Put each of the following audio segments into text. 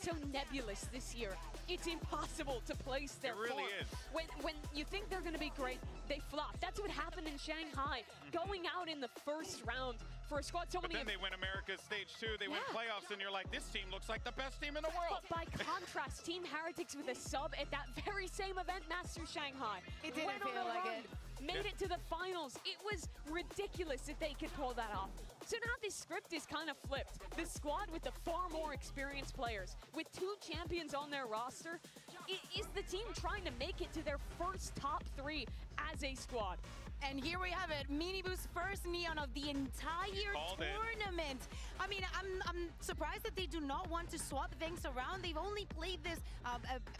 so nebulous this year. It's impossible to place their It really form. is. When you think they're going to be great, they flop. That's what happened in Shanghai. Going out in the first round for a squad so But many... then they win America's Stage 2, they win playoffs, and you're like, this team looks like the best team in the world. But by contrast, Team Heretics with a sub at that very same event, Masters Shanghai. It didn't went on feel a like run, it. made it to the finals. It was ridiculous that they could pull that off. So now this script is kind of flipped. The squad with the far more experienced players, with 2 champions on their roster, is the team trying to make it to their first top 3 as a squad. And here we have it, Miniboo's first neon of the entire tournament. I mean, I'm surprised that they do not want to swap things around. They've only played this,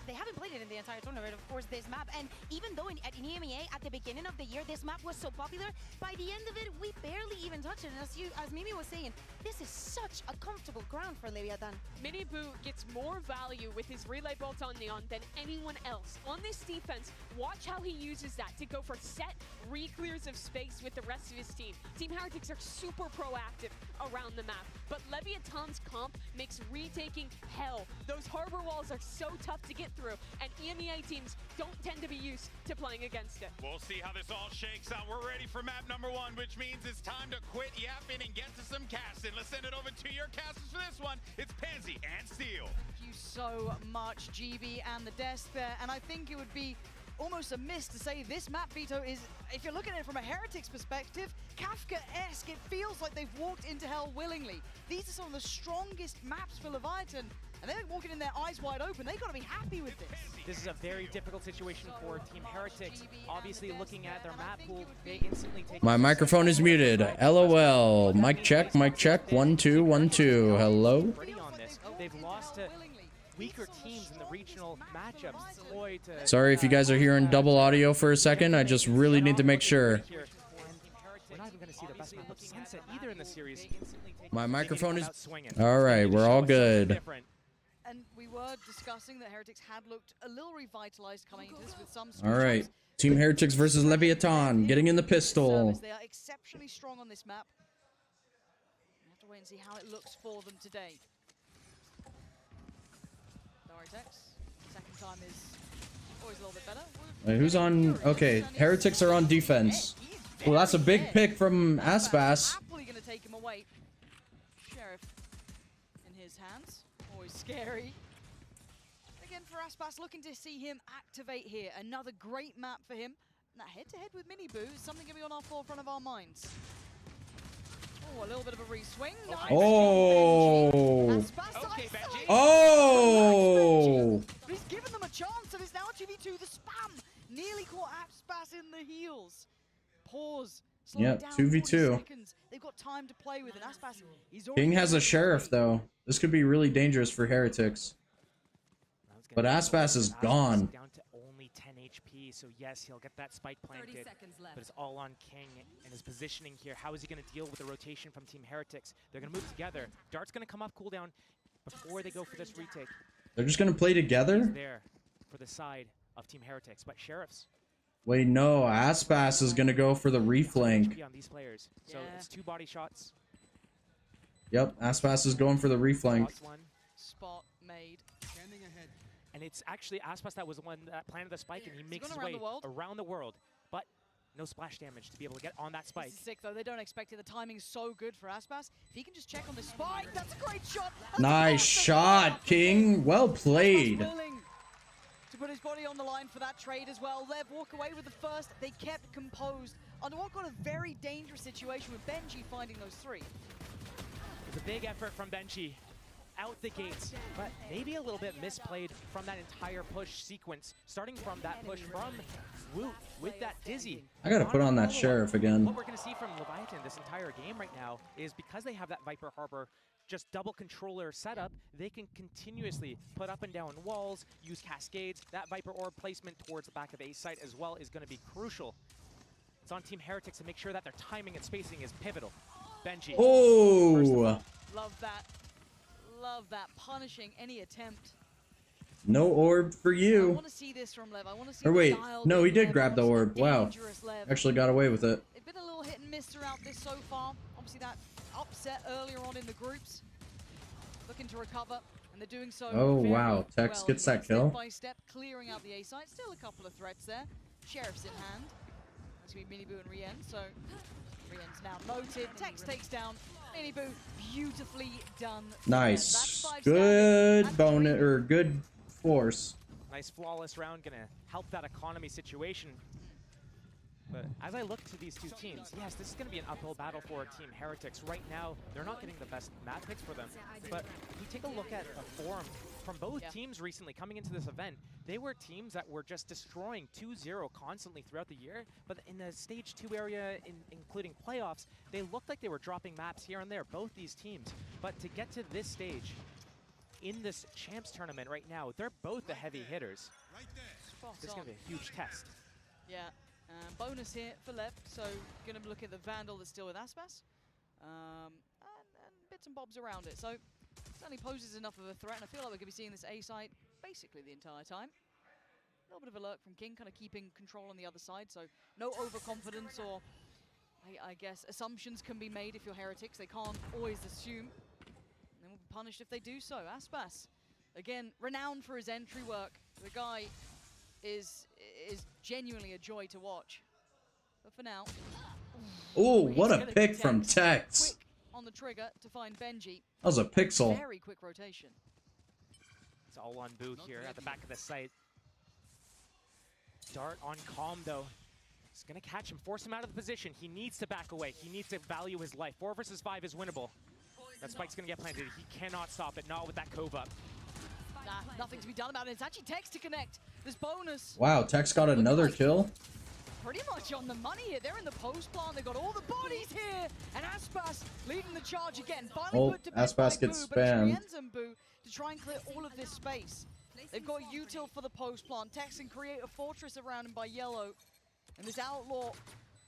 they haven't played it in the entire tournament, of course, this map. And even though at EMEA, at the beginning of the year, this map was so popular, by the end of it, we barely even touched it. And as Mimi was saying, this is such a comfortable ground for LEVIATÁN. Miniboo gets more value with his relay bolt on Neon than anyone else. On this defense, watch how he uses that to go for set clears of space with the rest of his team. Team Heretics are super proactive around the map, but LEVIATÁN's comp makes retaking hell. Those harbor walls are so tough to get through, and EMEA teams don't tend to be used to playing against it. We'll see how this all shakes out. We're ready for map number 1, which means it's time to quit yapping and get to some casting. Let's send it over to your casters for this one. It's Pansy and Steel. Thank you so much, GB and the desk there, and I think it would be almost a miss to say this map, Vito, is, if you're looking at it from a Heretics perspective, Kafka-esque. It feels like they've walked into hell willingly. These are some of the strongest maps for LEVIATÁN, and they're walking in their eyes wide open. They've got to be happy with this. This is a very difficult situation for Team Heretics. Obviously, looking at their map pool, they instantly take... My microphone is muted. LOL. Mic check, mic check. 1 2 1 2. Hello. They've lost to weaker teams in the regional matchups. Sorry if you guys are hearing double audio for a second. I just really need to make sure. We're not even going to see the best map of Sunset either in the series. My microphone is... All right, we're all good. And we were discussing that Heretics had looked a little revitalized coming into this with some... All right. Team Heretics versus LEVIATÁN. Getting in the pistol. They are exceptionally strong on this map. We have to wait and see how it looks for them today. Second time is always a little bit better. Wait, who's on? Okay, Heretics are on defense. Well, that's a big pick from Aspas. Happily gonna take him away. Sheriff in his hands, always scary. Again for Aspas, looking to see him activate here. Another great map for him. And that head-to-head with Miniboo is something gonna be on our forefront of our minds. Oh, a little bit of a re-swing. Nice. Oh. Okay, Oh. But he's given them a chance, and it's now 2v2. The spam nearly caught Aspas in the heels. Pause. Yep, 2v2. They've got time to play with, and Aspas, King has a sheriff though. This could be really dangerous for Heretics. But Aspas is gone. Down to only 10 HP, so yes, he'll get that spike planted, but it's all on King and his positioning here. How is he going to deal with the rotation from Team Heretics? They're going to move together. Dart's going to come off cooldown before they go for this retake. They're just gonna play together? He's there for the side of Team Heretics, but Sheriffs. Wait, no. Aspas is gonna go for the reflank. On these players, so it's 2 body shots. Yep, Aspas is going for the reflank. Spot made. Standing ahead. And it's actually Aspas that was the one that planted the spike, and he makes his way around the world, but no splash damage to be able to get on that spike. This is sick though, they don't expect it. The timing's so good for Aspas. If he can just check on the spike, that's a great shot. Nice shot, King. Well played. To put his body on the line for that trade as well. Lev walk away with the first. They kept composed under what got a very dangerous situation with Benji finding those 3. It's a big effort from Benji out the gates, but maybe a little bit misplayed from that entire push sequence, starting from that push from Woot with that Dizzy. I gotta put on that sheriff again. What we're gonna see from LEVIATÁN this entire game right now is because they have that Viper Harbor just double controller setup, they can continuously put up and down walls, use cascades. That Viper Orb placement towards the back of A site as well is gonna be crucial. It's on Team Heretics to make sure that their timing and spacing is pivotal. Benji. Oh! Love that. Love that. Punishing any attempt. No orb for I you. want to see this from Lev. I want to see Or wait, no, he did Lev. grab the orb. Wow. Actually got away with it. They've been a little hit and miss throughout this so far. Obviously that upset earlier on in the groups. Looking to recover. and they're doing so. Oh, very wow. Tex well gets here. that kill. Step by step, clearing out the A site. Still a couple of threats there. Sheriff's in hand. That's going to be Miniboo and Rien. So Rien's now moted. Tex takes down Miniboo. Beautifully done. Nice. Good bonus or good force. Nice flawless round, gonna help that economy situation. But as I look to these two teams, yes, this is going to be an uphill battle for Team Heretics. Right now, they're not getting the best map picks for them. But if you take a look at the form from both teams recently coming into this event, they were teams that were just destroying 2-0 constantly throughout the year. But in the Stage 2 area, including playoffs, they looked like they were dropping maps here and there, both these teams. But to get to this stage, in this Champs tournament right now, they're both the heavy hitters. This is going to be a huge test. Yeah. Bonus here for Lev, so going to look at the Vandal that's still with Aspas. And bits and bobs around it, so certainly poses enough of a threat, and I feel like we're going to be seeing this A site basically the entire time. A little bit of alert from King, kind of keeping control on the other side, so no overconfidence or, I guess, assumptions can be made if you're Heretics. They can't always assume, and they will be punished if they do so. Aspas, again, renowned for his entry work. The guy is genuinely a joy to watch. But for now, Oh, what a pick from Tex. Quick on the trigger to find Benji. That was a pixel. Very quick rotation. It's all on Boo here at the back of the site. Dart on Calm though. It's gonna catch him, force him out of the position. He needs to back away. He needs to value his life. 4 versus 5 is winnable. That spike's gonna get planted. He cannot stop it, not with that cove up. Nah, nothing to be done about it. It's actually Tex to connect. This bonus. Wow, Tex got another kill. Pretty much on the money here. They're in the post plant. They've got all the bodies here. And Aspas leading the charge again. Finally put to bed by Aspas gets Boo, but it's spammed. Rien's and Boo to try and clear all of this space. They've got util for the post plant. Tex can create a fortress around him by yellow. And this outlaw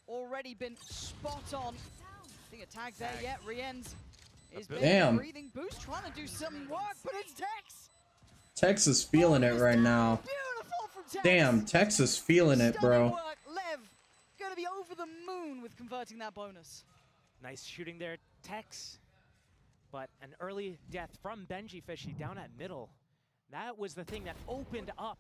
already been spot on. I think a tag there yet. Rien's is breathing. Boo's trying to do some work, but it's Tex. Tex is feeling it right now. Beautiful from Tex. Damn, Tex is feeling it, bro. Work. Lev gonna be over the moon with converting that bonus. Nice shooting there, Tex. But an early death from Benji Fishy down at middle. That was the thing that opened up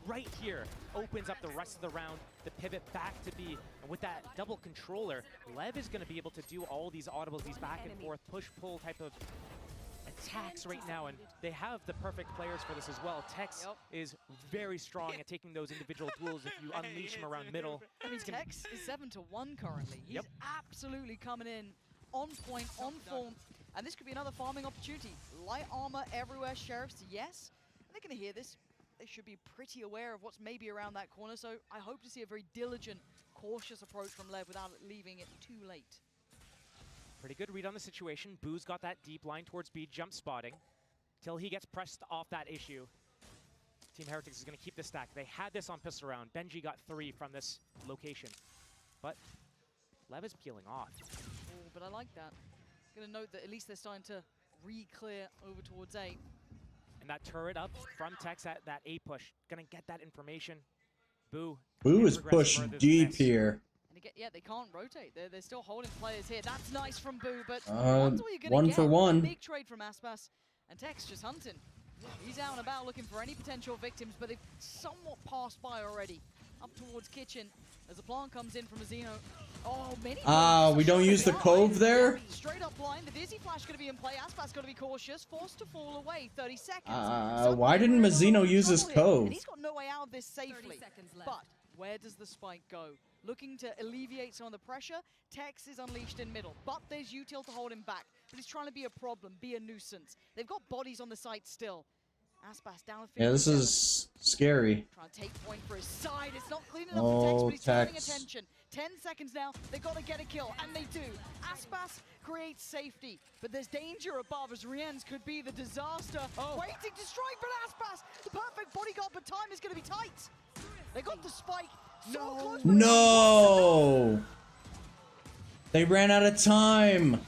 right here. Opens up the rest of the round, the pivot back to B. And with that double controller, Lev is going to be able to do all these audibles, these back and forth, push-pull type of attacks right now. And they have the perfect players for this as well. Tex is very strong at taking those individual duels if you unleash him around middle. I mean, Tex is 7-1 currently. He's absolutely coming in on point, on form. And this could be another farming opportunity. Light armor everywhere, Sheriffs, yes. They're going to hear this. They should be pretty aware of what's maybe around that corner, so I hope to see a very diligent, cautious approach from Lev without leaving it too late. Pretty good read on the situation. Boo's got that deep line towards B, jump spotting, till he gets pressed off that issue. Team Heretics is going to keep the stack. They had this on pistol round. Benji got 3 from this location, but Lev is peeling off. Oh, but I like that. Going to note that at least they're starting to re-clear over towards A. And that turret up from Tex at that A push. Gonna get that information. Boo. Boo is pushed deep here. And again, yeah, they can't rotate. They're still holding players here. That's nice from Boo, but one for one. Big trade from Aspas. And Tex just hunting. He's out and about looking for any potential victims, but they've somewhat passed by already. Up towards Kitchen as the plant comes in from Azino. Oh, many. We don't use the cove there? Straight up blind. The Dizzy Flash going to be in play. Aspas got to be cautious. Forced to fall away. 30 seconds. Why didn't Mazzino use his cove? And he's got no way out of this safely. But where does the spike go? Looking to alleviate some of the pressure. Tex is unleashed in middle. But there's util to hold him back. But he's trying to be a problem, be a nuisance. They've got bodies on the site still. Aspas down. Yeah, this is scary. Trying to take point for his side. It's not clean enough for Tex, but he's turning attention. 10 seconds now. They've got to get a kill, and they do. Aspas creates safety, but there's danger above as Rien's could be the disaster. Waiting to strike, but Aspas, the perfect bodyguard, but time is going to be tight. They got the spike. So close. No! They ran out of time.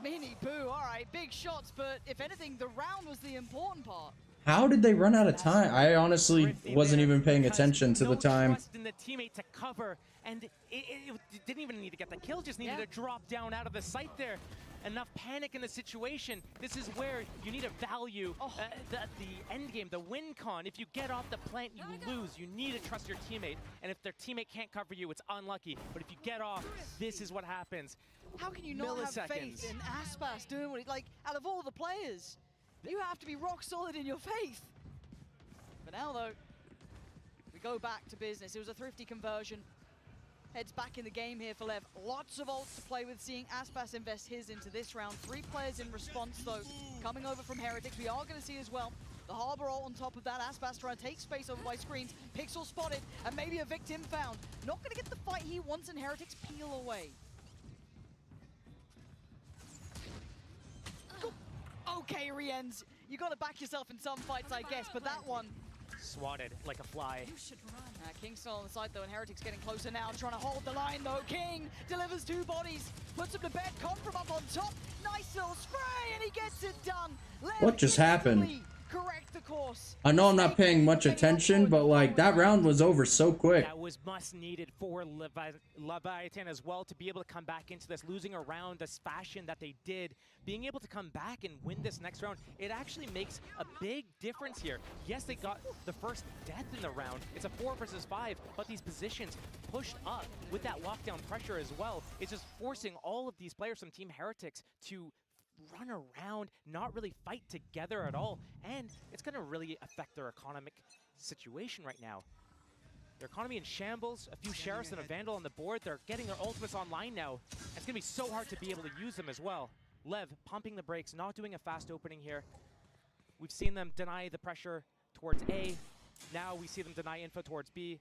Mini Boo, all right, big shots, but if anything, the round was the important part. How did they run out of time? I honestly wasn't even paying attention to the time. Trust in the teammate to cover, and it didn't even need to get the kill, just needed to drop down out of the sight there. enough panic in the situation. This is where you need to value the end game, the win con. If you get off the plant, you lose. You need to trust your teammate. And if their teammate can't cover you, it's unlucky. But if you get off, this is what happens. How can you not have faith in Aspas doing what he, like, out of all the players? You have to be rock solid in your faith. But now, though, we go back to business. It was a thrifty conversion. Heads back in the game here for Lev. Lots of ults to play with, seeing Aspas invest his into this round. 3 players in response, though, coming over from Heretics. We are going to see as well the Harbor ult on top of that. Aspas trying to take space over by screens. Pixel spotted, and maybe a victim found. Not going to get the fight he wants, and Heretics peel away. Okay, Rienz, you got to back yourself in some fights, I guess, but that one... Swatted like a fly. King's still on the side, though, and Heretics getting closer now, trying to hold the line, though. King delivers 2 bodies, puts him to bed. Come from up on top. Nice little spray, and he gets it done. What just happened? Correct the course. I know I'm not paying much attention, but like that round was over so quick. That was must needed for LEVIATÁN as well to be able to come back into this, losing around this fashion that they did. Being able to come back and win this next round, it actually makes a big difference here. Yes, they got the first death in the round. It's a 4 versus 5, but these positions pushed up with that lockdown pressure as well. It's just forcing all of these players from Team Heretics to run around, not really fight together at all, and it's going to really affect their economic situation right now. Their economy in shambles, a few Sheriffs and a Vandal on the board. They're getting their ultimates online now. It's going to be so hard to be able to use them as well. Lev pumping the brakes, not doing a fast opening here. We've seen them deny the pressure towards A. Now we see them deny info towards B.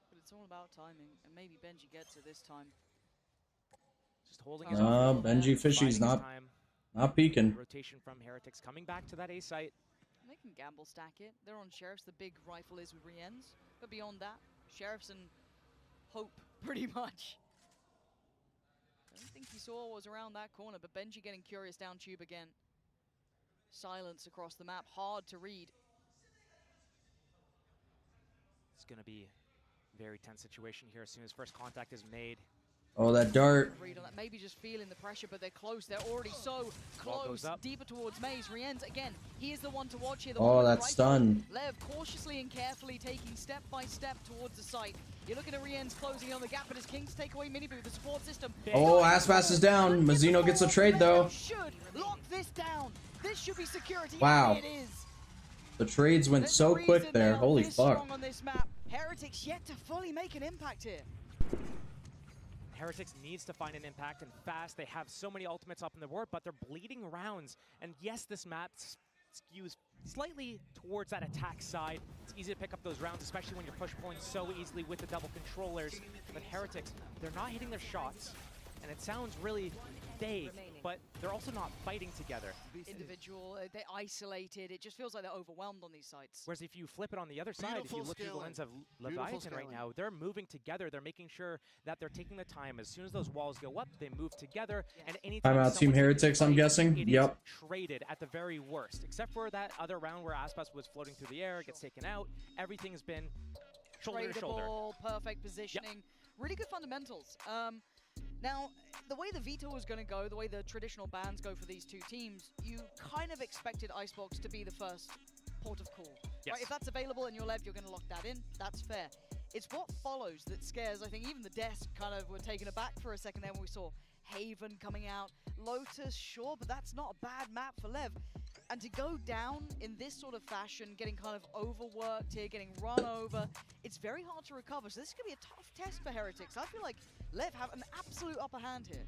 But it's all about timing, and maybe Benji gets it this time. Just holding his Benji Fishy's not peeking. Rotation from Heretics coming back to that A site. They can gamble stack it. They're on Sheriffs. The big rifle is with Rienz. But beyond that, Sheriffs and hope, pretty much. I don't think he saw what was around that corner, but Benji getting curious down tube again. Silence across the map, hard to read. It's going to be a very tense situation here as soon as first contact is made. Oh, that dart. Maybe just feeling the pressure, but they're close. They're already so close. Deeper towards Maze. Rienz, again, he is the one to watch here. Oh, that's stunned. Lev cautiously and carefully taking step by step towards the site. You're looking at Rienz closing on the gap, but his Kings take away Mini with the support system. Oh, Aspas is down. Mazzino gets a trade, though. Should lock this down. This should be security. Wow. It is. The trades went so quick there. Holy fuck. On this map. Heretics yet to fully make an impact here. Heretics needs to find an impact and fast. They have so many ultimates up in the board, but they're bleeding rounds. And yes, this map skews slightly towards that attack side. It's easy to pick up those rounds, especially when you're push-pulling so easily with the double controllers. But Heretics, they're not hitting their shots. And it sounds really vague, but they're also not fighting together. Individual, they're isolated. It just feels like they're overwhelmed on these sites. Whereas if you flip it on the other side, if you look through the lens of LEVIATÁN right now, they're moving together. They're making sure that they're taking the time. As soon as those walls go up, they move together. And anytime Timeout Team Heretics, I'm guessing. Yep. Traded at the very worst, except for that other round where Aspas was floating through the air, gets taken out. Everything's been shoulder to shoulder. Perfect positioning. Really good fundamentals. Now, the way the veto was going to go, the way the traditional bans go for these two teams, you kind of expected Icebox to be the first port of call. Yes. Right? If that's available and you're Lev, you're going to lock that in. That's fair. It's what follows that scares. I think even the desk kind of were taken aback for a second there when we saw Haven coming out. Lotus, sure, but that's not a bad map for Lev. And to go down in this sort of fashion, getting kind of overworked here, getting run over, it's very hard to recover. So this could be a tough test for Heretics. I feel like Lev have an absolute upper hand here.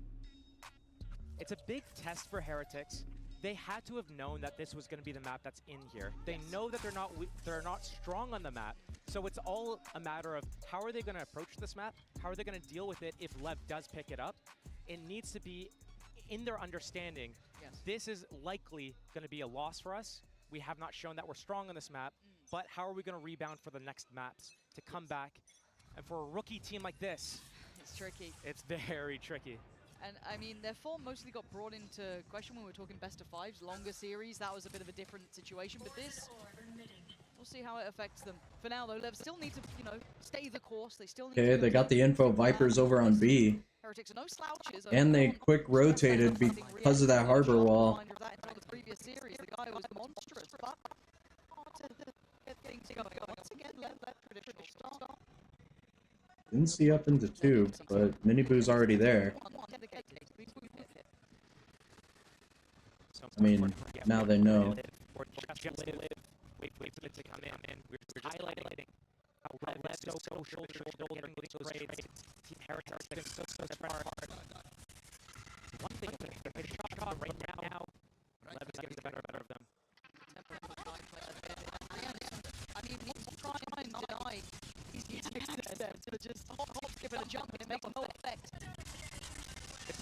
It's a big test for Heretics. They had to have known that this was going to be the map that's in here. They know that they're not strong on the map. So it's all a matter of how are they going to approach this map? How are they going to deal with it if Lev does pick it up? It needs to be in their understanding. This is likely going to be a loss for us. We have not shown that we're strong on this map, but how are we going to rebound for the next maps to come back? And for a rookie team like this, it's tricky. It's very tricky. And I mean, their form mostly got brought into question when we were talking best of fives, longer series. That was a bit of a different situation, but this, we'll see how it affects them. For now, though, Lev still need to, stay the course. They still need to they got the info. Vipers over on B. Heretics are no slouches. And they quick rotated because of that harbor wall. The previous series, the guy was monstrous, but to get things going. Once again, Lev traditional start. Didn't see up into tube, but Miniboo's already there. I mean, now they know. Wait for it to come in, and we're just highlighting how Lev is so shoulder to shoulder getting those trades. Team Heretics getting so hard. One thing, if they shot right now, Lev is getting the better of them. I mean, he's trying to deny. He's using them to just hop, skip, and a jump, and it makes no effect.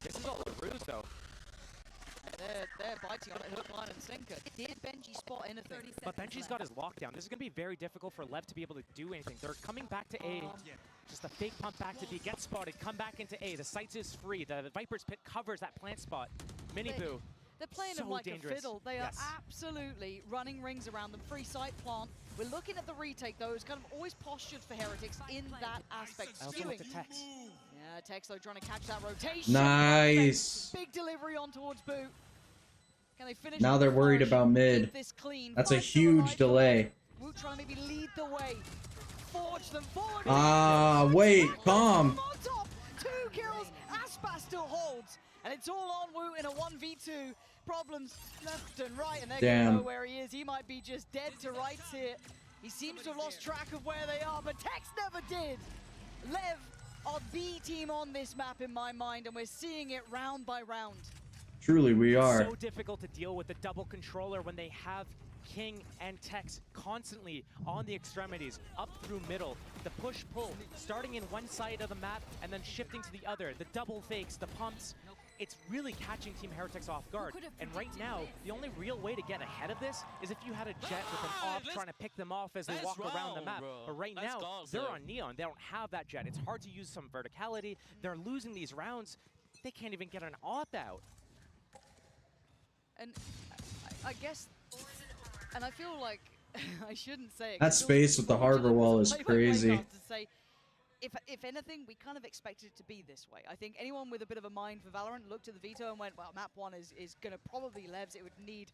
This is all the ruse, though. They're biting on it, hook, line, and sinker. Did Benji spot anything? But Benji's got his lockdown. This is going to be very difficult for Lev to be able to do anything. They're coming back to A. Just a fake pump back to B. Get spotted. Come back into A. The site is free. The Viper's Pit covers that plant spot. Miniboo. They're playing them like a fiddle. They are absolutely running rings around them. Free site plant. We're looking at the retake, though. It's kind of always postured for Heretics in that aspect. I also like the Tex. Yeah, Tex, though, trying to catch that rotation. Nice. Big delivery on towards Boot. Can they finish? Now they're worried about mid. That's a huge delay. Woot trying to maybe lead the way. Forge them forward. Ah, wait, calm. On top. 2 kills. Aspas still holds. And it's all on Woot in a 1v2. Problems left and right, and they're going to know where he is. He might be just dead to rights here. He seems to have lost track of where they are, but Tex never did. Lev are the team on this map in my mind, and we're seeing it round by round. Truly, we are. So difficult to deal with the double controller when they have King and Tex constantly on the extremities, up through middle. The push-pull, starting in one side of the map and then shifting to the other. The double fakes, the pumps. It's really catching Team Heretics off guard. And right now, the only real way to get ahead of this is if you had a Jet with an op trying to pick them off as they walk around the map. But right now, they're on Neon. They don't have that Jet. It's hard to use some verticality. They're losing these rounds. They can't even get an op out. And I guess, and I feel like I shouldn't say it. That space with the harbor wall is crazy. If anything, we kind of expected it to be this way. I think anyone with a bit of a mind for Valorant looked at the veto and went, well, map 1 is going to probably Levs. It would need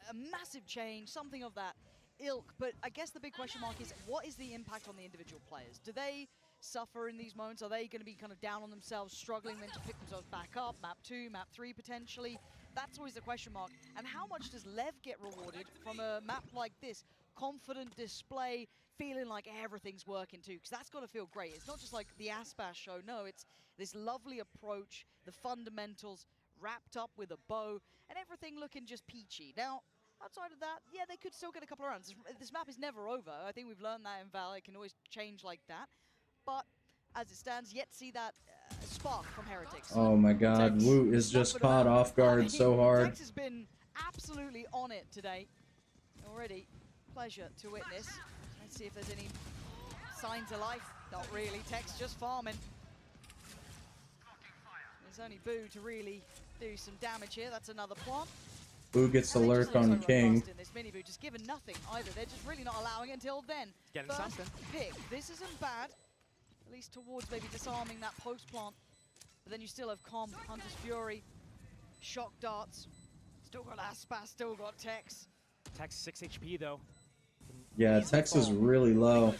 a massive change, something of that ilk. But I guess the big question mark is, what is the impact on the individual players? Do they suffer in these moments? Are they going to be kind of down on themselves, struggling then to pick themselves back up? Map 2, map 3 potentially? That's always the question mark. And how much does Lev get rewarded from a map like this? Confident display, feeling like everything's working too, because that's got to feel great. It's not just like the Aspas show, no, it's this lovely approach, the fundamentals wrapped up with a bow, and everything looking just peachy. Now, outside of that, yeah, they could still get a couple of rounds. This map is never over. I think we've learned that in Val. It can always change like that. But as it stands, yet to see that spark from Heretics. Oh my god, Woot is just caught off guard so hard. Tex has been absolutely on it today. Already, pleasure to witness. Let's see if there's any signs of life. Not really, Tex just farming. There's only Boo to really do some damage here. That's another plant. Boo gets the lurk on King. In this Miniboo, just given nothing either. They're just really not allowing it until then. Getting First something. pick. This isn't bad. At least towards maybe disarming that post plant. But then you still have Com, Hunter's Fury, Shock Darts. Still got Aspas, still got Tex. Tex 6 HP though. Yeah, Tex is really low.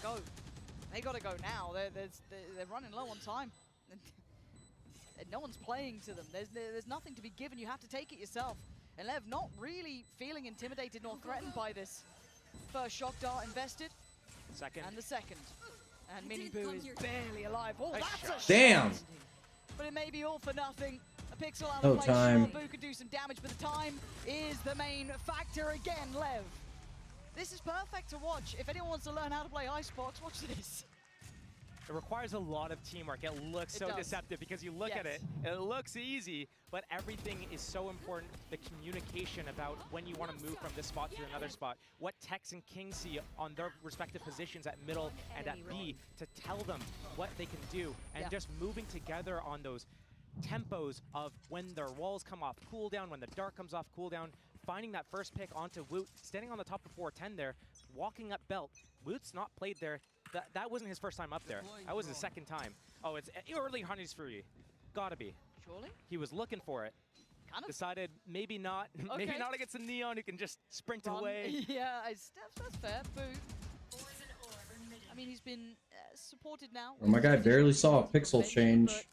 They gotta go now. They're running low on time. And no one's playing to them. There's nothing to be given. You have to take it yourself. And Lev not really feeling intimidated nor threatened by this. First Shock Dart invested. Second. And the second. And Miniboo is barely alive. Oh, that's a damn! shot. But it may be all for nothing. A pixel out No of place. time. Sure, Boo could do some damage, but the time is the main factor again, Lev. This is perfect to watch. If anyone wants to learn how to play Icebox, watch this. It requires a lot of teamwork. It looks so deceptive because you look at it, it looks easy, but everything is so important. The communication about when you want to move from this spot to another spot, what Tex and King see on their respective positions at middle and at B to tell them what they can do, and just moving together on those tempos of when their walls come off cooldown, when the dart comes off cooldown, finding that first pick onto Woot, standing on the top of 410 there, walking up belt. Woot's not played there. That wasn't his first time up there. That was his second time. Oh, it's early Hunter's Fury. Gotta be. Surely? He was looking for it. Kind of. Decided maybe not. Okay. Maybe not against the Neon who can just sprint Run. away. Yeah, that's fair. Boo. I mean, he's been supported now. Oh, my guy barely saw a pixel change.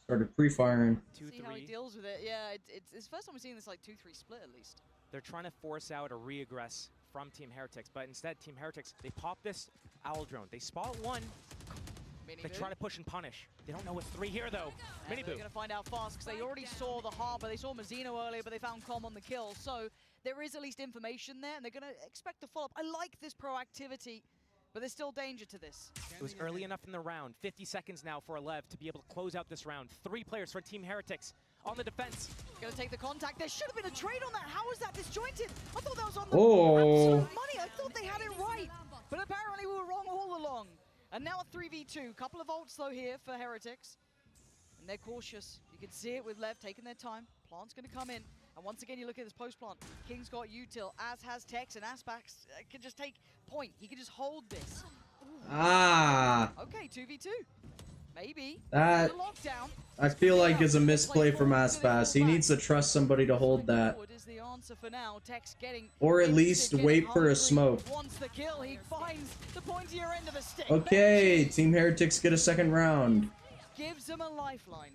Started pre-firing. See how he deals with it. Yeah, it's the first time we've seen this like 2-3 split at least. They're trying to force out a re-aggress from Team Heretics, but instead Team Heretics, they pop this owl drone. They spot one. They try to push and punish. They don't know what's 3 here though. They're going to find out fast because they already saw the harbor. They saw Mazzino earlier, but they found Com on the kill. So there is at least information there, and they're going to expect to follow up. I like this proactivity, but there's still danger to this. It was early enough in the round. 50 seconds now for Lev to be able to close out this round. 3 players for Team Heretics on the defense. Going to take the contact. There should have been a trade on that. How is that disjointed? I thought that was on the Oh. absolute money. I thought they had it right, but apparently we were wrong all along. And now a 3v2. Couple of ults though here for Heretics. And they're cautious. You can see it with Lev taking their time. Plant's going to come in. And once again, you look at this post plant. King's got util, as has Tex, and Aspax can just take point. He can just hold this. Ooh. Ah. Okay, 2v2. Maybe. That, the lockdown. I feel like is a misplay from Aspas. He needs to trust somebody to hold that. Is the answer for now. Tex getting Or at least wait for a smoke. Once the kill, he finds the pointier end of the stick. Okay, Team Heretics get a second round. Gives him a lifeline.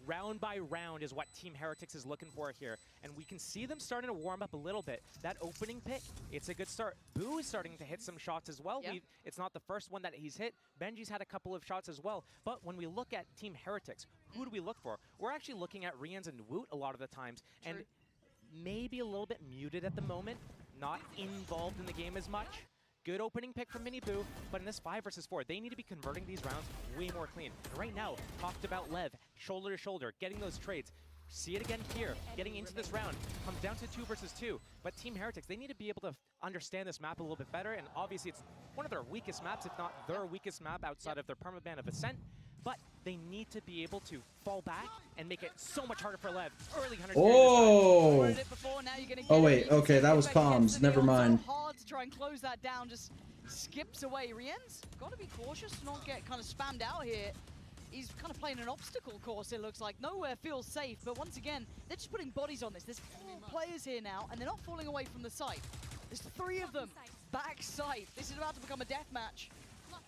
Round by round is what Team Heretics is looking for here. And we can see them starting to warm up a little bit. That opening pick, it's a good start. Boo is starting to hit some shots as well. Yeah. It's not the first one that he's hit. Benji's had a couple of shots as well. But when we look at Team Heretics, who do we look for? We're actually looking at Rians and Woot a lot of the times. True. And maybe a little bit muted at the moment. Not involved in the game as much. Good opening pick from Mini Boo, but in this 5 versus 4, they need to be converting these rounds way more clean. And right now, talked about Lev, shoulder to shoulder, getting those trades. See it again here, getting into this round. Comes down to 2 versus 2. But Team Heretics, they need to be able to understand this map a little bit better, and obviously it's one of their weakest maps, if not their weakest map outside of their permaban of Ascent. But they need to be able to fall back and make it so much harder for Lev. Early 100. Oh! Oh wait, okay, that was comms. Never mind. So hard to try and close that down, just skips away. Rien's got to be cautious, not get kind of spammed out here. He's kind of playing an obstacle course, it looks like. Nowhere feels safe, but once again, they're just putting bodies on this. There's 4 players here now, and they're not falling away from the site. There's 3 of them. Back site. This is about to become a death match.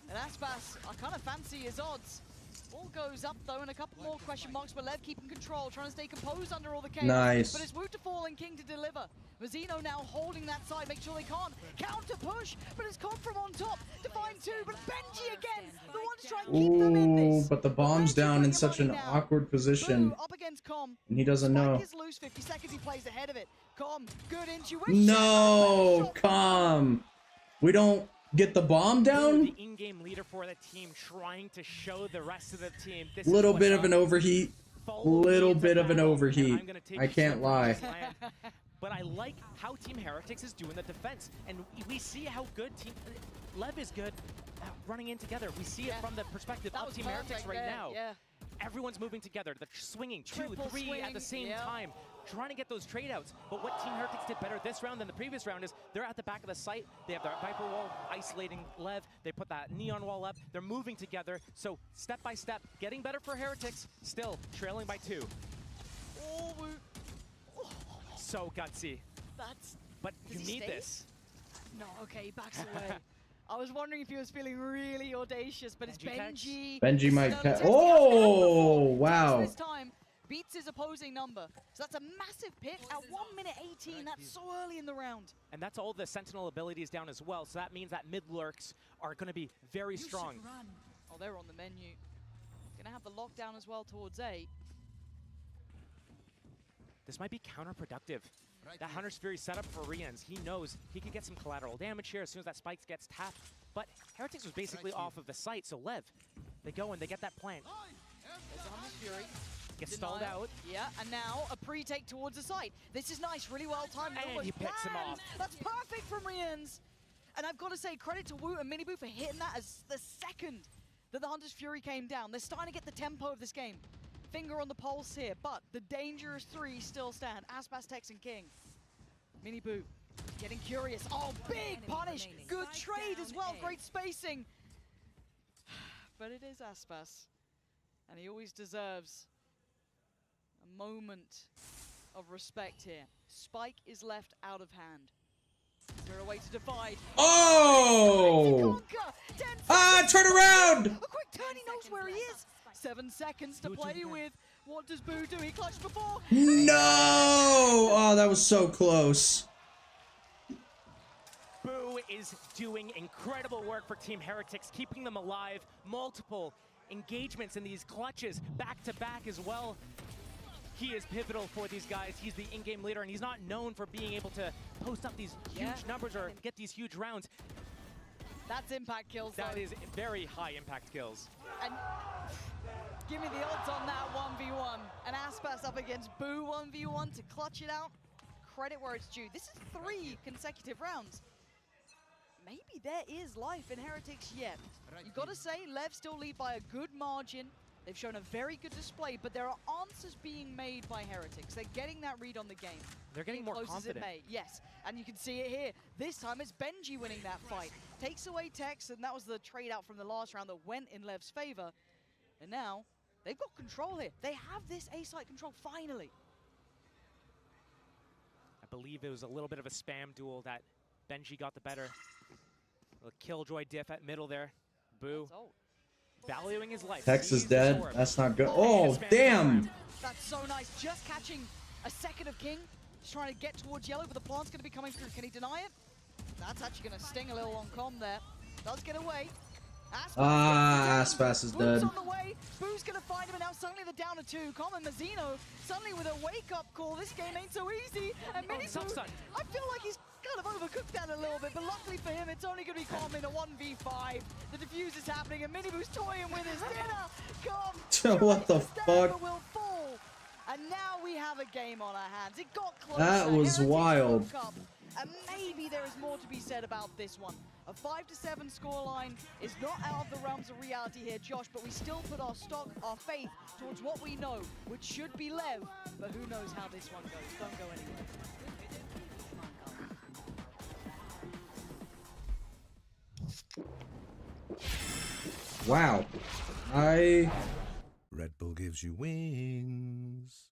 And Aspas, I kind of fancy his odds. All goes up though, and a couple more question marks, but Lev keeping control, trying to stay composed under all the chaos. Nice. But it's Woot to fall and King to deliver. Mazzino now holding that side, make sure they can't counter push, but it's come from on top to find 2, but Benji again, the one to try and keep them in Ooh, this. but the bomb's down in such an awkward position, Boo, up against Com. and he doesn't know. Spike is loose, 50 seconds, he plays ahead of it. Com, good intuition. No, calm. We don't get the bomb down. The in-game leader for the team trying to show the rest of the team. This Little bit of an overheat. Little bit of an overheat. I can't lie. But I like how Team Heretics is doing the defense. And we see how good Team Lev is good running in together. We see it from the perspective of Team Heretics right now. Yeah. Everyone's moving together. They're swinging 2, Triple 3 swing, at the same time, trying to get those trade outs. But what Team Heretics did better this round than the previous round is they're at the back of the site. They have their Viper wall isolating Lev. They put that Neon wall up. They're moving together. So step by step, getting better for Heretics, still trailing by 2. Oh, So gutsy. But you need this. No, okay, he backs away. I was wondering if he was feeling really audacious, but it's Benji. Benji might catch. Oh, wow. This time beats his opposing number. So that's a massive pick at 1 minute 18. That's so early in the round. And that's all the Sentinel abilities down as well. So that means that mid lurks are going to be very strong. Oh, they're on the menu. Gonna have the lockdown as well towards A. This might be counterproductive. That Hunter's Fury setup for Rians, he knows he could get some collateral damage here as soon as that spike gets tapped. But Heretics was basically off of the site, so Lev, they go and they get that plant. There's Hunter's Fury. Gets stalled out. Yeah, and now a pre-take towards the site. This is nice, really well timed. And he picks him off. That's perfect from Rians. And I've got to say, credit to Woot and Miniboo for hitting that as the second that the Hunter's Fury came down. They're starting to get the tempo of this game. Finger on the pulse here, but the dangerous 3 still stand. Aspas, Tex, and King. Miniboo getting curious. Oh, big punish. Good trade as well. Great spacing. But it is Aspas. And he always deserves a moment of respect here. Spike is left out of hand. Is there a way to divide? Oh! Turn around! A quick turn, he knows where he is. 7 seconds to play with. What does Boo do? He clutched before. No! Oh, that was so close. Boo is doing incredible work for Team Heretics, keeping them alive. Multiple engagements in these clutches, back-to-back as well. He is pivotal for these guys. He's the in-game leader, and he's not known for being able to post up these huge numbers or get these huge rounds. That's impact kills, That though. is very high impact kills. And give me the odds on that 1v1. And Aspas up against Boo 1v1 to clutch it out. Credit where it's due. This is 3 consecutive rounds. Maybe there is life in Heretics yet. You've got to say, Lev still lead by a good margin. They've shown a very good display, but there are answers being made by Heretics. They're getting that read on the game. They're getting more confident. As it may. Yes, and you can see it here. This time it's Benji winning that fight. Takes away Tex, and that was the trade out from the last round that went in Lev's favor. And now, they've got control here. They have this A-site control, finally. I believe it was a little bit of a spam duel that Benji got the better. A killjoy diff at middle there. Boo. Valuing his life. Tex is dead. That's not good. Oh, damn! That's so nice. Just catching a second of King. He's trying to get towards yellow, but the plant's going to be coming through. Can he deny it? That's actually going to sting a little on Com there. Does get away. Aspas is dead. Boo's on the way. Boo's going to find him, and now suddenly they're down to 2. Com and Mazzino suddenly with a wake-up call. This game ain't so easy. And Mini Boo, I feel like he's kind of overcooked that a little bit, but luckily for him, it's only going to be Com in a 1v5. The defuse is happening, and Mini Boo's toying with his dinner. Com, what the fuck? will fall. And now we have a game on our hands. It got closer. That was Heretics wild. woke up, and maybe there is more to be said about this one. A 5-7 scoreline is not out of the realms of reality here, Josh, but we still put our stock, our faith towards what we know, which should be Lev, but who knows how this one goes. Don't go anywhere. Wow. Red Bull gives you wings.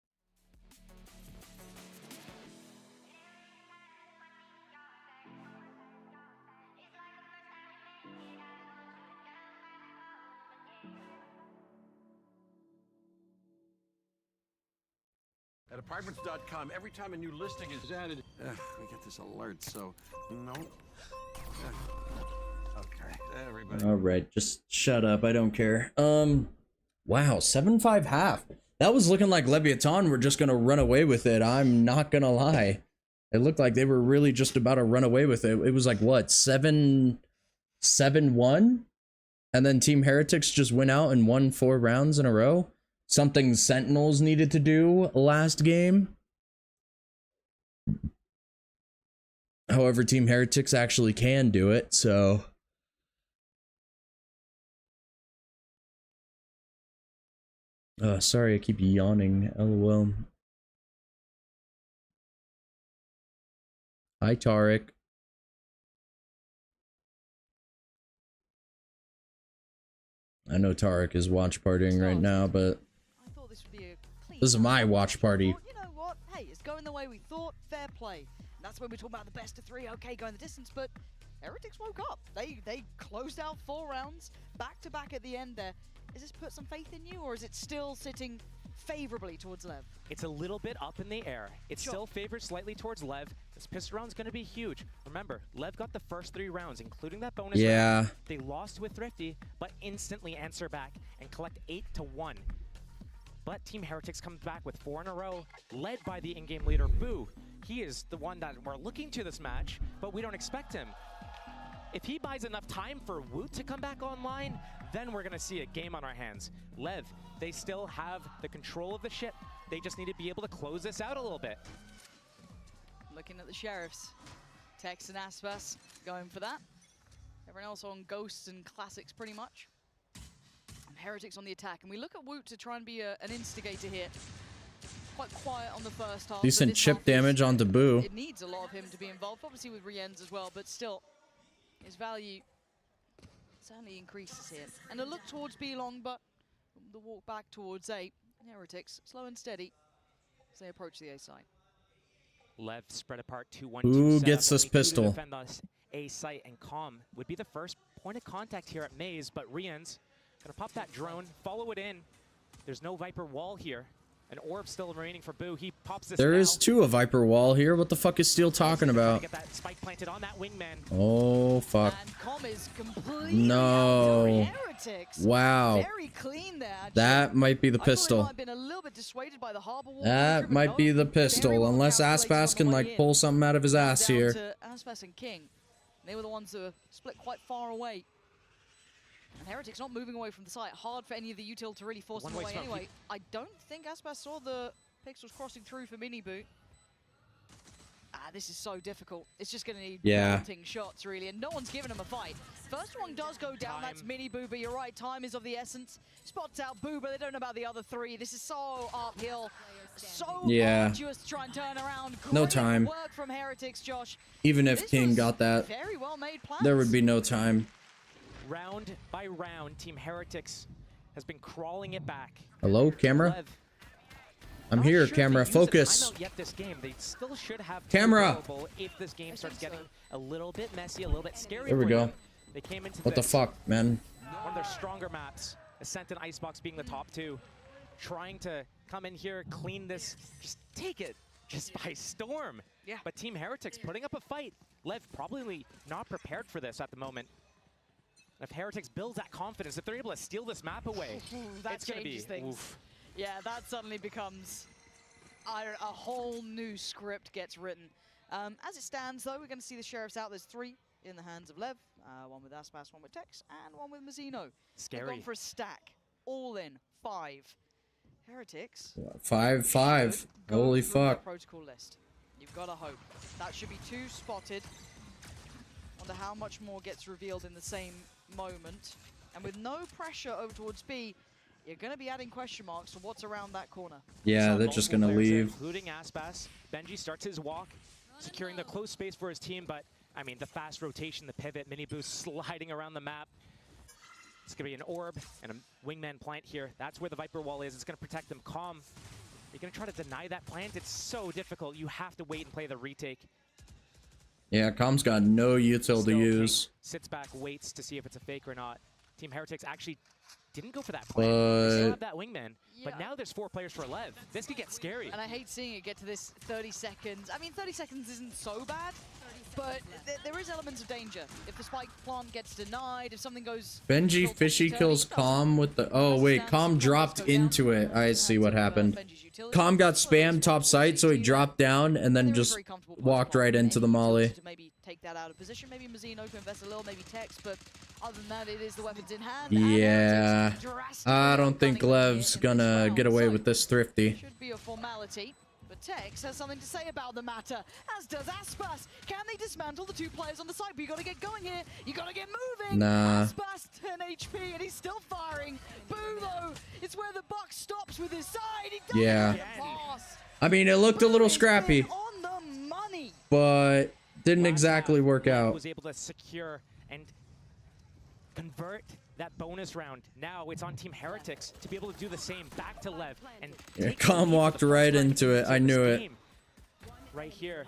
At apartments.com, every time a new listing is added, we get this alert, so no. Okay, everybody. All right, just shut up. I don't care. Wow, 7-5 half. That was looking like LEVIATÁN were just gonna run away with it. I'm not gonna lie. It looked like they were really just about to run away with it. It was like what, 7-1, and then Team Heretics just went out and won 4 rounds in a row. Something Sentinels needed to do last game. However, Team Heretics actually can do it, so. Sorry, I keep yawning. LOL. Hi, Tarek. I know Tarek is watch partying right now, but I thought this would be a clean. this is my watch party. You know what? Hey, it's going the way we thought. Fair play. And that's when we talk about the best of 3. Okay, going the distance, but Heretics woke up. They closed out 4 rounds back to back at the end there. Does this put some faith in you, or is it still sitting favorably towards Lev? It's a little bit up in the air. It's still favored slightly towards Lev. This pistol round's going to be huge. Remember, Lev got the first 3 rounds, including that bonus round. They lost with Thrifty, but instantly answer back and collect 8-1. But Team Heretics comes back with 4 in a row, led by the in-game leader, Boo. He is the one that we're looking to this match, but we don't expect him. If he buys enough time for Woot to come back online, then we're going to see a game on our hands. Lev, they still have the control of the ship. They just need to be able to close this out a little bit. Looking at the Sheriffs. Tex and Aspas going for that. Everyone else on Ghosts and Classics pretty much. And Heretics on the attack. And we look at Woot to try and be an instigator here. Quite quiet on the first half. Decent chip damage onto Boo. It needs a lot of him to be involved, obviously with Rienz as well, but still, his value certainly increases here. And a look towards B-Long, but the walk back towards A. Heretics, slow and steady as they approach the A side. Lev spread apart 2-1-2. Who gets setup, this only 2 to pistol? defend this A site, and Calm would be the first point of contact here at Maze, but Rian's gonna pop that drone, follow it in. There's no Viper wall here. An orb still remaining for Boo. He pops this There now. is too a Viper wall here. What the fuck is Steel talking about? Get that spike planted on that wingman. Oh fuck. And Com is completely No. out for Heretics. Wow. Very clean there. That might be the I thought he pistol. might have been a little bit dissuaded by the harbor wall. That might be the pistol, unless Aspas can like pull something out of his ass Down here. to Aspas and King. They were the ones that were split quite far away. And Heretics not moving away from the site. Hard for any of the util to really force them away anyway. I don't think Aspas saw the pixels crossing through for Miniboot. This is so difficult. It's just going to need mounting shots, really, and no one's giving him a fight. First one does go down, that's Miniboot, but you're right, time is of the essence. Spots out Boo, but they don't know about the other 3. This is so uphill, so arduous to try and turn around. Great No time. work from Heretics, Josh. Even if King got that, Very well made plans. there would be no time. Round by round, Team Heretics has been crawling it back. Hello, camera? Lev, I'm not here, sure camera. if they use a Focus. timeout yet this game. They still should have Camera. available if this game starts getting a little bit messy, a little bit scary. There we for go. them. They came into What the this, fuck, man? one of their stronger maps, Ascent and Icebox being the top 2, trying to come in here, clean this, just take it just by storm. Yeah. But Team Heretics putting up a fight. Lev probably not prepared for this at the moment. If Heretics builds that confidence, if they're able to steal this map away, that it's going to be changes things. oof. Yeah, that suddenly becomes a whole new script gets written. As it stands, though, we're going to see the Sheriffs out. There's 3 in the hands of Lev, one with Aspas, one with Tex, and one with Mazzino. Scary. They've gone for a stack, all in 5. Heretics. 5-5. Holy Go through their fuck. protocol list. You've got to hope. That should be 2 spotted. Wonder how much more gets revealed in the same moment. And with no pressure over towards B, you're going to be adding question marks to what's around that corner. Yeah, So they're just multiple gonna players there, leave. including Aspas. Benji starts his walk, securing the close space for his team, but I mean, the fast rotation, the pivot, mini boost sliding around the map. It's gonna be an orb and a wingman plant here. That's where the Viper wall is. It's gonna protect them. Calm. You're gonna try to deny that plant. It's so difficult. You have to wait and play the retake. Yeah, Com's got no util to Still, use. King sits back, waits to see if it's a fake or not. Team Heretics actually didn't go for that plant. They still have that wingman. But Yeah. now there's 4 players for Lev. This could get scary. And I hate seeing it get to this 30 seconds. I mean, 30 seconds isn't so bad, but there is elements of danger. If the spike plant gets denied, if something goes... Benji Fishy kills Calm with the... Oh, wait. Calm dropped into it. I see what happened. Calm got spammed top site, so he dropped down and then just walked right into the molly. To maybe take that out of position. Maybe Mazzino can invest a little, maybe Tex, but other than that, it is the weapons in hand. Yeah. I don't think Lev's gonna get away with this thrifty. Should be a formality. But Tex has something to say about the matter, as does Aspas. Can they dismantle the 2 players on the side? But you gotta get going here. You gotta get moving. Nah. Aspas 10 HP and he's still firing. Boo though, it's where the buck stops with his side. He does Yeah. get the pass. I mean, it looked a little scrappy, On the money. but didn't Last exactly half, work Lev out. was able to secure and convert that bonus round. Now it's on Team Heretics to be able to do the same back to Lev. And Yeah, take Calm the lead walked for the first right time into it. I in this knew it. game. Right here,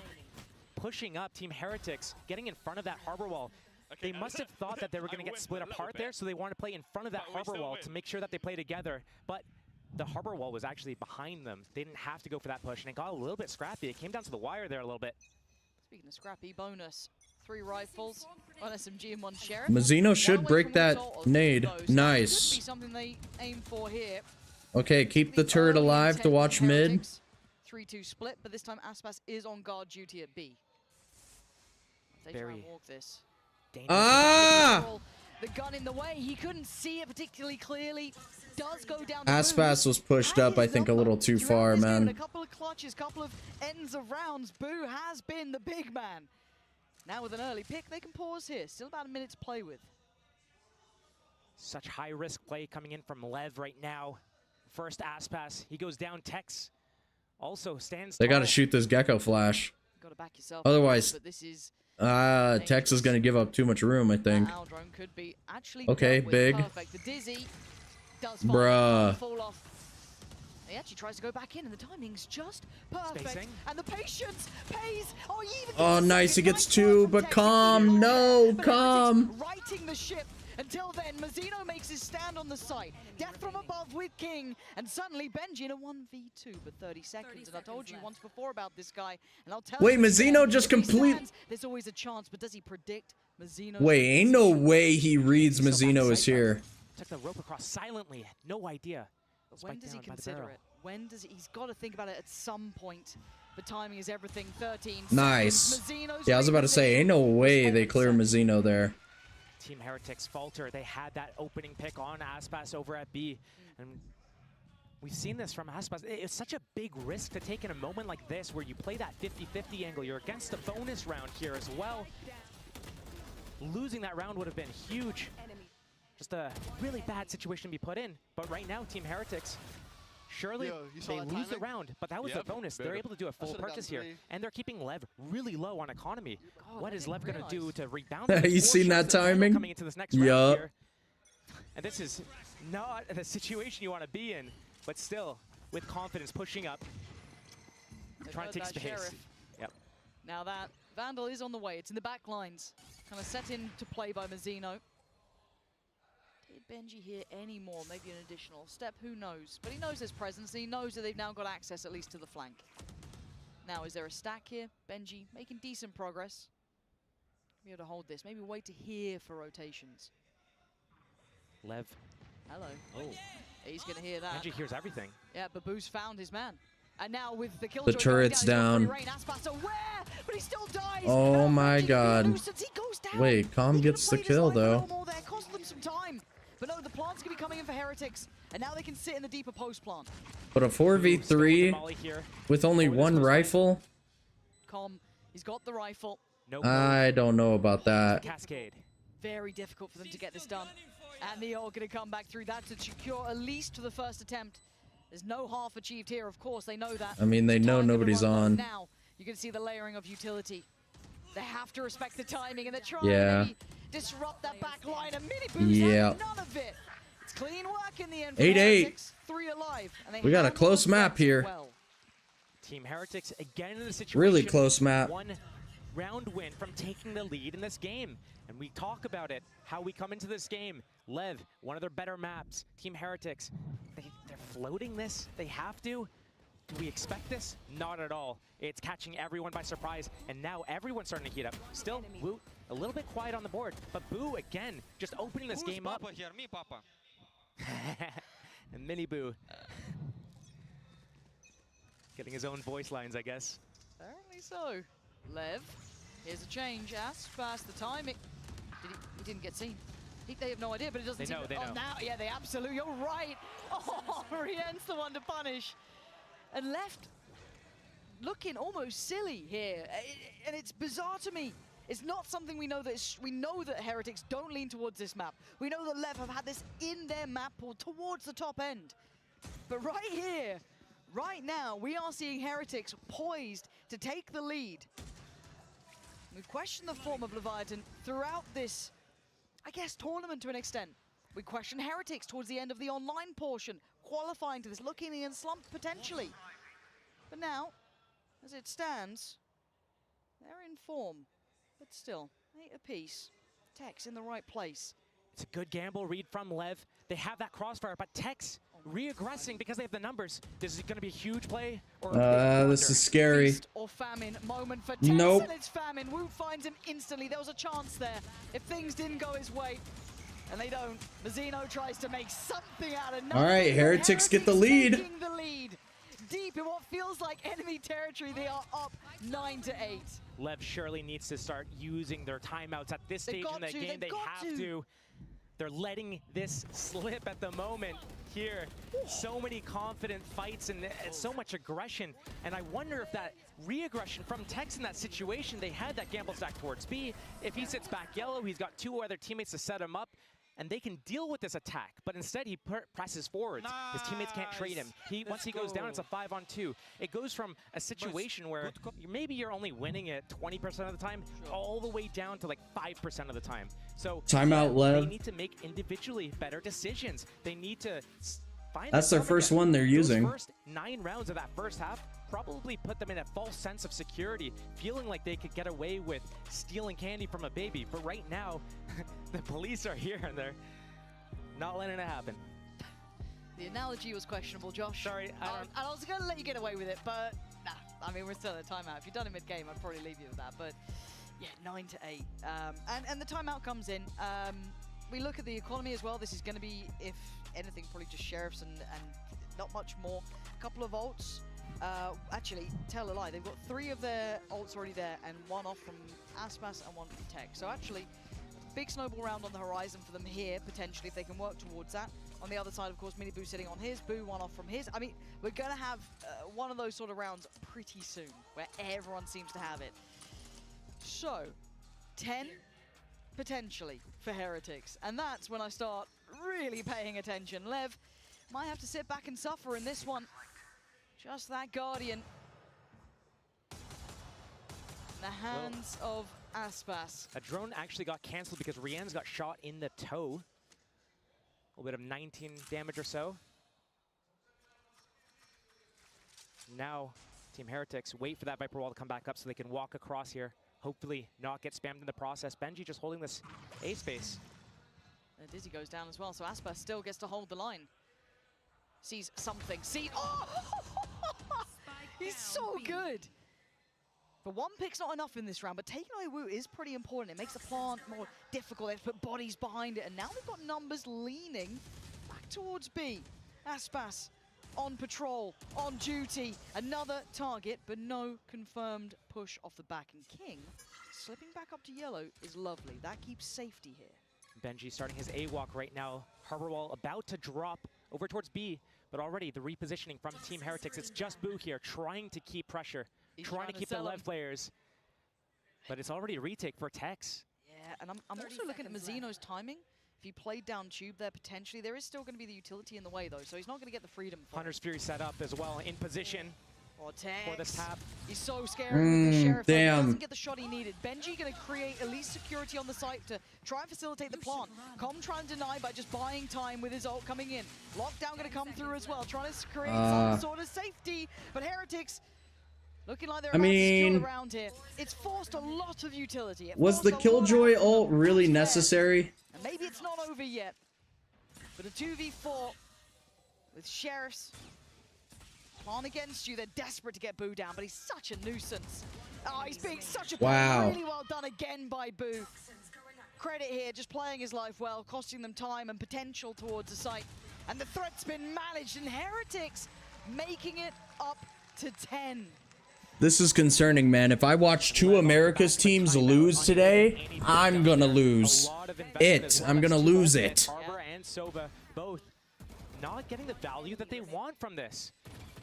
pushing up Team Heretics, getting in front of that harbor wall. They must have thought that they were going to get split apart there, so they wanted to play in front of that harbor wall to make sure that they play together. But the harbor wall was actually behind them. They didn't have to go for that push, and it got a little bit scrappy. It came down to the wire there a little bit. Speaking of scrappy, bonus. 3 rifles, 1 SMG and 1 Sheriff. Mazzino should One away break from that result of nade. those. That could Nice. be something they aim for here. Okay, keep the turret early alive to intent watch from mid. Heretics. 3-2 split, but this time Aspas is on guard duty at B. If they try Very and walk this. Dangerous. Ah! The gun in the way, he couldn't see it particularly clearly. Does go down. Aspas was pushed up, I think, a little too far, A man. couple of clutches, couple of ends of rounds. Boo has been the big man. Now with an early pick, they can pause here. Still about a minute to play with. Such high-risk play coming in from Lev right now. First Aspas, he goes down. Tex also stands They tall. gotta shoot this Gecko Flash. Got to back yourself. Otherwise, but this is Tex is gonna give up too much room, I think. Our drone could be actually Okay, dealt with big. perfect. The Dizzy does Bruh. fall off. He actually tries to go back in, and the timing's just perfect. Spacing. And the patience pays. Oh, he even Oh, gets a nice. He second. gets Nice two, work from but Tex to calm. keep it No, there. But calm. Heretics righting the ship. Until then, Mazzino makes his stand on the site. Death from above with King, and suddenly Benji in a 1v2, but 30 seconds. And I told you once before about this guy, and I'll tell Wait, you Mazzino again, just if he complete- stands, there's always a chance, but does he predict Mazzino's Wait, ain't no position? way he reads So back Mazzino is side, here. Took the rope across silently. No idea. But when Spiked does he down by the consider barrel. it? When does he? He's got to think about it at some point. But timing is everything. 13 Nice. seconds. Mazzino's Yeah, I was about to say, ain't no way they clear Mazzino there. Team Heretics falter. They had that opening pick on Aspas over at B. And we've seen this from Aspas. It's such a big risk to take in a moment like this where you play that 50-50 angle. You're against a bonus round here as well. Losing that round would have been huge. Just a really bad situation to be put in. But right now, Team Heretics, surely they lose the round, but that was the bonus. They're able to do a full purchase here. And they're keeping Lev really low on economy. What is Lev going to do to rebound? You seen that timing? Coming into this next round Yup. here. And this is not the situation you want to be in, but still, with confidence, pushing up. Trying to take space. Sheriff. Yep. Now that Vandal is on the way. It's in the back lines. Kind of set into play by Mazzino. Did Benji hear any more? Maybe an additional step, who knows? But he knows his presence, and he knows that they've now got access at least to the flank. Now, is there a stack here? Benji making decent progress. Be able to hold this. Maybe wait to hear for rotations. Lev. Hello. Oh. He's going to hear that. Benji hears everything. Yeah, Babu's found his man. And now with the kill The turret's down. Aspas aware, but he still dies. Oh And my Benji God. loosens, he goes down. Wait, Calm He gets the could've played his kill, life a though. little more there, cost them some time. But no, the plant's going to be coming in for Heretics. And now they can sit in the deeper post plant. But a 4v3 with only one rifle? Com, he's got the rifle. No I don't know about that. Cascade. Very difficult for them to get this done. And they are going to come back through that to secure at least to the first attempt. There's no half achieved here, of course, they know that. I mean, they know Time gonna nobody's run low. on. Now, you can see the layering of utility. They have to respect the timing, and they're trying Yeah. to maybe disrupt that back line. And Mini Boo's Yeah. had none of it. It's clean work in the end. 8-8. 6, 3 alive. And they We got a handle close the map threats here. well. Team Heretics again in the situation. Really close map. One round win from taking the lead in this game. And we talk about it, how we come into this game. Lev, one of their better maps. Team Heretics, they're floating this. They have to. Do we expect this? Not at all. It's catching everyone by surprise. And now everyone's starting to heat up. Still, Wu, a little bit quiet on the board. But Boo, again, just opening this game up. Here? Me, Papa. And Mini Boo. Getting his own voice lines, I guess. Apparently so. Lev, here's a change. Aspas, the timing. He didn't get seen. They have no idea, but it doesn't They know, seem... they know. Now, yeah, they absolutely... You're right. Oh, Rien's the one to punish. And left looking almost silly here. And it's bizarre to me. It's not something we know that... We know that Heretics don't lean towards this map. We know that Lev have had this in their map or towards the top end. But right here, right now, we are seeing Heretics poised to take the lead. We've questioned the form of Leviathan throughout this, I guess, tournament to an extent. We questioned Heretics towards the end of the online portion, qualifying to this, looking in slumped potentially. But now, as it stands, they're in form. But still, 8 apiece. Tex in the right place. It's a good gamble read from Lev. They have that crossfire, but Tex re-aggressing because they have the numbers. This is going to be a huge play. Or This is scary. Feast or famine moment for Tex, Nope. and it's famine. Wu finds him instantly. There was a chance there if things didn't go his way. And they don't. Mazzino tries to make something out of nothing. All right, Heretics get the lead. Taking the lead. Deep in what feels like enemy territory, they are up 9-8. Lev surely needs to start using their timeouts at this They've stage in got the to, game. they've They got have to. They're letting this slip at the moment here. So many confident fights and so much aggression. And I wonder if that re-aggression from Tex in that situation, they had that gamble stack towards B. If he sits back yellow, he's got 2 other teammates to set him up. and they can deal with this attack, but instead he presses forwards. His teammates can't trade him. Once he goes down, it's a 5-on-2. It goes from a situation where maybe you're only winning it 20% of the time, all the way down to like 5% of the time. So Timeout, Lev. They need to make individually better decisions. They need to find That's their first one they're using. Those first 9 rounds of that first half probably put them in a false sense of security, feeling like they could get away with stealing candy from a baby. But right now, the police are here and they're not letting it happen. The analogy was questionable, Josh. Sorry, I was going to let you get away with it, but nah. I mean, we're still at a timeout. If you'd done it mid-game, I'd probably leave you with that. But yeah, 9-8. And the timeout comes in. We look at the economy as well. This is going to be, if anything, probably just sheriffs and not much more. A couple of ults. Actually, tell a lie. They've got 3 of their ults already there, and 1 off from Aspas and 1 from Tech. So actually, big snowball round on the horizon for them here, potentially, if they can work towards that. On the other side, of course, Miniboo sitting on his, Boo 1 off from his. I mean, we're going to have one of those sort of rounds pretty soon, where everyone seems to have it. So, 10 potentially for Heretics. And that's when I start really paying attention. Lev might have to sit back and suffer in this one. Just that Guardian. In the hands of Aspas. A drone actually got cancelled because Rian's got shot in the toe. A little bit of 19 damage or so. Now, Team Heretics wait for that Viper wall to come back up so they can walk across here. Hopefully not get spammed in the process. Benji just holding this A space. And Dizzy goes down as well, so Aspas still gets to hold the line. Sees something. Oh! He's so good. But 1 pick's not enough in this round, but taking away Wu is pretty important. It makes the plant more difficult. They have to put bodies behind it, and now they've got numbers leaning back towards B. Aspas on patrol, on duty. Another target, but no confirmed push off the back. And King, slipping back up to yellow, is lovely. That keeps safety here. Benji starting his A-walk right now. Harbor wall about to drop over towards B, but already the repositioning from Team Heretics. It's just Boo here trying to keep pressure, trying to keep the Lev players. But it's already a retake for Tex. Yeah, and I'm also looking at Mazzino's timing. If he played down tube there, potentially, there is still going to be the utility in the way, though, so he's not going to get the freedom. Hunter's Fury set up as well, in position for this tap. He's so scared with the Sheriff. Damn. He doesn't get the shot he needed. Benji going to create at least security on the site to try and facilitate the plant. Com trying to deny by just buying time with his ult coming in. Lockdown going to come through as well, trying to create some sort of safety. But Heretics looking like they're about to secure around here. It's forced a lot of utility. Was the Killjoy ult really necessary? And maybe it's not over yet. But a 2v4 with Sheriffs on against you. They're desperate to get Boo down, but he's such a nuisance. Oh, he's being such a wow. Really well done again by Boo. Credit here, just playing his life well, costing them time and potential towards the site. And the threat's been managed, and Heretics making it up to 10. This is concerning, man. If I watch 2 America's teams lose today, I'm gonna lose it. I'm gonna lose it. Harbor and Sova both not getting the value that they want from this.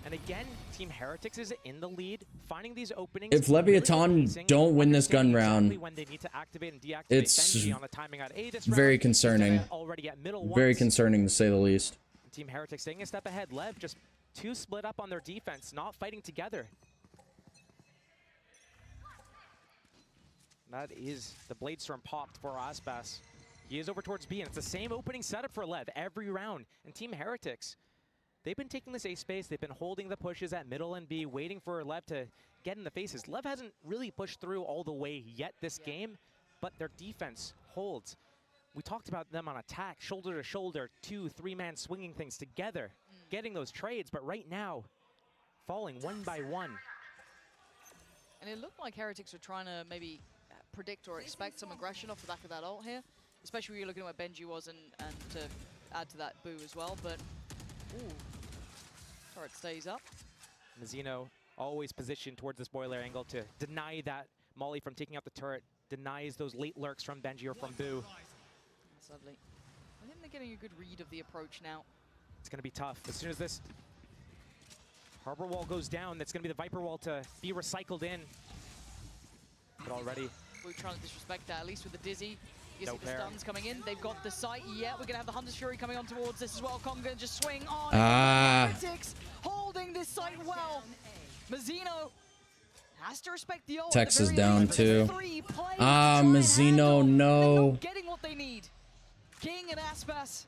And again, Team Heretics is in the lead, finding these openings. If LEVIATÁN don't win this gun round, when they need to activate and deactivate it's Benji on the timing at A this very round, concerning. already at middle Very once. concerning, to say the least. Team Heretics staying a step ahead. Lev just 2 split up on their defense, not fighting together. That is the Bladestorm popped for Aspas. He is over towards B, and it's the same opening setup for Lev every round. And Team Heretics, they've been taking this A space. They've been holding the pushes at middle and B, waiting for Lev to get in the faces. Lev hasn't really pushed through all the way yet this game, but their defense holds. We talked about them on attack, shoulder to shoulder, 2, 3-man swinging things together, getting those trades, but right now, falling 1 by 1. And it looked like Heretics were trying to maybe predict or expect some aggression off the back of that ult here, especially when you're looking at where Benji was and to add to that Boo as well, but ooh, turret stays up. Mazzino always positioned towards this boiler angle to deny that Molly from taking out the turret, denies those late lurks from Benji or from Boo. That's lovely. I think they're getting a good read of the approach now. It's going to be tough. As soon as this Harbor wall goes down, that's going to be the Viper wall to be recycled in. But already Boo trying to disrespect that, at least with the Dizzy. You No see the pair. stuns coming in. They've got the sight. Yeah, we're going to have the Hunter's Fury coming on towards this as well. Kong going to just swing on. Heretics holding this site well. Mazzino has to respect the ult. Tex is At the very down least, but too. there's 3 players to Ah, try and Mazzino, handle. They're no. not getting what they need. King and Aspas.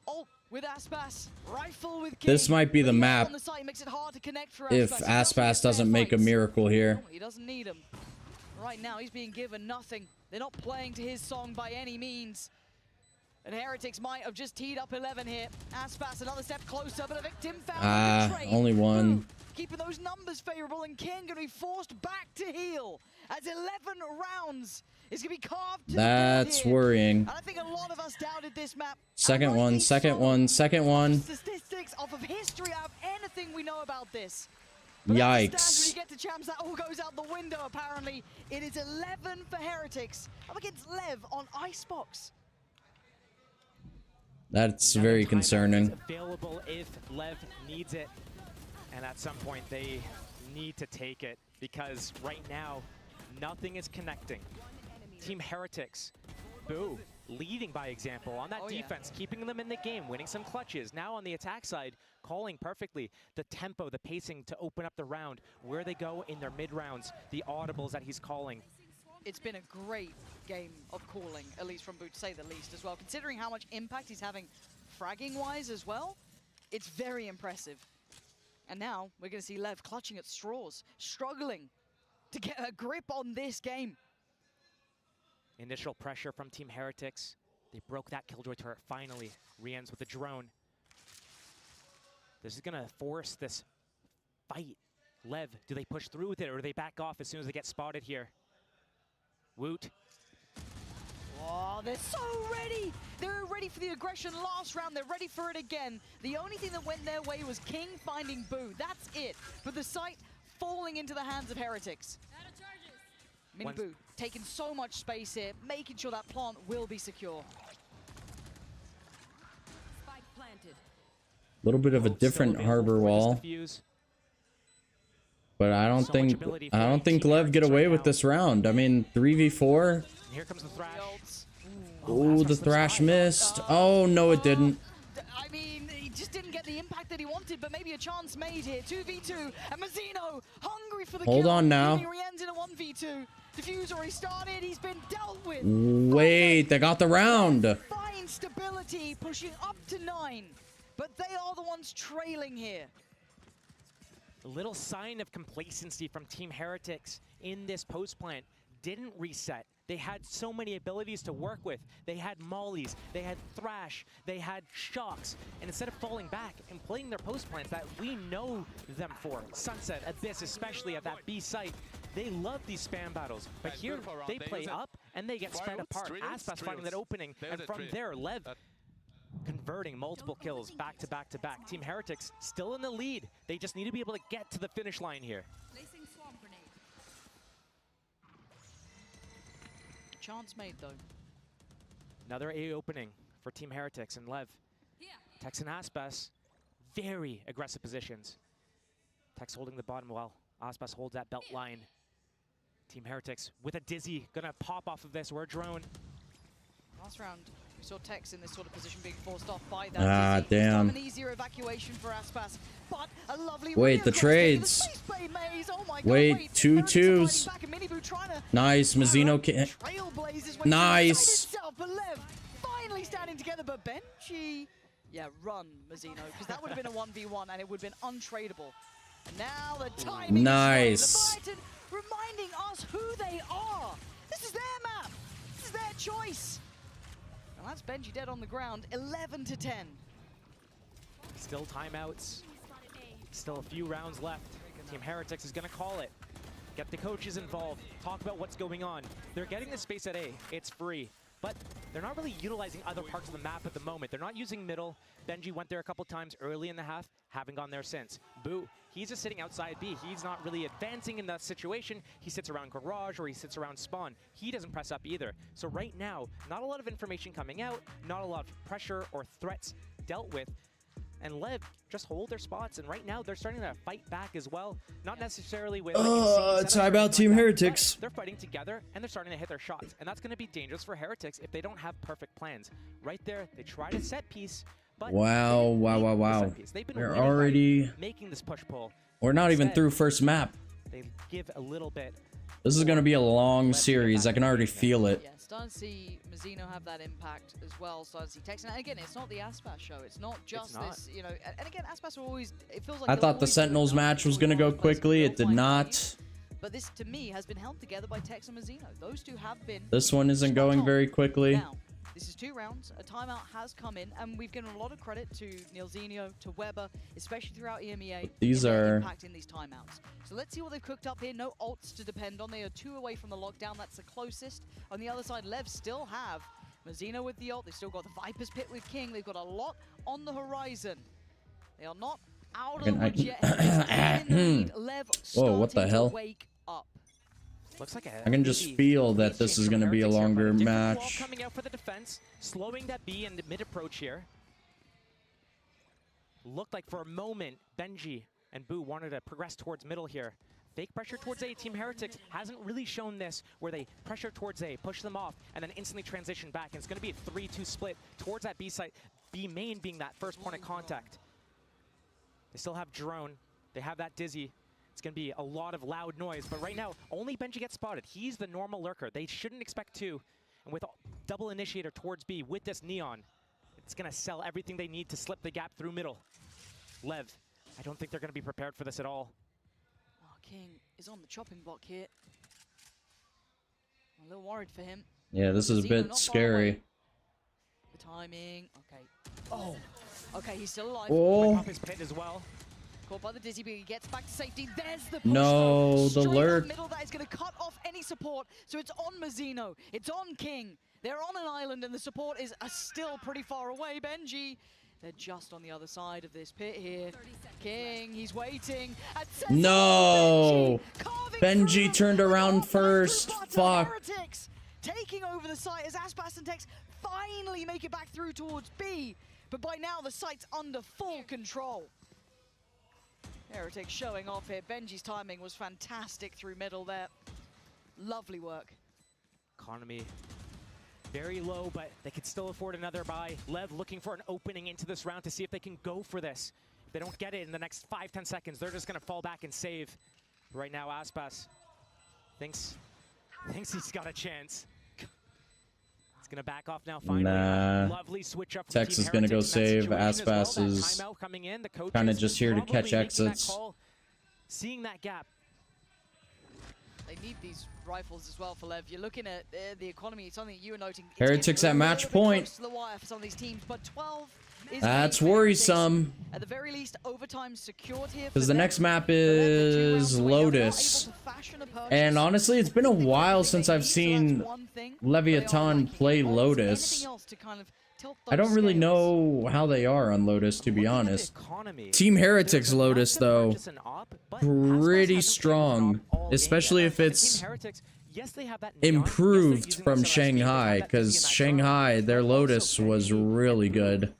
Ult with Aspas. Rifle with King. This might be the But map on the site makes it hard to connect for if Aspas. He Aspas get doesn't fair make a fights. miracle here. No, he doesn't need him. Right now, he's being given nothing. They're not playing to his song by any means. And Heretics might have just teed up 11 here. Aspas another step closer, but a victim found on the trade. Only one. Keeping those numbers favorable, and King going to be forced back to heal as 11 rounds is going to be carved to That's the board here. worrying. And I think a lot of us doubted this map. Second And one, rightly second so. one, second one. Statistics off of history, out of anything we know about this. But as it stands, when Yikes. you get to champs, that all goes out the window, apparently. It is 11 for Heretics, up against Lev on Icebox. That's Another very timeout concerning. is available if Lev needs it. And at some point, they need to take it because right now, nothing is connecting. Team Heretics, Boo, leading by example on that defense, keeping them in the game, winning some clutches. Now on the attack side, calling perfectly the tempo, the pacing to open up the round, where they go in their mid-rounds, the audibles that he's calling. It's been a great game of calling, at least from Boo, to say the least as well. Considering how much impact he's having fragging-wise as well, it's very impressive. And now we're going to see Lev clutching at straws, struggling to get a grip on this game. Initial pressure from Team Heretics. They broke that Killjoy turret finally. Re-ends with the drone. This is going to force this fight. Lev, do they push through with it or do they back off as soon as they get spotted here? Woot. Oh, they're so ready! They were ready for the aggression last round. They're ready for it again. The only thing that went their way was King finding Boo. That's it. But the site falling into the hands of Heretics. Mini Boo taking so much space here, making sure that plant will be secure. A little bit of a different harbor wall. But I don't think Lev get away with this round. I mean, 3v4. Here comes the Thrash. Oh, the Thrash missed. Oh, no, it didn't. I mean, he just didn't get the impact that he wanted, but maybe a chance made here. 2v2, and Mazzino hungry for the kill. Hold on now. He ends in a 1v2. Diffuse already started. He's been dealt with. Wait, they got the round. Fine stability, pushing up to 9. But they are the ones trailing here. A little sign of complacency from Team Heretics in this post plant. Didn't reset. They had so many abilities to work with. They had mollies, they had Thrash, they had shocks. And instead of falling back and playing their post plants that we know them for, Sunset, Abyss, especially at that B site, they love these spam battles. But here they play up and they get spread apart. Aspas finding that opening, and from there, Lev converting multiple kills back to back to back. Team Heretics still in the lead. They just need to be able to get to the finish line here. Chance made though. Another A opening for Team Heretics and Lev. Tex and Aspas, very aggressive positions. Tex holding the bottom while Aspas holds that belt line. Team Heretics with a Dizzy, gonna pop off of this. We're a drone. Last round, we saw Tex in this sort of position being forced off by that Dizzy. Damn. An easier evacuation for Aspas, but a lovely Wait, the trades. Oh my God, Wait, 2 twos. back, and Minibu trying to Nice, Mazzino can't. trailblazes when Nice. itself, but Lev finally standing together, but Benji, yeah, run Mazzino, because that would have been a 1v1 and it would have been untradeable. And now the timing Nice. is right. Leviathan reminding us who they are. This is their map. This is their choice. And that's Benji dead on the ground, 11 to 10. Still timeouts. Still a few rounds left. Team Heretics is gonna call it. Get the coaches involved. Talk about what's going on. They're getting the space at A. It's free. But they're not really utilizing other parts of the map at the moment. They're not using middle. Benji went there a couple times early in the half, haven't gone there since. Boo, he's just sitting outside B. He's not really advancing in that situation. He sits around garage or he sits around spawn. He doesn't press up either. So right now, not a lot of information coming out, not a lot of pressure or threats dealt with. and Lev just hold their spots, and right now they're starting to fight back as well. Not necessarily with like, time out Team Heretics. they're fighting together and they're starting to hit their shots, and that's going to be dangerous for Heretics if they don't have perfect plans. Right there, they tried a set piece, but Wow. They've been We're winning already... by making this push pull. We're not even Instead, through first map. They give a little bit. This is going to be a long series. I can already feel it. Yeah, starting to see Mazzino have that impact as well. Starting to see Tex. And again, it's not the Aspas show. It's not just this, you know. And again, Aspas are always. It feels like I thought the Sentinels match was going to go quickly. It did not. But this, to me, has been held together by Tex and Mazzino. Those two have been. This one isn't going very quickly. Now, this is 2 rounds. A timeout has come in, and we've given a lot of credit to Neilzinho, to Weber, especially throughout EMEA. These in their are impact in these timeouts. So let's see what they've cooked up here. No ults to depend on. They are 2 away from the lockdown. That's the closest. On the other side, Lev still have Mazzino with the ult. They've still got the Viper's Pit with King. They've got a lot on the horizon. They are not out of the woods yet. Lev Whoa, what the hell? Wake up. Looks like I can just feel that this is going to be a longer match. Coming out for the defense, slowing that B in the mid approach here. Looked like for a moment Benji and Boo wanted to progress towards middle here. Fake pressure towards A. Team Heretics hasn't really shown this, where they pressure towards A, push them off, and then instantly transition back. And it's going to be a 3-2 split towards that B site. B main being that first point of contact. They still have Drone. They have that Dizzy. It's going to be a lot of loud noise, but right now, only Benji gets spotted. He's the normal lurker. They shouldn't expect 2. And with double initiator towards B with this Neon, it's going to sell everything they need to slip the gap through middle. Lev, I don't think they're going to be prepared for this at all. Oh, King is on the chopping block here. I'm a little worried for him. Yeah, this is a bit scary. The timing, okay. Oh, okay, he's still alive. Oh. Off his pit as well. Caught by the Dizzy, but he gets back to safety. There's the push. No, the lurk. Middle that is going to cut off any support. So it's on Mazzino. It's on King. They're on an island, and the support is still pretty far away. Benji, they're just on the other side of this pit here. King, he's waiting. No! Benji turned around first. Fuck. Heretics taking over the site as Aspas and Tex finally make it back through towards B. But by now, the site's under full control. Heretics showing off here. Benji's timing was fantastic through middle there. Lovely work. Economy very low, but they could still afford another buy. Lev looking for an opening into this round to see if they can go for this. If they don't get it in the next 5-10 seconds, they're just going to fall back and save. Right now, Aspas thinks he's got a chance. He's going to back off now finally. Nah. Lovely switch up. Tex is going to go save. Aspas is kind of just here to catch exits. Seeing that gap. They need these rifles as well for Lev. You're looking at the economy. It's something you were noting. Heretics at match point. To the wire for some of these teams, but 12 is That's worrisome. At the very least, overtime secured here. Because the next map is Lotus. And honestly, it's been a while since I've seen LEVIATÁN play Lotus. I don't really know how they are on Lotus, to be honest. Team Heretics Lotus, though, pretty strong, especially if it's improved from Shanghai, because Shanghai, their Lotus was really good.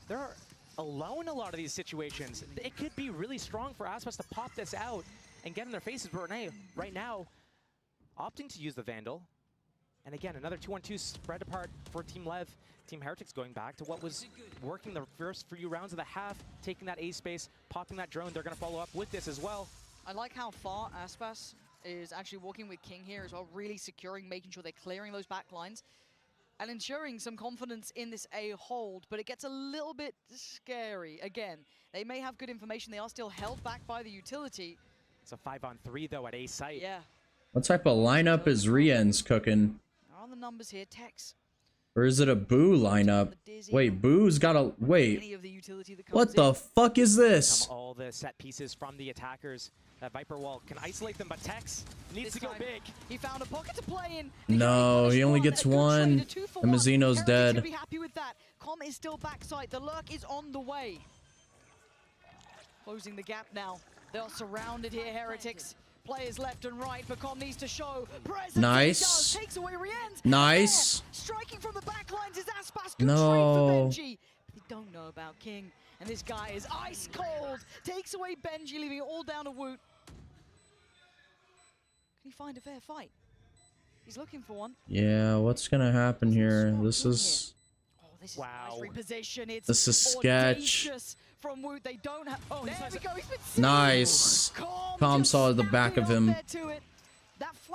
They're alone in a lot of these situations. It could be really strong for Aspas to pop this out and get in their faces, but right now, opting to use the Vandal. And again, another 2-on-2 spread apart for Team Lev. Team Heretics going back to what was working the first few rounds of the half, taking that A space, popping that drone. They're going to follow up with this as well. I like how far Aspas is actually walking with King here as well, really securing, making sure they're clearing those back lines and ensuring some confidence in this A hold, but it gets a little bit scary. Again, they may have good information. They are still held back by the utility. It's a 5-on-3 though at A site. Yeah. What type of lineup is Rien's cooking? On the numbers here, Tex. Or is it a Boo lineup? Wait, Boo's got a... Wait. What the fuck is this? All the set pieces from the attackers. That Viper wall can isolate them, but Tex needs to go big. He found a pocket to play in. No, he only gets one. And Mazzino's dead. Be happy with that. Com is still backside. The lurk is on the way. Closing the gap now. They are surrounded here, Heretics. Players left and right, but Com needs to show presence. Nice. Takes away Rien's. Nice. Striking from the back lines is Aspas. Good no. trade for Benji. They don't know about King. And this guy is ice cold. Takes away Benji, leaving it all down to Woot. Can he find a fair fight? He's looking for one. Yeah, what's gonna happen here? This is... Oh, this is nice reposition. It's This is sketch. From Woot. They don't have... Oh, there we go. He's been Nice. Calm saw the back of him.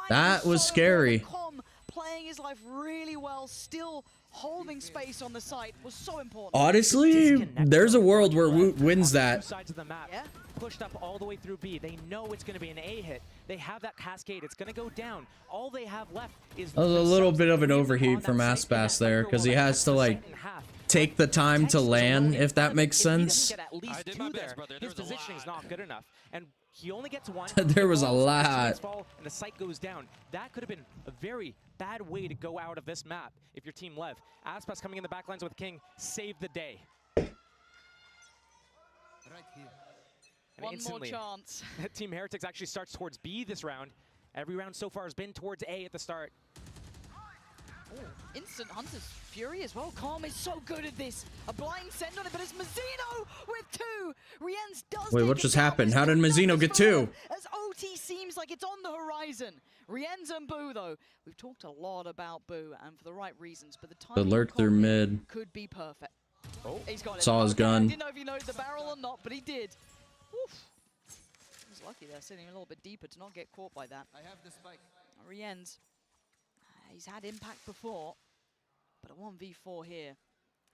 That was scary. Calm playing his life really well, still holding space on the site was so important. Honestly, there's a world where Woot wins that. Sides of the map, pushed up all the way through B. They know it's going to be an A hit. They have that cascade. It's going to go down. All they have left is... That was a little bit of an overheat from Aspas there, because he has to, like, take the time to land, if that makes sense. His positioning is not good enough, and he only gets one. There was a lot. And the site goes down. That could have been a very bad way to go out of this map if your team Lev. Aspas coming in the backlines with King saved the day. Right here. And one more chance. Team Heretics actually starts towards B this round. Every round so far has been towards A at the start. Ooh, instant Hunter's Fury as well. Calm is so good at this. A blind send on it, but it's Mazzino with 2. Rienz does. Wait, what just happened? How did Mazzino get 2? As OT seems like it's on the horizon. Rienz and Boo, though. We've talked a lot about Boo, and for the right reasons, but the timing lurk through mid. Could be perfect. Oh, he's got it. Saw his gun. I didn't know if he knows the barrel or not, but he did. Oof. He was lucky there, sitting a little bit deeper to not get caught by that. I have the spike. Rienz. He's had impact before, but a 1v4 here.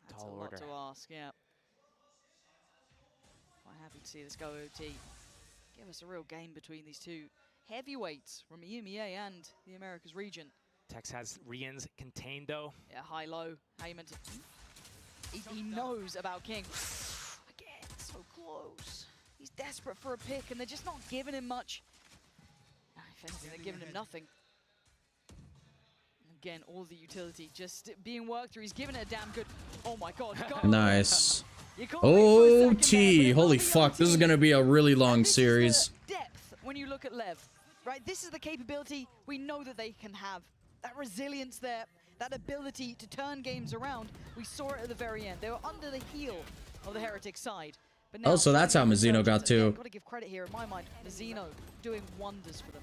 That's a lot to ask, yeah. Quite happy to see this go OT. Give us a real game between these two heavyweights from EMEA and the Americas region. Tex has Rienz contained, though. Yeah, high-low. How you meant to... He knows about King. Again, so close. He's desperate for a pick, and they're just not giving him much. If anything, they're giving him nothing. Again, all the utility just being worked through. He's giving it a damn good... Oh my god. Nice. OT. Holy fuck, this is going to be a really long series. Depth when you look at Lev, right? This is the capability we know that they can have. That resilience there, that ability to turn games around. We saw it at the very end. They were under the heel of the Heretics side. But now, oh, so that's how Mazzino got 2. Got to give credit here in my mind. Mazzino doing wonders for them.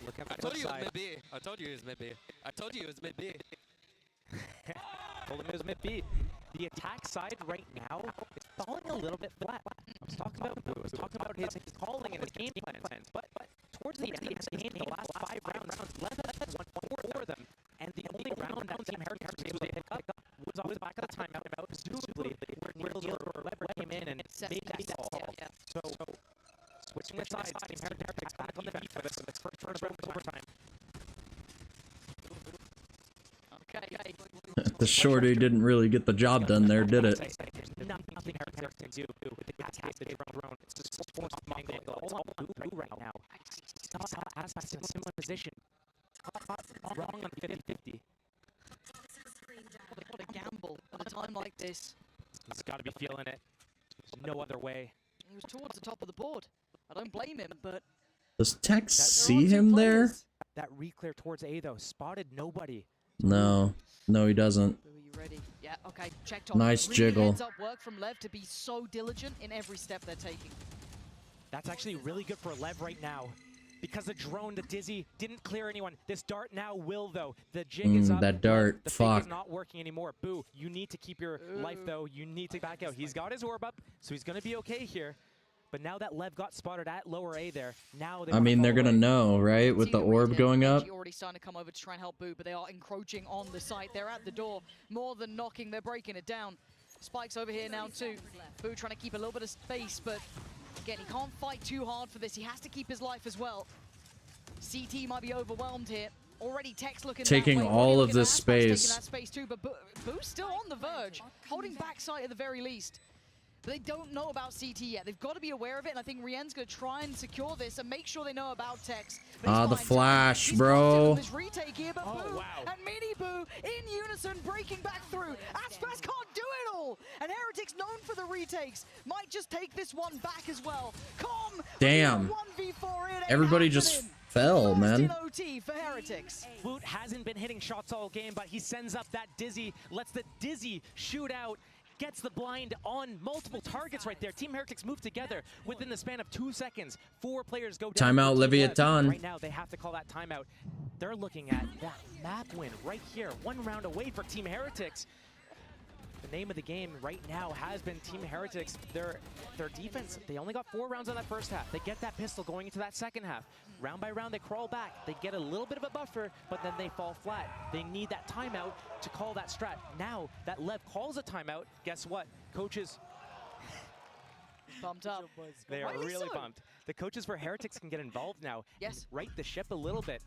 Look at I told you it was mid B. I told you it was mid B. I told you it was mid B. Told him it was mid B. The attack side right now is falling a little bit flat. I was talking about his calling and his game plans, but towards the end of the game, the last 5 rounds, Lev has won 4 of them, and the only round that Team Heretics was able to pick up was off the back of the timeout, presumably where Neil or Lever came in and made that call. So switching the sides, Team Heretics back on the beat for this first round of overtime. Okay. The shorty didn't really get the job done there, did it? Nothing Heretics can do with the attack that they've run. It's just forced mangle. It's all on Boo right now. Aspas in a similar position. Wrong on 50-50. What a gamble at a time like this. He's got to be feeling it. There's no other way. He was towards the top of the board. I don't blame him, but... Does Tex see him there? That re-clear towards A, though. Spotted nobody. No. No, he doesn't. Are you ready? Yeah, okay. Checked on. Nice really jiggle. Heads up work from Lev to be so diligent in every step they're taking. That's actually really good for Lev right now. Because the drone, the Dizzy, didn't clear anyone. This dart now will, though. The jig is up. That dart, the fuck. is not working anymore. Boo, you need to keep your life, though. You need to back out. He's got his orb up, so he's going to be okay here. But now that Lev got spotted at lower A there, now I mean, they're going to know, right? With the orb going up. Already starting to come over to try and help Boo, but they are encroaching on the site. They're at the door. More than knocking, they're breaking it down. Spike's over here now, too. Boo trying to keep a little bit of space, but again, he can't fight too hard for this. He has to keep his life as well. CT might be overwhelmed here. Already Tex looking taking that way. all of this Aspas space. taking that space too, but Boo's still on the verge, holding back sight at the very least. But they don't know about CT yet. They've got to be aware of it, and I think Rien's going to try and secure this and make sure they know about Tex. Ah, the flash, bro. This retake here, but Boo and Mini Boo in unison breaking back through. Aspas can't do it all, and Heretics, known for the retakes, might just take this one back as well. Damn. 1v4 in. Everybody just fell, man. OT for Heretics. Woot hasn't been hitting shots all game, but he sends up that Dizzy, lets the Dizzy shoot out, gets the blind on multiple targets right there. Team Heretics move together within the span of 2 seconds. 4 players go down. Timeout, LEVIATÁN. Right now, they have to call that timeout. They're looking at that map win right here. 1 round away for Team Heretics. The name of the game right now has been Team Heretics. Their defense, they only got 4 rounds on that first half. They get that pistol going into that second half. Round by round, they crawl back. They get a little bit of a buffer, but then they fall flat. They need that timeout to call that strat. Now that Lev calls a timeout, guess what? Coaches Pumped up. they are really pumped. The coaches for Heretics can get involved now. Yes. Right the ship a little bit.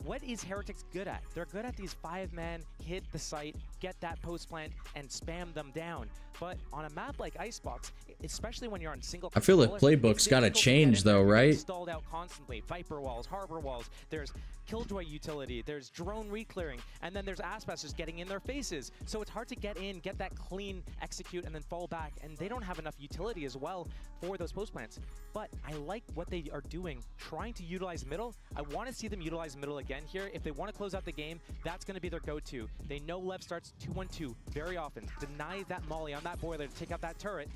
What is Heretics good at? They're good at these 5-man, hit the site, get that post plant, and spam them down. But on a map like Icebox, especially when you're on single I feel like controller, playbook's it's gotta difficult to change get in there. though, You're right? Stalled out constantly. Viper walls, harbor walls. There's Killjoy utility. There's drone reclearing, and then there's Aspas just getting in their faces. So it's hard to get in, get that clean execute, and then fall back. And they don't have enough utility as well for those post plants. But I like what they are doing, trying to utilize middle. I want to see them utilize middle again here. If they want to close out the game, that's going to be their go-to. They know Lev starts 2-1-2 very often. Deny that molly on that boiler to take out that turret.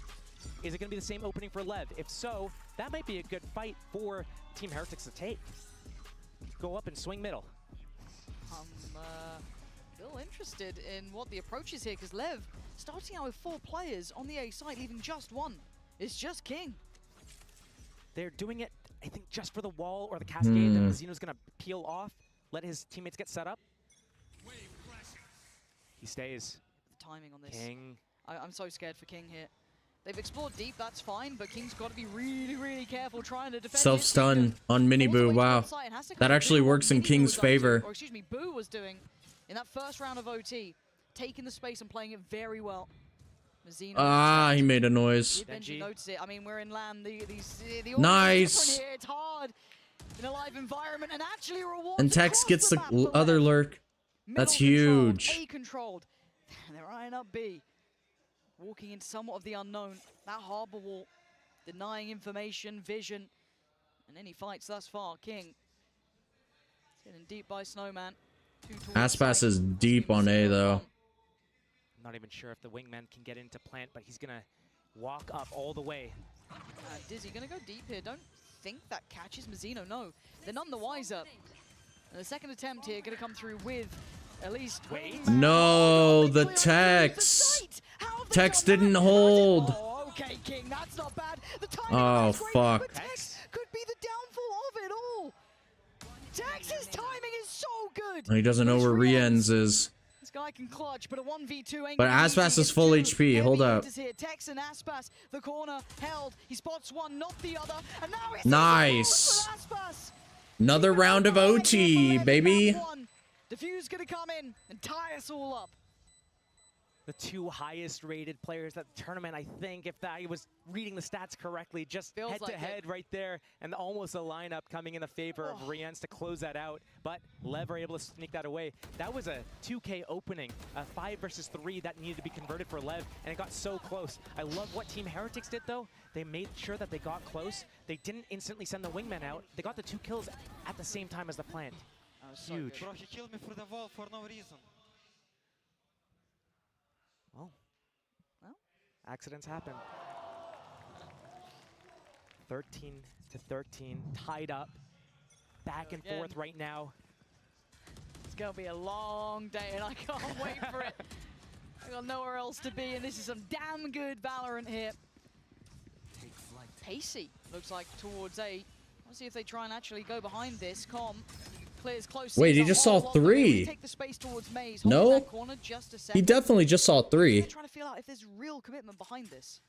Is it going to be the same opening for Lev? If so, that might be a good fight for Team Heretics to take. Go up and swing middle. I'm still interested in what the approach is here, because Lev starting out with 4 players on the A side, leaving just 1. It's just King. They're doing it, I think, just for the wall or the cascade that Mazino's going to peel off, let his teammates get set up. He stays. The timing on this. King. I'm so scared for King here. They've explored deep, that's fine, but King's got to be really, really careful trying to defend. Self-stun on Miniboo, wow. That actually works in King's favor. Or excuse me, Boo was doing in that first round of OT, taking the space and playing it very well. Mazino He made a noise. Did Benji notice it? I mean, we're in land. The Nice. here. It's hard in a live environment, and actually rewards. And Tex gets the across map for other Lev. lurk. That's Middle controlled, huge. A controlled. They're eyeing up B. Walking into somewhat of the unknown. That harbor wall, denying information, vision, and any fights thus far. King sitting deep by Snowman. Aspas is deep on A though. I'm not even sure if the wingman can get into plant, but he's going to walk up all the way. Dizzy gonna go deep here. Don't think that catches Mazino. No, they're none the wiser. And the second attempt here gonna come through with at least. No, the Tex. Tex didn't hold. Oh, okay, King, that's not bad. The Oh, fuck. But Tex could be the downfall of it all. Tex's timing is so good. He doesn't know where Rienz is. This guy can clutch, but a 1v2 ain't But gonna be Aspas easy. is full HP. Hold up. Here. Tex and Aspas, the corner held. He spots one, not the other, and now he's Nice. Another round of OT, baby. Diffuse gonna come in and tie us all up. The 2 highest rated players at the tournament, I think, if I was reading the stats correctly, just Feels head to like head right there, and almost a lineup coming in the favor of Rienz to close that out. But Lev are able to sneak that away. That was a 2K opening, a 5 versus 3 that needed to be converted for Lev, and it got so close. I love what Team Heretics did though. They made sure that they got close. They didn't instantly send the wingman out. They got the 2 kills at the same time as the plant. Huge. Bro, he killed me through the wall for no reason. Well, accidents happen. 13-13, tied up. Back and forth right now. It's gonna be a long day, and I can't wait for it. I got nowhere else to be, and this is some damn good Valorant here. Pacey looks like towards A. Let's see if they try and actually go behind this. Clears close. Wait, he just saw 3. Take the space towards Maze. No, that corner just a he second. definitely just saw 3. They're trying to feel out if there's real commitment behind this.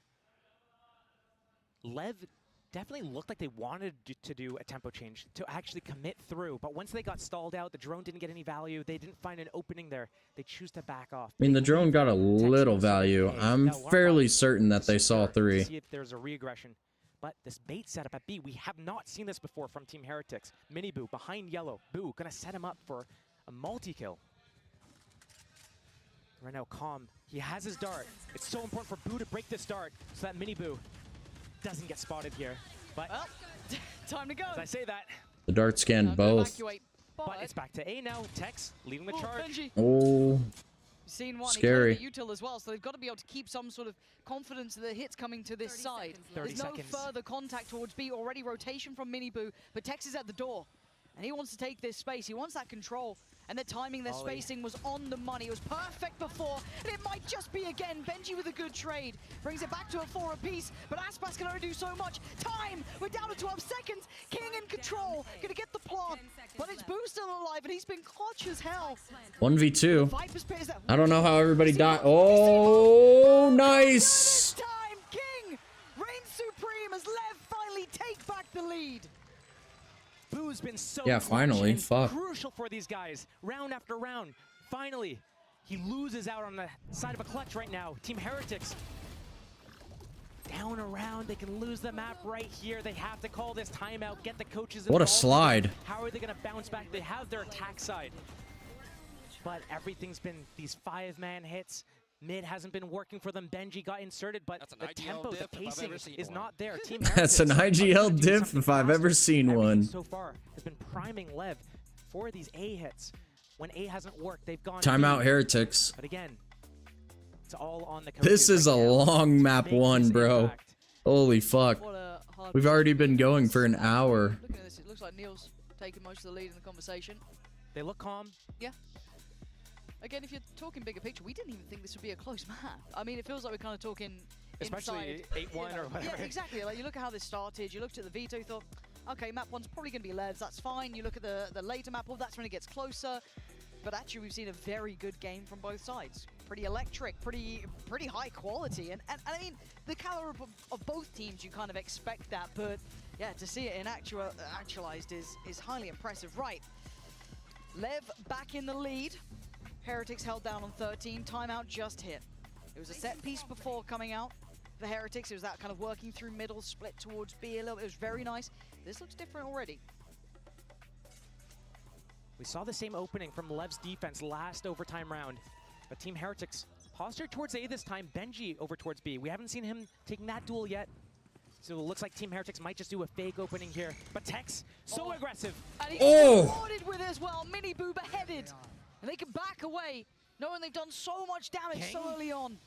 Lev definitely looked like they wanted to do a tempo change, to actually commit through. But once they got stalled out, the drone didn't get any value. They didn't find an opening there. They choose to back off. I mean, the drone got a little value. I'm fairly certain that they saw 3. See if there's a regression. But this bait setup at B, we have not seen this before from Team Heretics. Miniboo behind yellow. Boo gonna set him up for a multi-kill. Right now, Calm, he has his dart. It's so important for Boo to break this dart so that Miniboo doesn't get spotted here. But well, time to go. As I say that, The dart scanned both. but it's back to A now. Tex leading the charge. Benji. Oh, Seen one. Scary. He util as well, so they've got to be able to keep some sort of confidence that the hit's coming to this side. There's no further contact towards B. Already rotation from Miniboo, but Tex is at the door. And he wants to take this space. He wants that control. And the timing, their spacing was on the money. It was perfect before, and it might just be again. Benji with a good trade. Brings it back to a 4 apiece, but Aspas can only do so much. Time! We're down to 12 seconds. King in control. Gonna get the plant, but it's Boo still alive, and he's been clutch as hell. 1v2. I don't know how everybody died. Oh, nice! Time! King reigns supreme as Lev finally take back the lead. Boo's been so finally. Fuck. crucial for these guys, round after round. Finally, he loses out on the side of a clutch right now. Team Heretics down around. They can lose the map right here. They have to call this timeout. Get the coaches involved. What a slide. How are they going to bounce back? They have their attack side, but everything's been these 5-man hits. Mid hasn't been working for them. Benji got inserted, but the tempo, the pacing is not there. Team That's an IGL diff if I've ever seen one. So far has been priming Lev for these A hits. When A hasn't worked, they've gone Timeout Heretics. But again, it's all on the coaches. This is a long map 1, bro. Holy fuck. We've already been going for an hour. Looking at this, it looks like Neil's taking most of the lead in the conversation. They look calm. Yeah. Again, if you're talking bigger picture, we didn't even think this would be a close map. I mean, it feels like we're kind of talking especially inside, 8-1 or whatever. Yeah, exactly. Like, you look at how this started, you looked at the veto, you thought, okay, map 1's probably going to be Levs, that's fine. You look at the later map, well, that's when it gets closer. But actually, we've seen a very good game from both sides. Pretty electric, pretty high quality. And I mean, the caliber of both teams, you kind of expect that. But yeah, to see it in actualized is highly impressive. Right, Lev back in the lead. Heretics held down on 13. Timeout just hit. It was a set piece before coming out. The Heretics, it was that kind of working through middle, split towards B a little bit. It was very nice. This looks different already. We saw the same opening from Lev's defense last overtime round, but Team Heretics postured towards A this time. Benji over towards B. We haven't seen him taking that duel yet. So it looks like Team Heretics might just do a fake opening here. But Tex, so aggressive. And he's rewarded with it as well. Miniboo beheaded. And they can back away, knowing they've done so much damage so early on.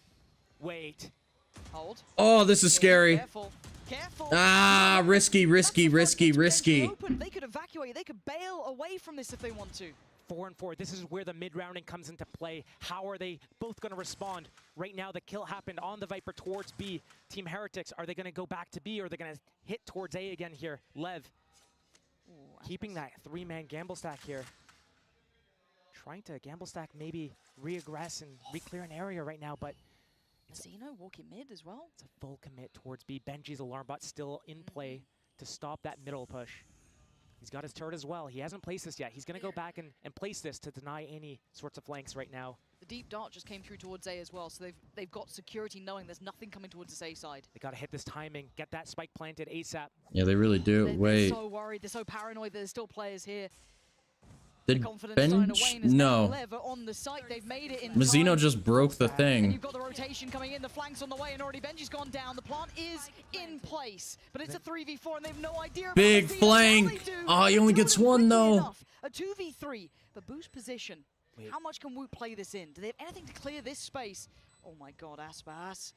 Wait. Hold. Oh, this is scary. Careful. Careful. Ah, risky. They could evacuate. They could bail away from this if they want to. 4-4. This is where the mid-rounding comes into play. How are they both going to respond? Right now, the kill happened on the Viper towards B. Team Heretics, are they going to go back to B or are they going to hit towards A again here? Lev, keeping that 3-man gamble stack here. Trying to gamble stack, maybe re-aggress and re-clear an area right now, but Zeno walking mid as well. It's a full commit towards B. Benji's alarm bot still in play to stop that middle push. He's got his turret as well. He hasn't placed this yet. He's going to go back and place this to deny any sorts of flanks right now. The deep dart just came through towards A as well, so they've got security knowing there's nothing coming towards this A side. They got to hit this timing, get that spike planted ASAP. Yeah, they really do. They're so worried. They're so paranoid that there's still players here. Did Benj? No. On the site, they've made it in Mazzino just broke the thing. And you've got the rotation coming in, the flanks on the way, and already Benji's gone down. The plant is in place, but it's a 3v4, and they have no idea. Big flank. Oh, he only gets one though. A 2v3, but boost position. Wait. How much can Woot play this in? Do they have anything to clear this space? Oh my God, Aspas.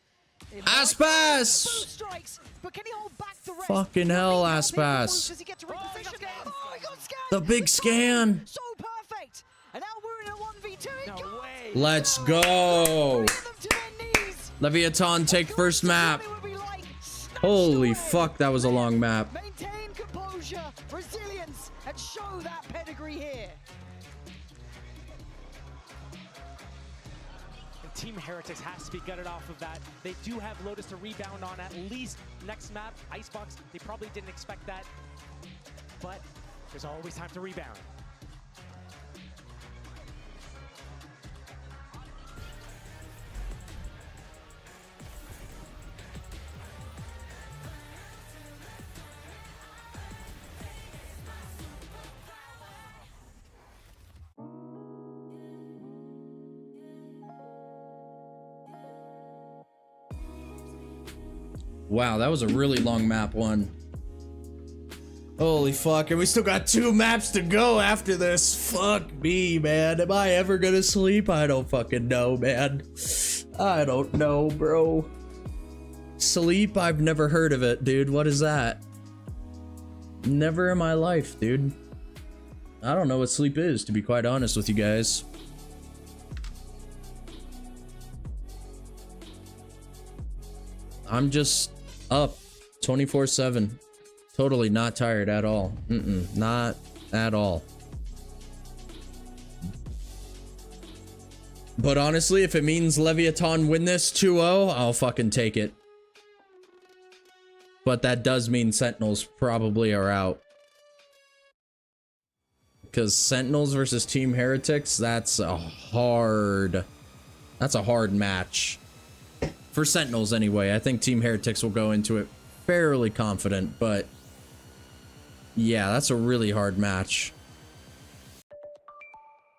Aspas! Strikes, but can he hold back the rest? Fucking hell, Aspas. Does he get to reposition? Oh, he got scanned. The big scan. So perfect. And now we're in a 1v2. No way. Let's go. Leviathan take first map. Holy fuck, that was a long map. Maintain composure, resilience, and show that pedigree here. Team Heretics has to be gutted off of that. They do have Lotus to rebound on at least next map. Icebox, they probably didn't expect that, but there's always time to rebound. Wow, that was a really long map one. Holy fuck, and we still got 2 maps to go after this. Fuck me, man. Am I ever gonna sleep? I don't fucking know, man. I don't know, bro. Sleep? I've never heard of it, dude. What is that? Never in my life, dude. I don't know what sleep is, to be quite honest with you guys. I'm just up 24/7. Totally not tired at all. Not at all. But honestly, if it means LEVIATÁN win this 2-0, I'll fucking take it. But that does mean Sentinels probably are out. Because Sentinels versus Team Heretics, that's a hard match. For Sentinels anyway. I think Team Heretics will go into it fairly confident, but yeah, that's a really hard match.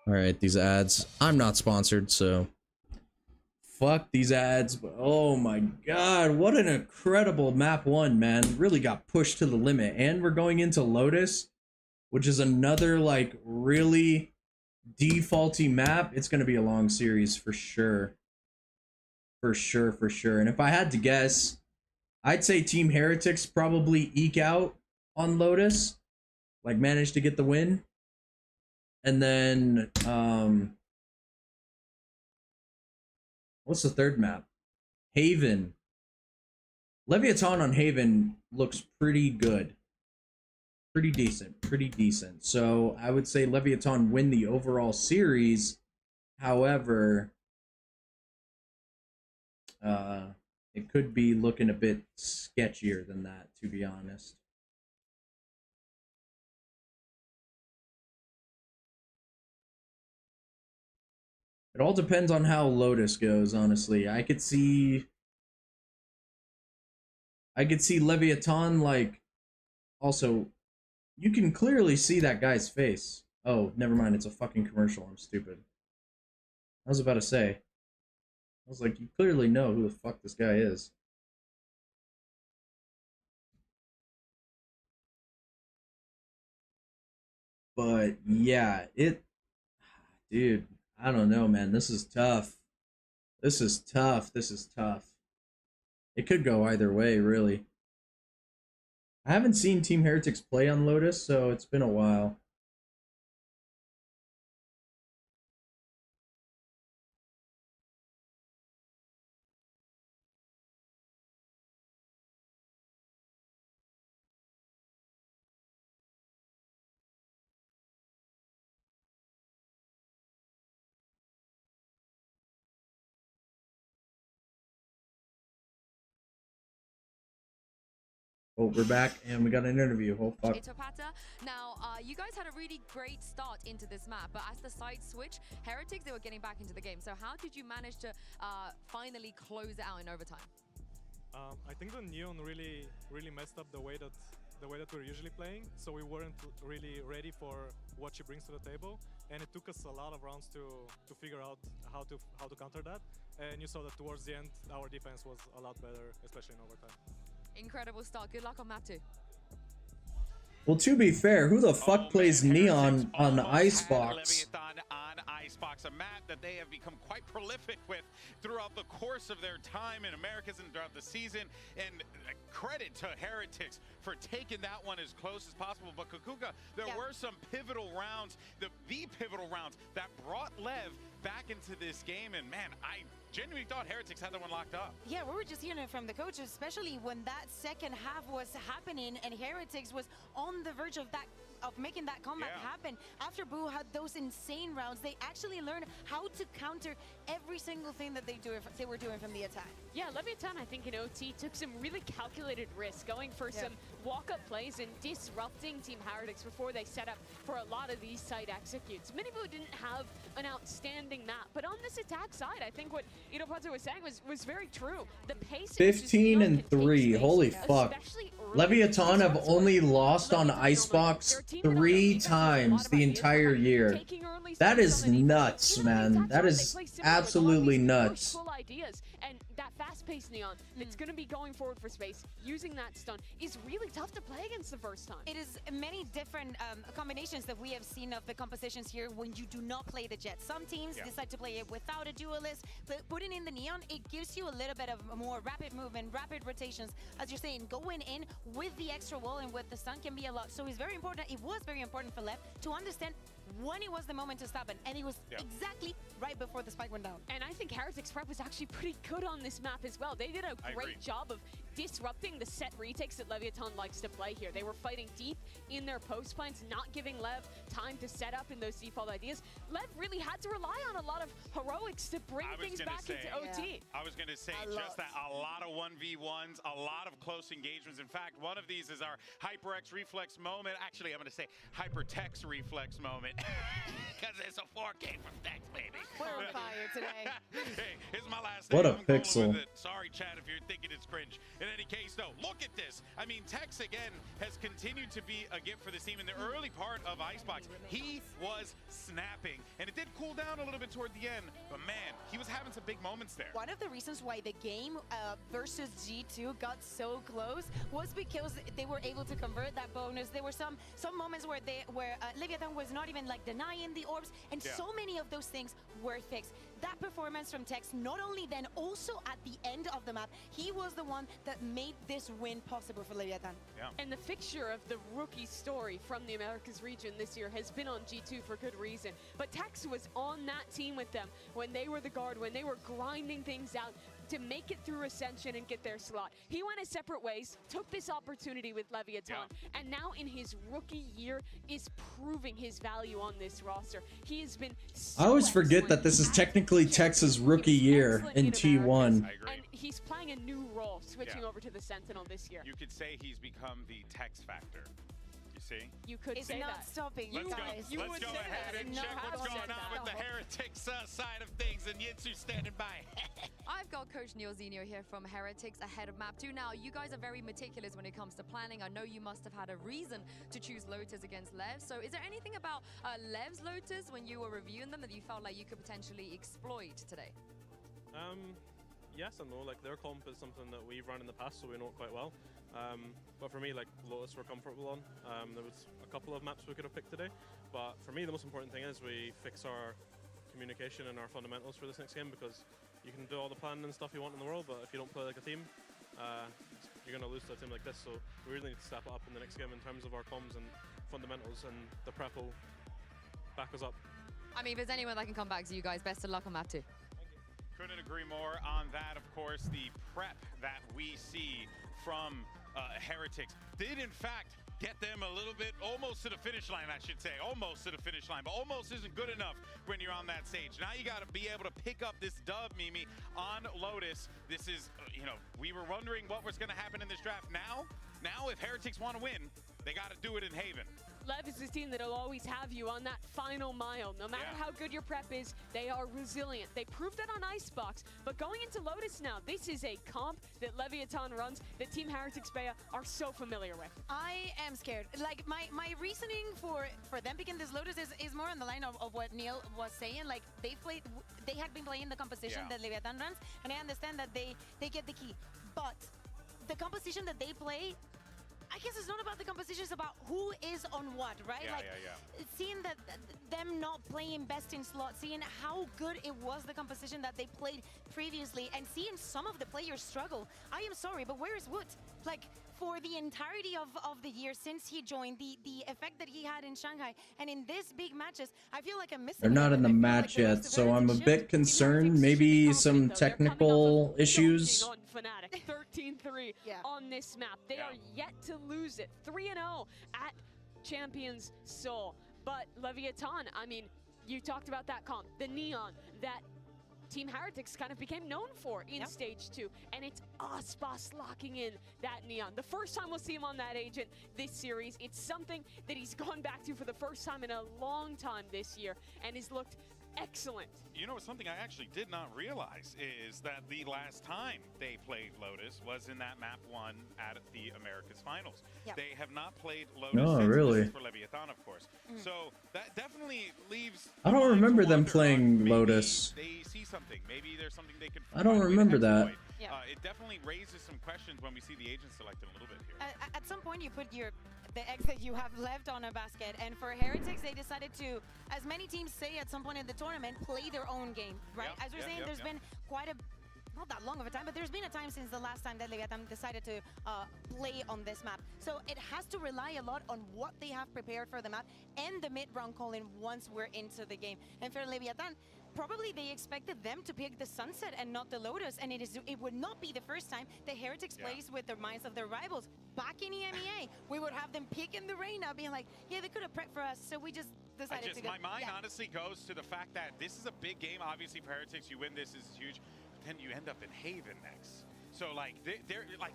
Alright, these ads. I'm not sponsored, so fuck these ads, but oh my god, what an incredible map 1, man. Really got pushed to the limit. And we're going into Lotus, which is another like really defaulty map. It's gonna be a long series for sure. For sure. And if I had to guess, I'd say Team Heretics probably eke out on Lotus, like manage to get the win. And then what's the third map? Haven. LEVIATÁN on Haven looks pretty good. Pretty decent. So I would say LEVIATÁN win the overall series. However, it could be looking a bit sketchier than that, to be honest. It all depends on how Lotus goes, honestly. I could see LEVIATÁN, like, also, you can clearly see that guy's face. Oh, never mind, it's a fucking commercial. I'm stupid. I was about to say. I was like, you clearly know who the fuck this guy is. But yeah, dude, I don't know, man. This is tough. This is tough. It could go either way, really. I haven't seen Team Heretics play on Lotus, so it's been a while. Oh, we're back and we got an interview. Oh, fuck. Now, you guys had a really great start into this map, but as the side switch, Heretics, they were getting back into the game. So how did you manage to finally close it out in overtime? I think the Neon really messed up the way that we're usually playing, so we weren't really ready for what she brings to the table, and it took us a lot of rounds to figure out how to counter that. And you saw that towards the end, our defense was a lot better, especially in overtime. Incredible start. Good luck on map 2. Well, to be fair, who the fuck plays Neon on Icebox? LEVIATÁN on Icebox, a map that they have become quite prolific with throughout the course of their time in Americas and throughout the season. And credit to Heretics for taking that one as close as possible. But Kukuka, there were some pivotal rounds, the pivotal rounds that brought Lev back into this game. And man, I genuinely thought Heretics had that one locked up. Yeah, we were just hearing it from the coach, especially when that second half was happening and Heretics was on the verge of making that comeback happen. After Boo had those insane rounds, they actually learned how to counter every single thing that they were doing from the attack. Yeah, LEVIATÁN, I think in OT took some really calculated risks, going for some walk-up plays and disrupting Team Heretics before they set up for a lot of these side executes. Miniboo didn't have an outstanding map, but on this attack side, I think what Iropazo was saying was very true. The pace 15-3, holy fuck. LEVIATÁN have only lost on Icebox 3 times the entire year. That is nuts, man. That is absolutely nuts. And that fast-paced Neon that's going to be going forward for space, using that stun, is really tough to play against the first time. It is many different combinations that we have seen of the compositions here when you do not play the Jet. Some teams decide to play it without a duelist, but putting in the Neon, it gives you a little bit of more rapid movement, rapid rotations. As you're saying, going in with the extra wall and with the stun can be a lot. So it's very important. It was very important for Lev to understand when it was the moment to stop it, and it was exactly right before the spike went down. And I think Heretics prep was actually pretty good on this map as well. They did a great job of disrupting the set retakes that Leviatán likes to play here. They were fighting deep in their post plants, not giving Lev time to set up in those default ideas. Lev really had to rely on a lot of heroics to bring things back into OT. I was going to say just that, a lot of 1v1s, a lot of close engagements. In fact, one of these is our HyperX reflex moment. Actually, I'm going to say HyperTex reflex moment. Because it's a 4K from Tex, baby. We're on fire today. Hey, it's my last What day. a pixel. Sorry, Chad, if you're thinking it's cringe. In any case, though, look at this. I mean, Tex, again, has continued to be a gift for this team. In the early part of Icebox, he was snapping. And it did cool down a little bit toward the end. But, man, he was having some big moments there. One of the reasons why the game versus G2 got so close was because they were able to convert that bonus. There were some moments where Leviatán was not even like denying the orbs, and so many of those things were fixed. That performance from Tex, not only then, also at the end of the map, he was the one that made this win possible for Leviatán. And the fixture of the rookie story from the Americas region this year has been on G2 for good reason. But Tex was on that team with them when they were the guard, when they were grinding things out to make it through Ascension and get their slot. He went his separate ways, took this opportunity with Leviatán, and now in his rookie year is proving his value on this roster. He has been so I always forget that this is technically Tex's rookie year in T1. And he's playing a new role, switching over to the Sentinel this year. You could say he's become the Tex factor. See? You could it's say not that. stopping, you guys. Let's go ahead and check what's going on with the Heretics side of things, and Yitsu standing by. I've got Coach Neil Zinio here from Heretics ahead of Map 2. Now, you guys are very meticulous when it comes to planning. I know you must have had a reason to choose Lotus against Lev. So is there anything about Lev's Lotus when you were reviewing them that you felt like you could potentially exploit today? Yes and no. Like, their comp is something that we've run in the past, so we know it quite well. But for me, like, Lotus we're comfortable on. There was a couple of maps we could have picked today, but for me the most important thing is we fix our communication and our fundamentals for this next game, because you can do all the planning and stuff you want in the world, but if you don't play like a team, you're going to lose to a team like this. So we really need to step it up in the next game in terms of our comms and fundamentals, and the prep will back us up. I mean, if there's anyone that can come back to you guys, best of luck on Map 2. Couldn't agree more on that. Of course, the prep that we see from Heretics did in fact get them a little bit almost to the finish line, I should say. Almost to the finish line, but almost isn't good enough when you're on that stage. Now you got to be able to pick up this dub, Mimi, on Lotus. This is, you know, we were wondering what was going to happen in this draft. Now if Heretics want to win, they got to do it in Haven. Lev is a team that'll always have you on that final mile. No matter how good your prep is, they are resilient. They proved that on Icebox, but going into Lotus now, this is a comp that Leviatán runs that Team Heretics Bea are so familiar with. I am scared. Like, my reasoning for them picking this Lotus is more on the line of what Neil was saying. Like, they had been playing the composition that Leviatán runs, and I understand that they get the key. But the composition that they play, I guess it's not about the composition, it's about who is on what, right? Seeing that them not playing best in slot, seeing how good it was, the composition that they played previously, and seeing some of the players struggle. I am sorry, but where is Wood? Like, for the entirety of the year since he joined, the effect that he had in Shanghai and in this big matches, I feel like I'm missing. They're not in the match yet, so I'm a bit concerned. Maybe some technical issues. 13-3 on this map. They are yet to lose it. 3-0 at Champions Seoul. But Leviatán, I mean, you talked about that comp, the Neon, that Team Heretics kind of became known for in Stage 2. And it's us, boss, locking in that Neon. The first time we'll see him on that agent this series. It's something that he's gone back to for the first time in a long time this year and has looked excellent. You know, something I actually did not realize is that the last time they played Lotus was in that map 1 at the Americas Finals. They have not played Lotus since really? for Leviatán, of course. So that definitely leaves... I don't remember them playing maybe Lotus. they see something. Maybe there's something they could... I don't remember that. it definitely raises some questions when we see the agent selected a little bit here. At some point, you put the eggs that you have left on a basket, and for Heretics, they decided to, as many teams say at some point in the tournament, play their own game, right? As we're saying, there's been quite a not that long of a time, but there's been a time since the last time that LEVIATÁN decided to play on this map. So it has to rely a lot on what they have prepared for the map and the mid-round call-in once we're into the game. And for LEVIATÁN, probably they expected them to pick the Sunset and not the Lotus, and it would not be the first time the Heretics plays with the minds of their rivals. Back in EMEA, we would have them picking the Reyna, being like, yeah, they could have prepped for us, so we just decided to go. My mind honestly goes to the fact that this is a big game. Obviously, for Heretics, you win this is huge. Then you end up in Haven next. So like they're like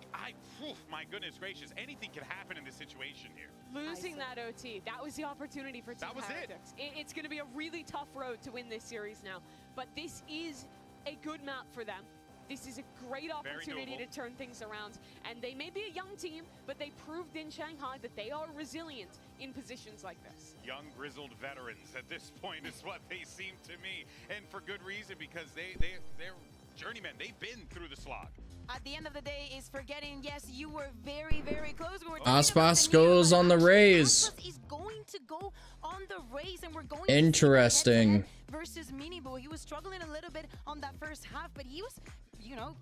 my goodness gracious, anything can happen in this situation here. Losing that OT, that was the opportunity for Team Heretics. It's going to be a really tough road to win this series now, but this is a good map for them. This is a great opportunity to turn things around, and they may be a young team, but they proved in Shanghai that they are resilient in positions like this. Young, grizzled veterans at this point is what they seem to me, and for good reason, because they're journeymen. They've been through the slog. At the end of the day is forgetting, yes, you were very, very close. Aspas goes on the Rays. Aspas is going to go on the Rays, and we're going interesting. Versus Miniboo. He was struggling a little bit on that first half, but he was, you know,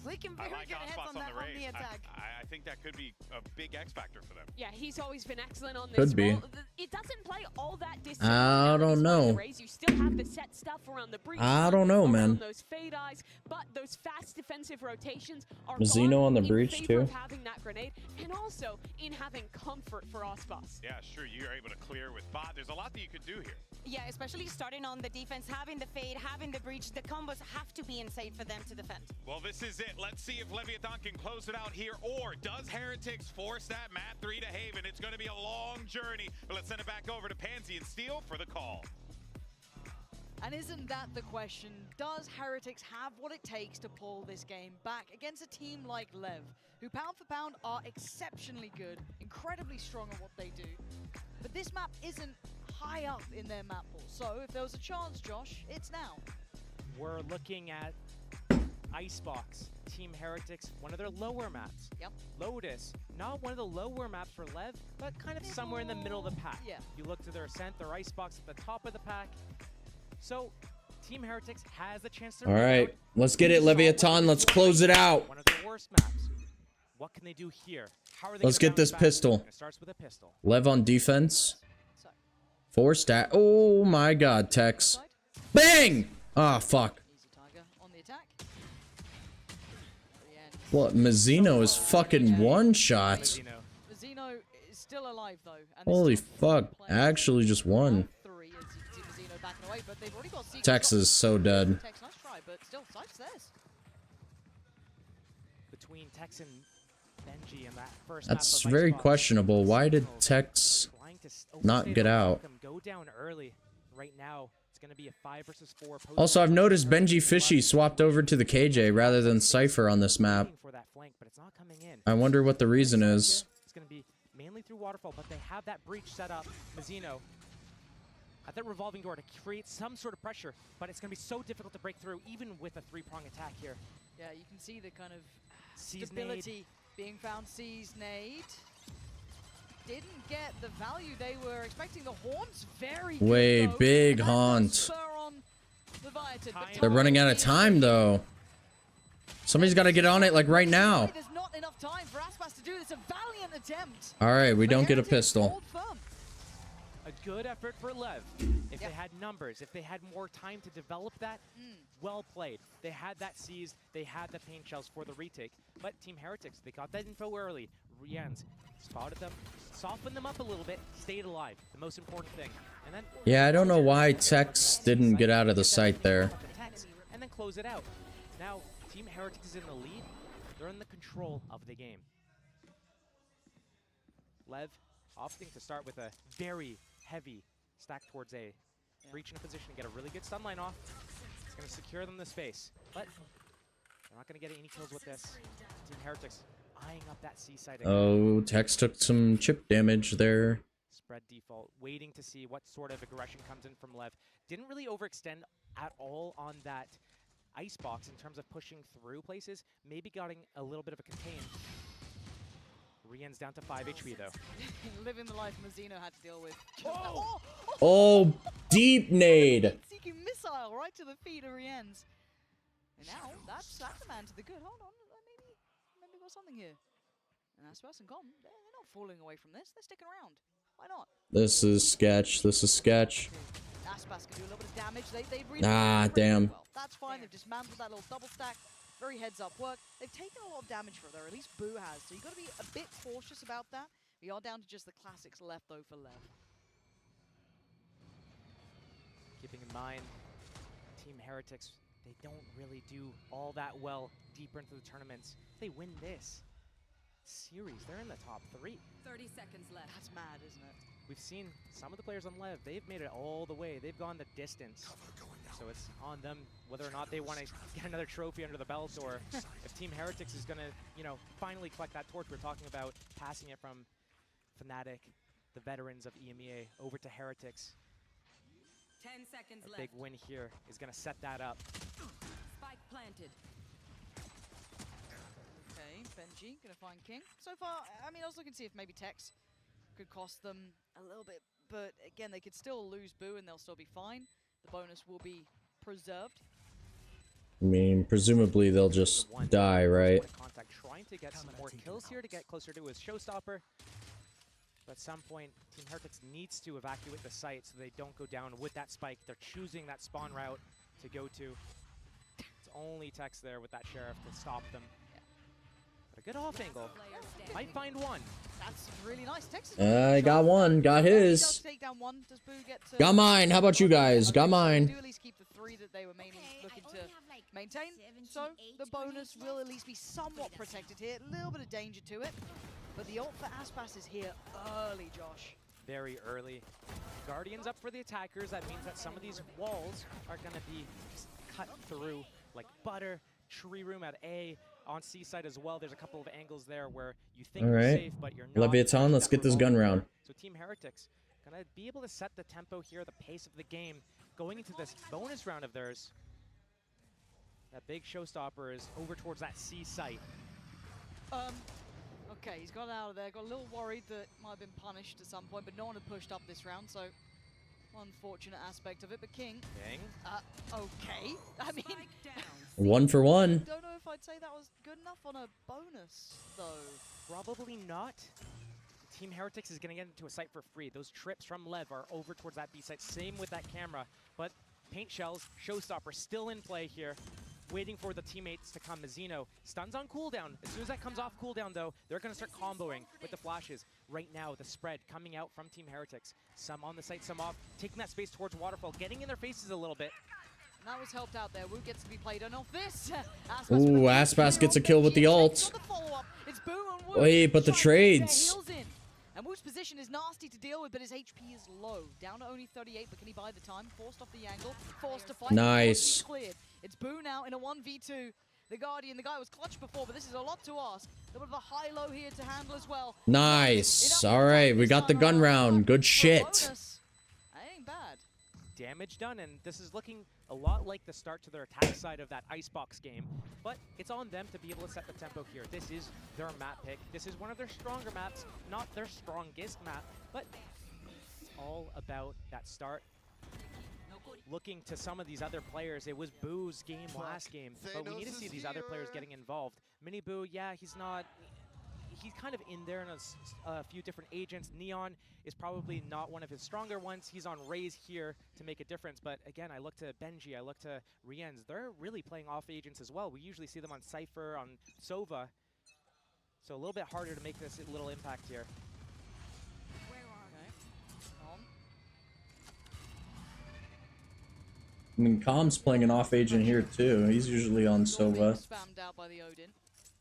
clicking very good heads on the attack. I think that could be a big X factor for them. Yeah, he's always been excellent on this. Could be. It doesn't play all that distance. I don't know. You still have the set stuff around the breach. I don't know, man. Those fade eyes, but those fast defensive rotations are Zeno on the breach too. Of having that grenade, and also in having comfort for Aspas. Yeah, sure. You're able to clear with bot. There's a lot that you could do here. Yeah, especially starting on the defense, having the fade, having the breach. The combos have to be insane for them to defend. Well, this is it. Let's see if LEVIATÁN can close it out here, or does Heretics force that map 3 to Haven? It's going to be a long journey, but let's send it back over to Pansy and Steel for the call. And isn't that the question? Does Heretics have what it takes to pull this game back against a team like Lev, who pound for pound are exceptionally good, incredibly strong at what they do? But this map isn't high up in their map pool, so if there was a chance, Josh, it's now. We're looking at Icebox, Team Heretics, one of their lower maps. Yep. Lotus, not one of the lower maps for Lev, but kind of somewhere in the middle of the pack. Yeah. You look to their Ascent, their Icebox at the top of the pack. So, Team Heretics has a chance to... All right, let's get it, LEVIATÁN. Let's close it out. One of their worst maps. What can they do here? How are they Let's get this pistol. It starts with a pistol. Lev on defense. 4 stat. Oh my god, Tex. Bang! Ah, fuck. Easy Tiger on the attack. What? Mazzino is fucking one shot. Mazzino is still alive though. And Holy fuck. Actually just won. Tex is so dead. Tex, nice try, but still, Site's theirs. Between Tex and Benji and that first That's very questionable. Why did Tex not get out? Go down early. Right now, it's going to be a 5 versus 4. Also, I've noticed Benji Fishy swapped over to the KJ rather than Cypher on this map. I wonder what the reason is. It's going to be mainly through Waterfall, but they have that breach set up. Mazzino at that revolving door to create some sort of pressure, but it's going to be so difficult to break through, even with a 3-prong attack here. Yeah, you can see the kind of stability being found. Seize nade. Didn't get the value they were expecting. The Haunt's very good, Way though. big Haunt. They're running out of time, though. Somebody's got to get on it, like, right now. There's not enough time for Aspas to do this. A valiant attempt. All right, we don't get a pistol. A good effort for Lev. If they had numbers, if they had more time to develop that, well played. They had that seized, they had the paint shells for the retake. But Team Heretics, they got that info early. Rians spotted them, softened them up a little bit, stayed alive. The most important thing. And then Yeah, I don't know why Tex didn't get out of the site there. And then close it out. Now, Team Heretics is in the lead. They're in the control of the game. Lev opting to start with a very heavy stack towards A. Reach in a position to get a really good stun line off. It's going to secure them the space. But they're not going to get any kills with this. Team Heretics eyeing up that C side again. Oh, Tex took some chip damage there. Spread default, waiting to see what sort of aggression comes in from Lev. Didn't really overextend at all on that Icebox, in terms of pushing through places, maybe getting a little bit of a contain. Rien's down to 5 HP though. Living the life Mazzino had to deal with. Oh, deep nade. Seeking missile right to the feet of Rien's. And now that's a man to the good. Hold on, maybe we've got something here. And Aspas and Com, they're not falling away from this. They're sticking around. Why not? This is sketch. This is sketch. Aspas can do a little bit of damage. They really damn. well. That's fine. They've dismantled that little double stack. Very heads up work. They've taken a lot of damage for it, or at least Boo has. So you've got to be a bit cautious about that. We are down to just the classics left though for Lev. Keeping in mind, Team Heretics, they don't really do all that well deeper into the tournaments. If they win this series, they're in the top 3. 30 seconds left. That's mad, isn't it? We've seen some of the players on Lev, they've made it all the way. They've gone the distance. So it's on them whether or not they want to get another trophy under the belt, or if Team Heretics is going to, you know, finally collect that torch. We're talking about passing it from Fnatic, the veterans of EMEA, over to Heretics. 10 seconds A left. big win here is going to set that up. Spike planted. Okay, Benji gonna find King. So far, I mean, I was looking to see if maybe Tex could cost them a little bit, but again, they could still lose Boo and they'll still be fine. The bonus will be preserved. I mean, presumably they'll just die, right? Contact, trying to get some more kills here to get closer to his showstopper. But at some point, Team Heretics needs to evacuate the site so they don't go down with that spike. They're choosing that spawn route to go to. It's only Tex there with that Sheriff to stop them. But a good off angle. Might find one. That's really nice. Texas. I got one. Got his. Take down one. Does Boo get to Got mine. How about you guys? Got mine. Do at least keep the 3 that they were mainly looking to maintain. So the bonus will at least be somewhat protected here. A little bit of danger to it. But the ult for Aspas is here early, Josh. Very early. Guardians up for the attackers. That means that some of these walls are going to be just cut through like butter. Tree room at A. On C side as well, there's a couple of angles there where you think you're safe, but you're not. LEVIATÁN, let's get this gun round. So Team Heretics gonna be able to set the tempo here, the pace of the game, going into this bonus round of theirs. That big showstopper is over towards that C site. Okay, he's got out of there. Got a little worried that might have been punished at some point, but no one had pushed up this round, so unfortunate aspect of it. But King, okay. I mean, 1 for 1. Don't know if I'd say that was good enough on a bonus, though. Probably not. Team Heretics is going to get into a site for free. Those trips from Lev are over towards that B site. Same with that camera. But paint shells, showstopper still in play here. Waiting for the teammates to come. Mazzino stuns on cooldown. As soon as that comes off cooldown, though, they're going to start comboing with the flashes. Right now, the spread coming out from Team Heretics. Some on the site, some off. Taking that space towards Waterfall. Getting in their faces a little bit. And that was helped out there. Wu gets to be played on off this. Ooh, Aspas gets a kill with the ult. Wait, but the trades. And Wu's position is nasty to deal with, but his HP is low. Down to only 38, but can he buy the time? Forced off the angle, forced to fight. Nice. Cleared. It's Boo now in a 1v2. The Guardian, the guy was clutch before, but this is a lot to ask. A little bit of a high-low here to handle as well. Nice. All right, we got the gun round. Good shit. That ain't bad. Damage done, and this is looking a lot like the start to their attack side of that Icebox game. But it's on them to be able to set the tempo here. This is their map pick. This is one of their stronger maps, not their strongest map, but it's all about that start. Looking to some of these other players, it was Boo's game last game, but we need to see these other players getting involved. Mini Boo, yeah, he's kind of in there in a few different agents. Neon is probably not one of his stronger ones. He's on Raze here to make a difference, but again, I look to Benji, I look to Rien's. They're really playing off agents as well. We usually see them on Cypher, on Sova, so a little bit harder to make this little impact here. I mean, Com's playing an off agent here too. He's usually on Sova. Spammed out by the Odin.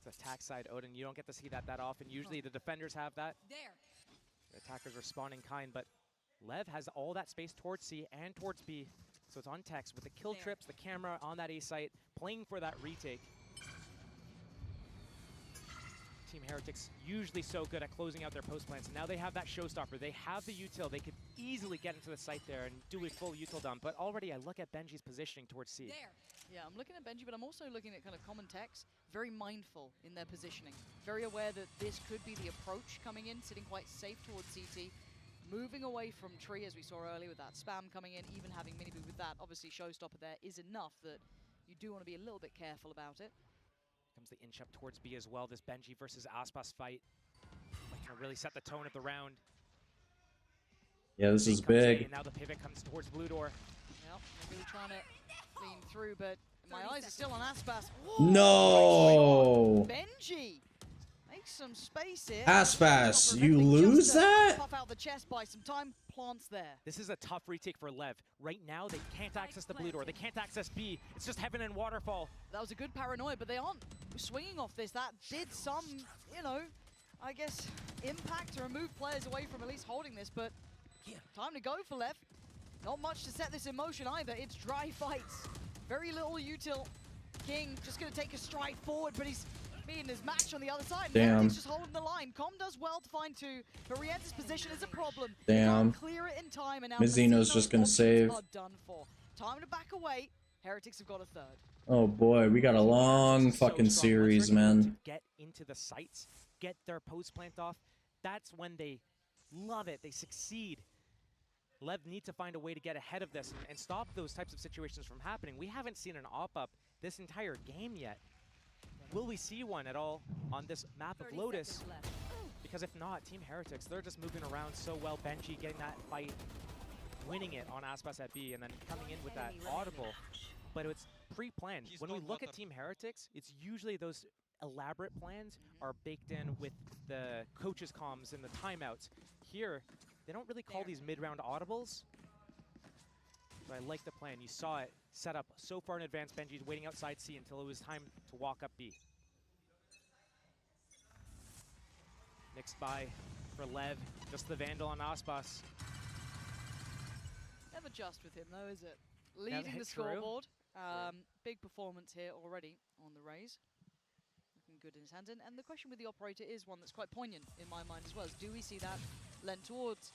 The attack side Odin, you don't get to see that often. Usually the defenders have that. The attackers respond in kind, but Lev has all that space towards C and towards B. So it's on Tex with the kill trips, the camera on that A site, playing for that retake. Team Heretics usually so good at closing out their post plants. Now they have that showstopper. They have the util. They could easily get into the site there and do a full util dump. But already I look at Benji's positioning towards C. Yeah, I'm looking at Benji, but I'm also looking at kind of common techs. Very mindful in their positioning. Very aware that this could be the approach coming in, sitting quite safe towards CT. Moving away from Tree, as we saw earlier, with that spam coming in, even having Miniboo with that. Obviously, Showstopper there is enough that you do want to be a little bit careful about it. Comes the inch up towards B as well. This Benji versus Aspas fight can really set the tone of the round. Yeah, this is big. And now the pivot comes towards Blue Door. Yep, they're really trying to lean through, but my eyes are still on Aspas. No! Benji makes some space here. Aspas, you lose that? Puff out the chest by some time, plants there. This is a tough retake for Lev. Right now, they can't access the Blue Door. They can't access B. It's just Heaven and Waterfall. That was a good paranoia, but they aren't swinging off this. That did some, you know, I guess, impact to remove players away from at least holding this, but time to go for Lev. Not much to set this in motion either. It's dry fights. Very little util. King just going to take a stride forward, but he's beating his match on the other side. Damn. He's just holding the line. Com does well to find two, but Rienza's position is a problem. Damn. Can't clear it in time, and now Mizzino's just going to save. Are done for. Time to back away. Heretics have got a third. Oh boy, we got a long fucking series, man. Get into the sights, get their post plant off. That's when they love it. They succeed. Lev need to find a way to get ahead of this and stop those types of situations from happening. We haven't seen an op-up this entire game yet. Will we see one at all on this map of Lotus? Because if not, Team Heretics, they're just moving around so well. Benji getting that fight, winning it on Aspas at B, and then coming in with that audible. But it's pre-planned. When we look at Team Heretics, it's usually those elaborate plans are baked in with the coaches' comms and the timeouts. Here, they don't really call these mid-round audibles, but I like the plan. You saw it set up so far in advance. Benji's waiting outside C until it was time to walk up B. Mixed by for Lev, just the Vandal on Aspas. Never just with him though, is it? Leading the scoreboard. Big performance here already on the Rays. Looking good in his hands. And the question with the operator is one that's quite poignant in my mind as well. Do we see that lent towards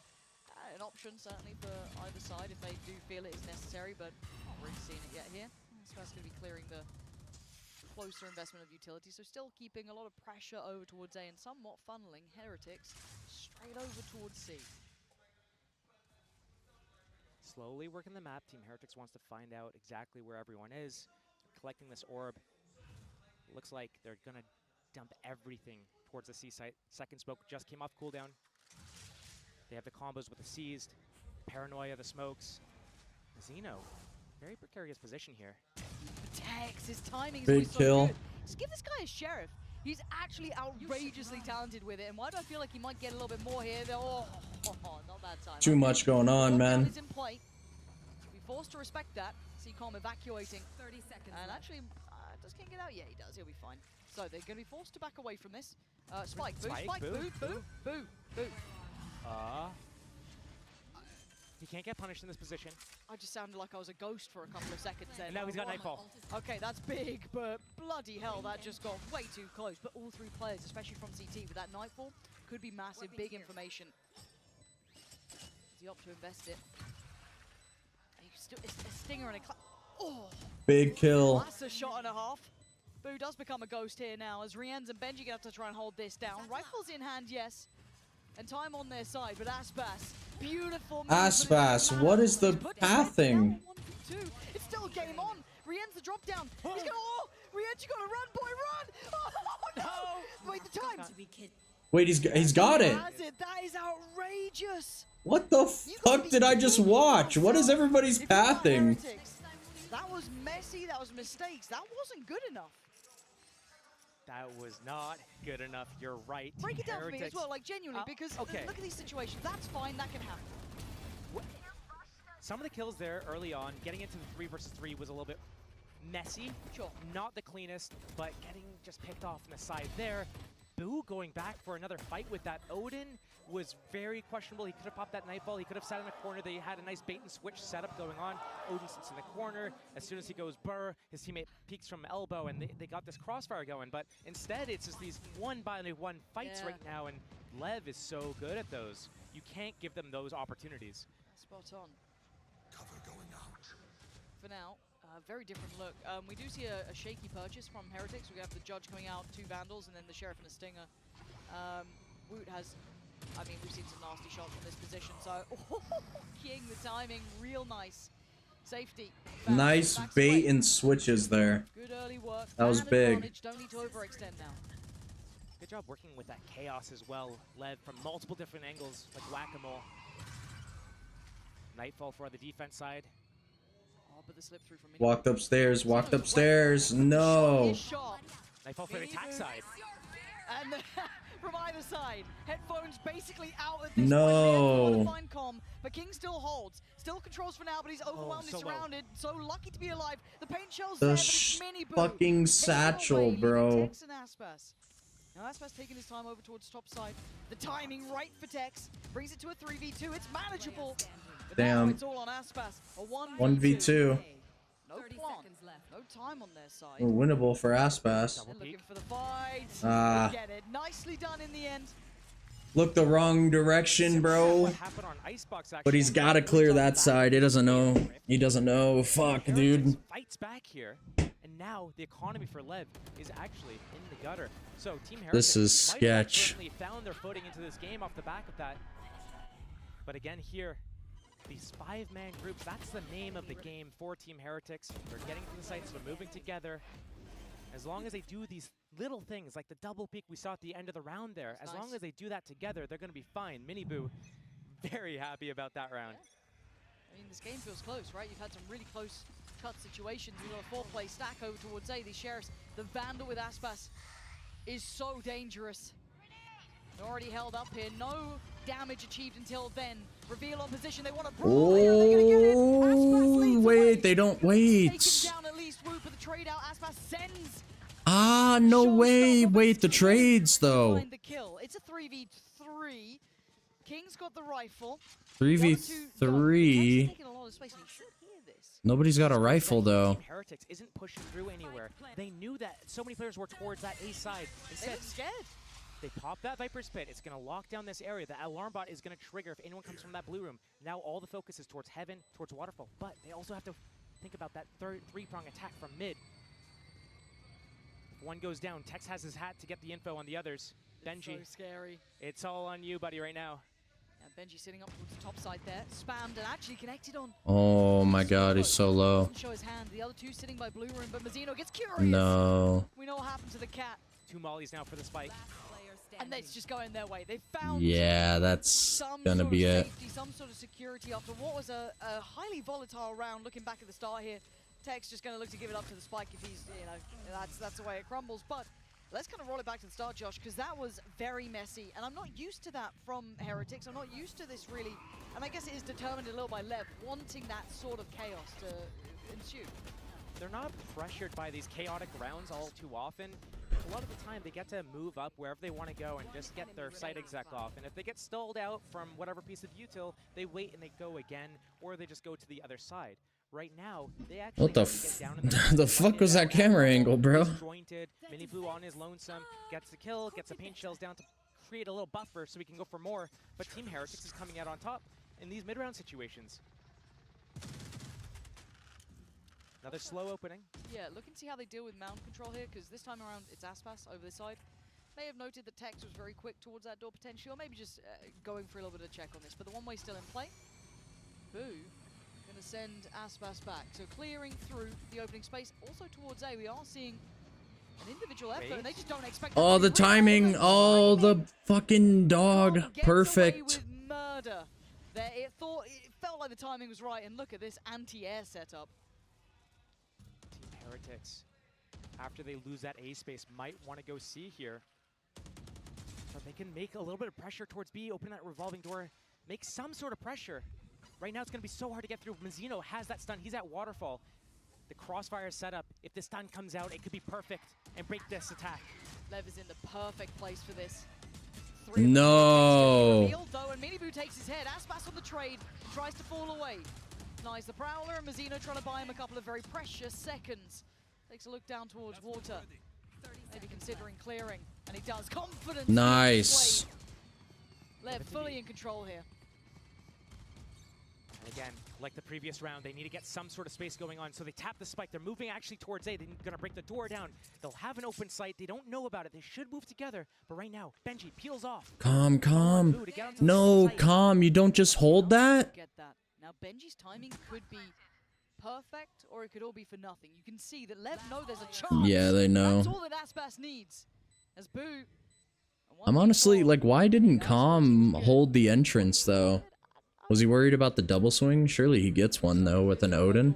an option, certainly, for either side if they do feel it is necessary, but not really seeing it yet here. So that's going to be clearing the closer investment of utility, so still keeping a lot of pressure over towards A and somewhat funneling Heretics straight over towards C. Slowly working the map. Team Heretics wants to find out exactly where everyone is. Collecting this orb. Looks like they're going to dump everything towards the C site. Second smoke just came off cooldown. They have the combos with the seized, paranoia, the smokes. Zeno, very precarious position here. Protects his timing. Big kill. So just give this guy a sheriff. He's actually outrageously talented with it. And why do I feel like he might get a little bit more here? Oh, not that time. Too much going on, man. Is in play. Be forced to respect that. CCOM evacuating. 30 seconds. And actually, just can't get out. Yeah, he does. He'll be fine. So they're going to be forced to back away from this. Spike, boo, spike, boo, boo, boo, boo. He can't get punished in this position. I just sounded like I was a ghost for a couple of seconds there. And now he's got Nightfall. Okay, that's big, but bloody hell, that just got way too close. But all three players, especially from CT, with that Nightfall, could be massive, big information. Does he opt to invest it? It's a stinger and a big kill. That's a shot and a half. Boo does become a ghost here now, as Rienz and Benji gonna have to try and hold this down. Rifles in hand, yes. And time on their side, but Aspas, beautiful. Aspas, what is the pathing? It's still game on. Rienz the drop down. He's gonna, Rienz, you gotta run, boy, run! Oh no! Wait, the time. Wait, he's got it. That is outrageous. What the fuck did I just watch? What is everybody's pathing? That was messy. That was mistakes. That wasn't good enough. That was not good enough. You're right. Break it down for me as well, like genuinely, because look at these situations. That's fine. That can happen. Some of the kills there early on, getting into the 3 versus 3 was a little bit messy. Sure. Not the cleanest, but getting just picked off on the side there. Boo going back for another fight with that Odin was very questionable. He could have popped that Nightfall. He could have sat in the corner. They had a nice bait and switch setup going on. Odin sits in the corner. As soon as he goes burr, his teammate peeks from elbow, and they got this crossfire going. But instead, it's just these one-by-one fights right now, and Lev is so good at those. You can't give them those opportunities. Spot on. Cover going out. For now, a very different look. We do see a shaky purchase from Heretics. We have the Judge coming out, 2 Vandals, and then the Sheriff and a Stinger. Woot has, I mean, we've seen some nasty shots from this position, so King, the timing, real nice. Safety. Nice bait and switches there. Good early work. That was big. Don't need to overextend now. Good job working with that chaos as well. Led from multiple different angles, like whack-a-mole. Nightfall for the defense side. Oh, but the slip through from Walked upstairs, walked upstairs. No. Nightfall for the attack side. And from either side, headphones basically out at this No. point. Find comm, but King still holds, still controls for now, but he's overwhelmed, he's surrounded. So lucky to be alive. The paint shell's there, but it's Mini-Boo. Fucking satchel, bro. Tex and Aspas. Now Aspas taking his time over towards top side. The timing right for Tex brings it to a 3v2. It's manageable. But Damn. now it's all on Aspas. A 1v2. No plan. No time on their side. We're winnable for Aspas. They're looking for the fight. Ah. Get it. Nicely done in the end. Look the wrong direction, bro. But he's got to clear that side. He doesn't know. He doesn't know. Fuck, dude. Fights back here, and now the economy for Lev is actually in the gutter. So Team Heretics This is sketch. might have found their footing into this game off the back of that. But again here, these 5-man groups, that's the name of the game for Team Heretics. They're getting to the sites, they're moving together. As long as they do these little things, like the double peek we saw at the end of the round there, as long as they do that together, they're going to be fine. Mini-Boo, very happy about that round. I mean, this game feels close, right? You've had some really close cut situations. We've got a 4-play stack over towards A. These Sheriffs, the Vandal with Aspas is so dangerous. They're already held up here. No damage achieved until then. Reveal on position. They want to brawl here. They're gonna get it. Oh, wait, they don't wait. Taken down at least. Woo for the trade out. Aspas sends. Ah, no way. Wait, the trades, though. Find the kill. It's a 3v3. King's got the rifle. 3v3. Nobody's got a rifle, though. Team Heretics isn't pushing through anywhere. They knew that so many players were towards that A side. Instead, they're scared. They pop that Viper's Pit. It's going to lock down this area. The alarm bot is going to trigger if anyone comes from that blue room. Now all the focus is towards Heaven, towards Waterfall. But they also have to think about that three-prong attack from mid. If one goes down, Tex has his hat to get the info on the others. Benji, so scary. It's all on you, buddy, right now. And Benji sitting up towards the top side there. Spammed and actually connected on. Oh my god, he's so low. Doesn't show his hand. The other two sitting by blue room, but Mazzino gets curious. No. We know what happened to the cat. 2 mollies now for the spike. And it's just going their way. They found that's gonna be it. Safety, some sort of security after what was a highly volatile round. Looking back at the start here, Tech's just gonna look to give it up to the spike if he's, you know, that's the way it crumbles. But let's kind of roll it back to the start, Josh, because that was very messy, and I'm not used to that from Heretics. I'm not used to this really, and I guess it is determined a little by Lev wanting that sort of chaos to ensue. They're not pressured by these chaotic rounds all too often. A lot of the time, they get to move up wherever they want to go and just get their site exec off. And if they get stalled out from whatever piece of util, they wait and they go again, or they just go to the other side. Right now, they actually what the the fuck was that camera angle, bro? Disjointed. Mini-Boo on his lonesome, gets the kill, gets the paint shells down to create a little buffer so we can go for more. But Team Heretics is coming out on top in these mid-round situations. Another slow opening. Yeah, look and see how they deal with mound control here, because this time around it's Aspas over this side. May have noted that Tex was very quick towards that door potentially, or maybe just going for a little bit of check on this. But the one-way still in play. Boo gonna send Aspas back. So clearing through the opening space. Also towards A, we are seeing an individual effort, and they just don't expect. Oh, the timing. Oh, the fucking dog. Perfect. With murder. There, it felt like the timing was right, and look at this anti-air setup. Heretics, after they lose that A space, might want to go C here. But they can make a little bit of pressure towards B, open that revolving door, make some sort of pressure. Right now it's going to be so hard to get through. Mazzino has that stun. He's at Waterfall. The crossfire is set up. If the stun comes out, it could be perfect and break this attack. Lev is in the perfect place for this. No. Though, and Mini-Boo takes his head. Aspas on the trade, tries to fall away. Nice, the Prowler, and Mazzino trying to buy him a couple of very precious seconds. Takes a look down towards water. Maybe considering clearing, and he does. Confidence. Nice. Lev fully in control here. And again, like the previous round, they need to get some sort of space going on. So they tap the spike. They're moving actually towards A. They're going to break the door down. They'll have an open sight. They don't know about it. They should move together. But right now, Benji peels off. Calm. No, calm. You don't just hold that? Get that. Now, Benji's timing could be perfect, or it could all be for nothing. You can see that Lev know there's a chance. Yeah, they know. That's all that Aspas needs. As Boo... I'm honestly, like, why didn't Calm hold the entrance, though? Was he worried about the double swing? Surely he gets one, though, with an Odin.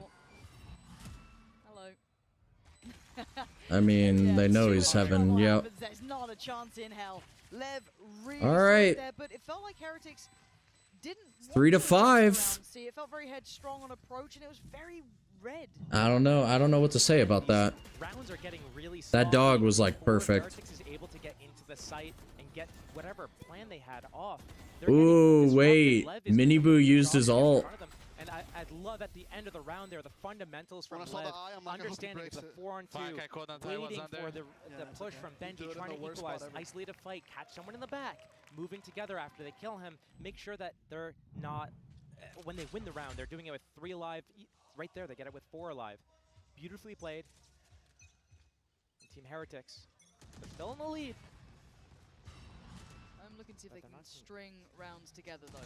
Hello. I mean, they know he's having, yep. There's not a chance in hell. Lev really all right. there, but it felt like Heretics didn't 3 to 5. See, it felt very headstrong on approach, and it was very red. I don't know. I don't know what to say about that. Rounds are getting really That dog was, like, perfect. Heretics is able to get into the site and get whatever plan they had off. Ooh, wait. Miniboo used his ult. And I'd love at the end of the round there, the fundamentals from Lev, understanding the 4-on-2, waiting for the push from Benji, trying to equalize, isolated fight, catch someone in the back, moving together after they kill him, make sure that they're not, when they win the round, they're doing it with 3 alive. Right there, they get it with 4 alive. Beautifully played. And Team Heretics, they're still in the lead. I'm looking to see if they can string rounds together, though.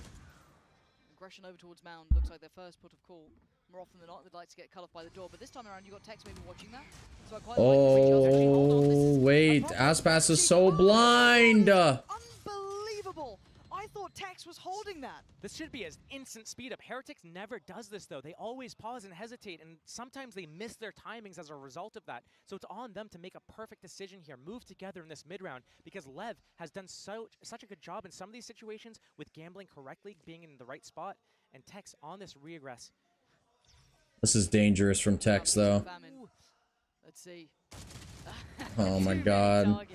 Aggression over towards Mound looks like their first put of call. More often than not, they'd like to get cut off by the door, but this time around, you got Tex maybe watching that. So oh, wait, Aspas is so blind. Unbelievable. I thought Tex was holding that. This should be an instant speed up. Heretics never does this, though. They always pause and hesitate, and sometimes they miss their timings as a result of that. So it's on them to make a perfect decision here. Move together in this mid-round, because Lev has done such a good job in some of these situations with gambling correctly, being in the right spot, and Tex on this regress. This is dangerous from Tex, though. Let's see. Oh my god.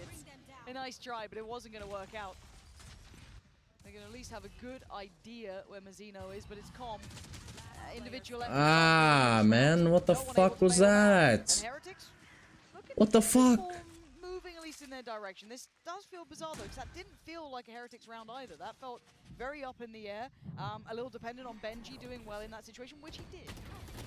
A nice try, but it wasn't going to work out. They're going to at least have a good idea where Mazzino is, but it's calm. Individual ah, man, what the fuck was that? What the fuck? Moving at least in their direction. This does feel bizarre, though, because that didn't feel like a Heretics round either. That felt very up in the air, a little dependent on Benji doing well in that situation, which he did.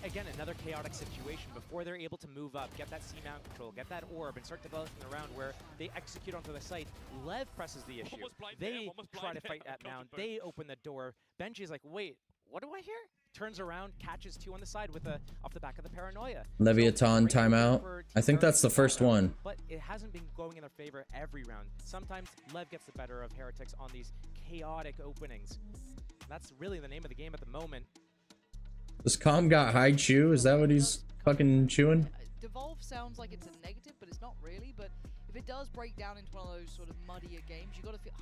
Again, another chaotic situation. Before they're able to move up, get that C-mount control, get that orb, and start developing the round where they execute onto the site, Lev presses the issue. They try to fight at Mound. They open the door. Benji's like, wait, what do I hear? Turns around, catches 2 on the side with off the back of the paranoia. Leviatán timeout. I think that's the first one. But it hasn't been going in their favor every round. Sometimes Lev gets the better of Heretics on these chaotic openings. That's really the name of the game at the moment. Does Calm got high chew? Is that what he's fucking chewing? Devolve sounds like it's a negative, but it's not really. But if it does break down into one of those sort of muddier games, you got to feel...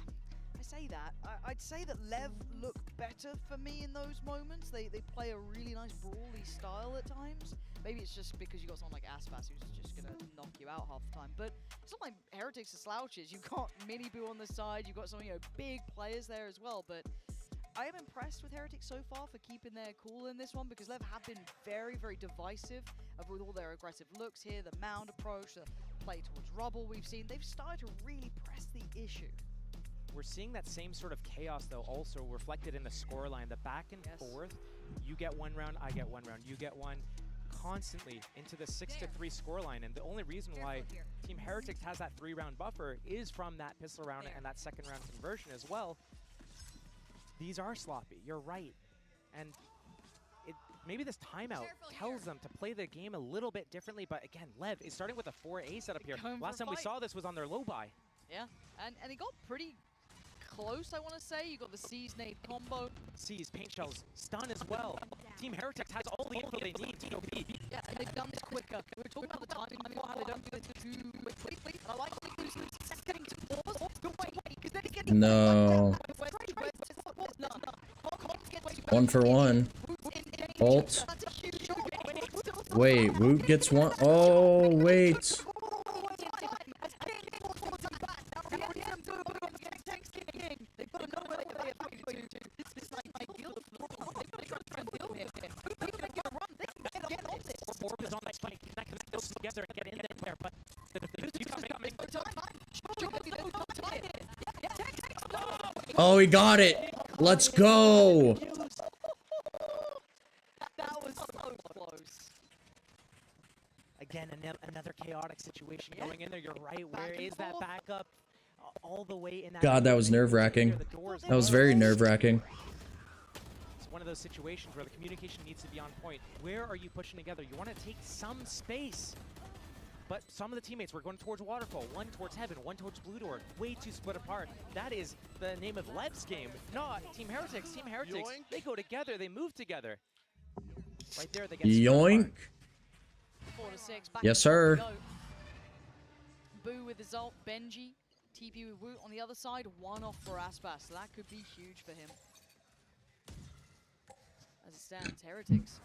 I say that. I'd say that Lev look better for me in those moments. They play a really nice brawly style at times. Maybe it's just because you got someone like Aspas who's just going to knock you out half the time. But it's not like Heretics are slouches. You've got Miniboo on the side. You've got some, big players there as well. But I am impressed with Heretics so far for keeping their cool in this one, because Lev have been very, very divisive with all their aggressive looks here, the mound approach, the play towards rubble we've seen. They've started to really press the issue. We're seeing that same sort of chaos, though, also reflected in the scoreline. The back and forth, you get 1 round, I get 1 round, you get 1, constantly into the 6-3 scoreline. And the only reason why Team Heretics has that 3-round buffer is from that pistol round and that 2nd round conversion as well. These are sloppy, you're right. And maybe this timeout tells them to play the game a little bit differently, but again, Lev is starting with a 4A setup here. Last time we saw this was on their low buy. Yeah, and it got pretty close, I want to say. You got the C's nade combo. C's, paint shells, stun as well. Team Heretics has all the info they need to be. Yeah, and they've done this quicker. We were talking about the timing before, how they don't do it too quickly. I like losing getting to pause. But wait, because they're getting... No. 1 for 1. Ult. Wait, Woot gets 1. Oh, wait. Oh, he got it. Let's go. chaotic situation going in there. You're right. Where is that backup? All the way in that. God, that was nerve-wracking. That was very nerve-wracking. It's one of those situations where the communication needs to be on point. Where are you pushing together? You want to take some space. But some of the teammates were going towards Waterfall, one towards Heaven, one towards Blue Door, way too split apart. That is the name of Lev's game, not Team Heretics. Team Heretics, they go together, they move together. Right there, they get yoink. 4-6. Yes, sir. Boo with his ult, Benji, TP with Woot on the other side, one off for Aspas. So that could be huge for him. As it stands, Heretics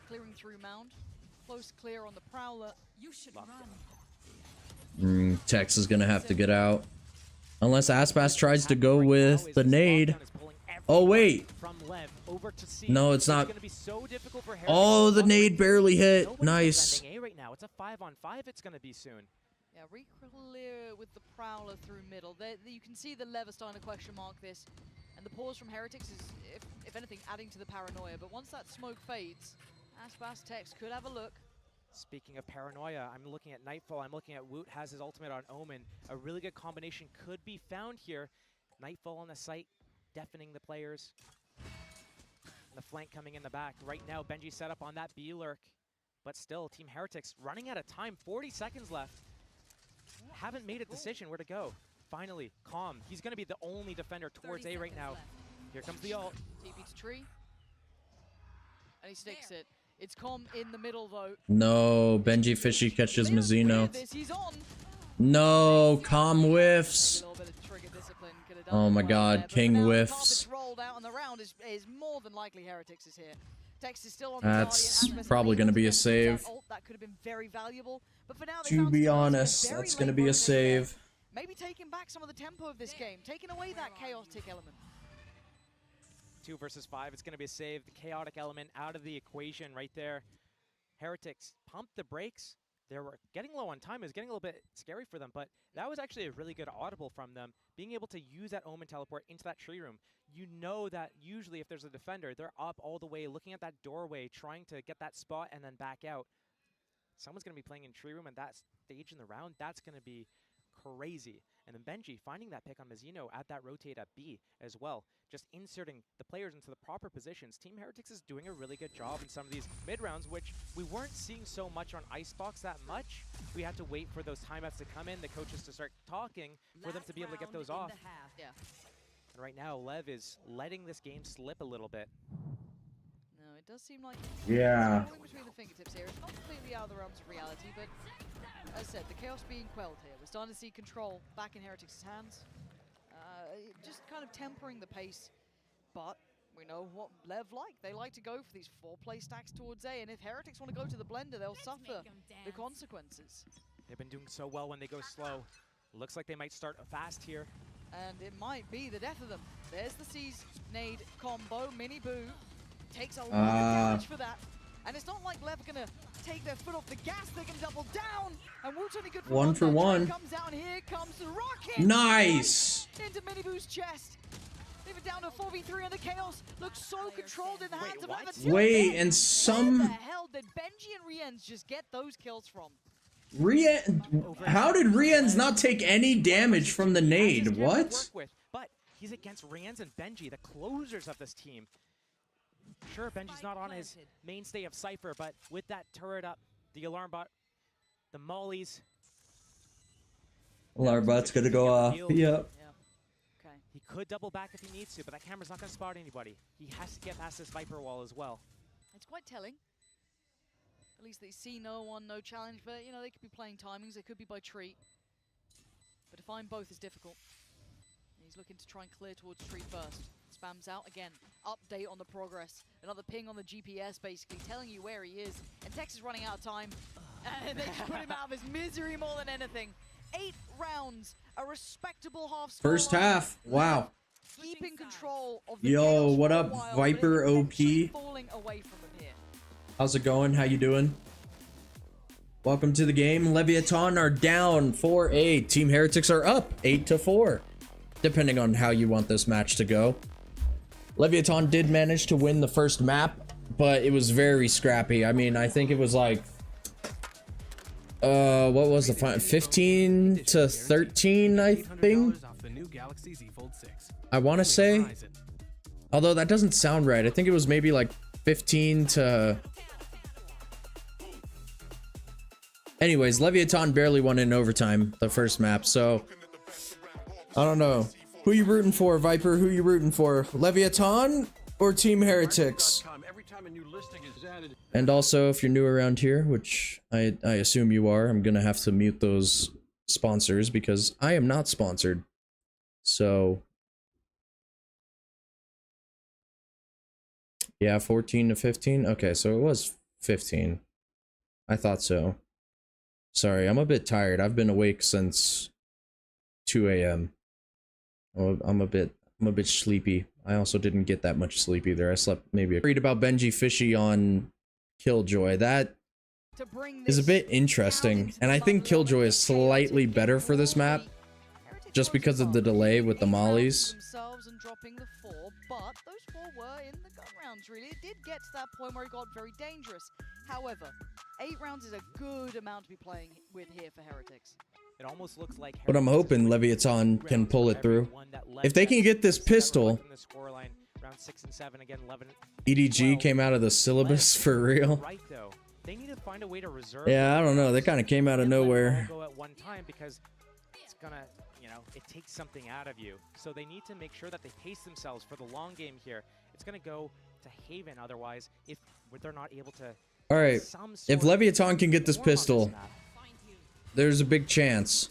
clearing through Mound. Close clear on the Prowler. You should run. Tex is gonna have to get out. Unless Aspas tries to go with the nade. Oh, wait. No, it's not. Oh, the nade barely hit. Nice. Right now. It's a 5-on-5 it's going to be soon. Yeah, re-clear with the Prowler through middle. You can see the Lever starting to question mark this. And the pause from Heretics is, if anything, adding to the paranoia. But once that smoke fades, Aspas Tex could have a look. Speaking of paranoia, I'm looking at Nightfall. I'm looking at Woot has his ultimate on Omen. A really good combination could be found here. Nightfall on the site, deafening the players. The flank coming in the back. Right now, Benji set up on that B lurk. But still, Team Heretics running out of time. 40 seconds left. Haven't made a decision where to go. Finally, Calm. He's going to be the only defender towards A right now. Here comes the ult. TP to tree. And he sticks it. It's Calm in the middle, though. No, Benji Fishy catches Mazzino. No, Calm whiffs. Oh my god, King whiffs. More than likely Heretics is here. Tex is still on That's probably going to be a save. That could have been very valuable. But for now, to be honest, that's going to be a save. Maybe taking back some of the tempo of this game, taking away that chaotic element. 2 versus 5, it's going to be a save. The chaotic element out of the equation right there. Heretics pump the brakes. They were getting low on time. It was getting a little bit scary for them, but that was actually a really good audible from them. Being able to use that Omen teleport into that tree room. You know that usually if there's a defender, they're up all the way, looking at that doorway, trying to get that spot and then back out. Someone's going to be playing in tree room, and that stage in the round, that's going to be crazy. And then Benji finding that pick on Mazzino at that rotate at B as well. Just inserting the players into the proper positions. Team Heretics is doing a really good job in some of these mid rounds, which we weren't seeing so much on Icebox that much. We had to wait for those timeouts to come in, the coaches to start talking for them to be able to get those off. Yeah. And right now, Lev is letting this game slip a little bit. No, it does seem like between the fingertips here. It's not completely out of the realms of reality, but as I said, the chaos being quelled here. We're starting to see control back in Heretics' hands. Just kind of tempering the pace, but we know what Lev like. They like to go for these 4-play stacks towards A, and if Heretics want to go to the blender, they'll suffer the consequences. They've been doing so well when they go slow. Looks like they might start fast here. And it might be the death of them. There's the C's nade combo. Mini Boo takes a lot of damage for that. And it's not like Lev are going to take their foot off the gas. They can double down. And Woot's only good for one for one. Comes out, and here comes the rocket. Nice. Into Mini Boo's chest. Leave it down to 4v3, and the chaos looks so controlled in the hands of Lev. Wait, and some... Where the hell did Benji and Rienz just get those kills from? How did Rienz not take any damage from the nade? What? But he's against Rienz and Benji, the closers of this team. Sure, Benji's not on his mainstay of Cypher, but with that turret up, the alarm bot, the mollies. Alarm bot's gonna go off. Yep. Yeah. Okay. He could double back if he needs to, but that camera's not gonna spot anybody. He has to get past this Viper wall as well. It's quite telling. At least they see no one, no challenge, but you know, they could be playing timings, they could be by tree. But to find both is difficult. He's looking to try and clear towards tree first. Spams out again. Update on the progress. Another ping on the GPS, basically, telling you where he is. And Tex is running out of time. And they just put him out of his misery more than anything. 8 rounds, a respectable half score. First half. Wow. Keeping control of the Yo, what up, while, Viper OP? Falling away from him here. How's it going? How you doing? Welcome to the game. Leviatán are down 4-8. Team Heretics are up 8-4. Depending on how you want this match to go. Leviatán did manage to win the first map, but it was very scrappy. I mean, I think it was like What was the final? 15 to 13, I think. I want to say. Although that doesn't sound right. I think it was maybe like 15 to... Anyways, LEVIATÁN barely won in overtime the first map, so... I don't know. Who you rooting for, Viper? Who you rooting for? LEVIATÁN or Team Heretics? And also, if you're new around here, which I assume you are, I'm gonna have to mute those sponsors because I am not sponsored. So... Yeah, 14 to 15? Okay, so it was 15. I thought so. Sorry, I'm a bit tired. I've been awake since 2 a.m. I'm a bit sleepy. I also didn't get that much sleep either. I slept maybe... Read about Benji Fishy on Killjoy. That is a bit interesting. And I think Killjoy is slightly better for this map. Just because of the delay with the mollies. And dropping the 4, but those 4 were in the gun rounds, really. It did get to that point where it got very dangerous. However, 8 rounds is a good amount to be playing with here for Heretics. It almost looks like... But I'm hoping LEVIATÁN can pull it through. If they can get this pistol... EDG came out of the syllabus for real. Yeah, I don't know. They kind of came out of nowhere. It takes something out of you. So they need to make sure that they pace themselves for the long game here. It's going to go to Haven otherwise if they're not able to... Alright, if LEVIATÁN can get this pistol, there's a big chance.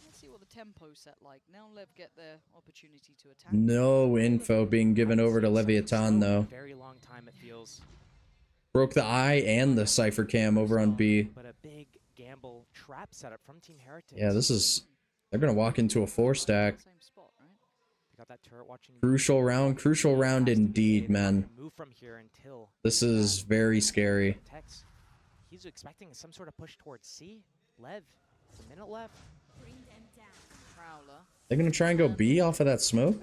Let's see what the tempo set like. Now Lev get their opportunity to attack. No info being given over to LEVIATÁN though. Very long time it feels. Broke the eye and the Cypher cam over on B. But a big gamble trap setup from Team Heretics. Yeah, this is... They're gonna walk into a 4-stack. Crucial round indeed, man. This is very scary. He's expecting some sort of push towards C. Lev, a minute left. They're gonna try and go B off of that smoke?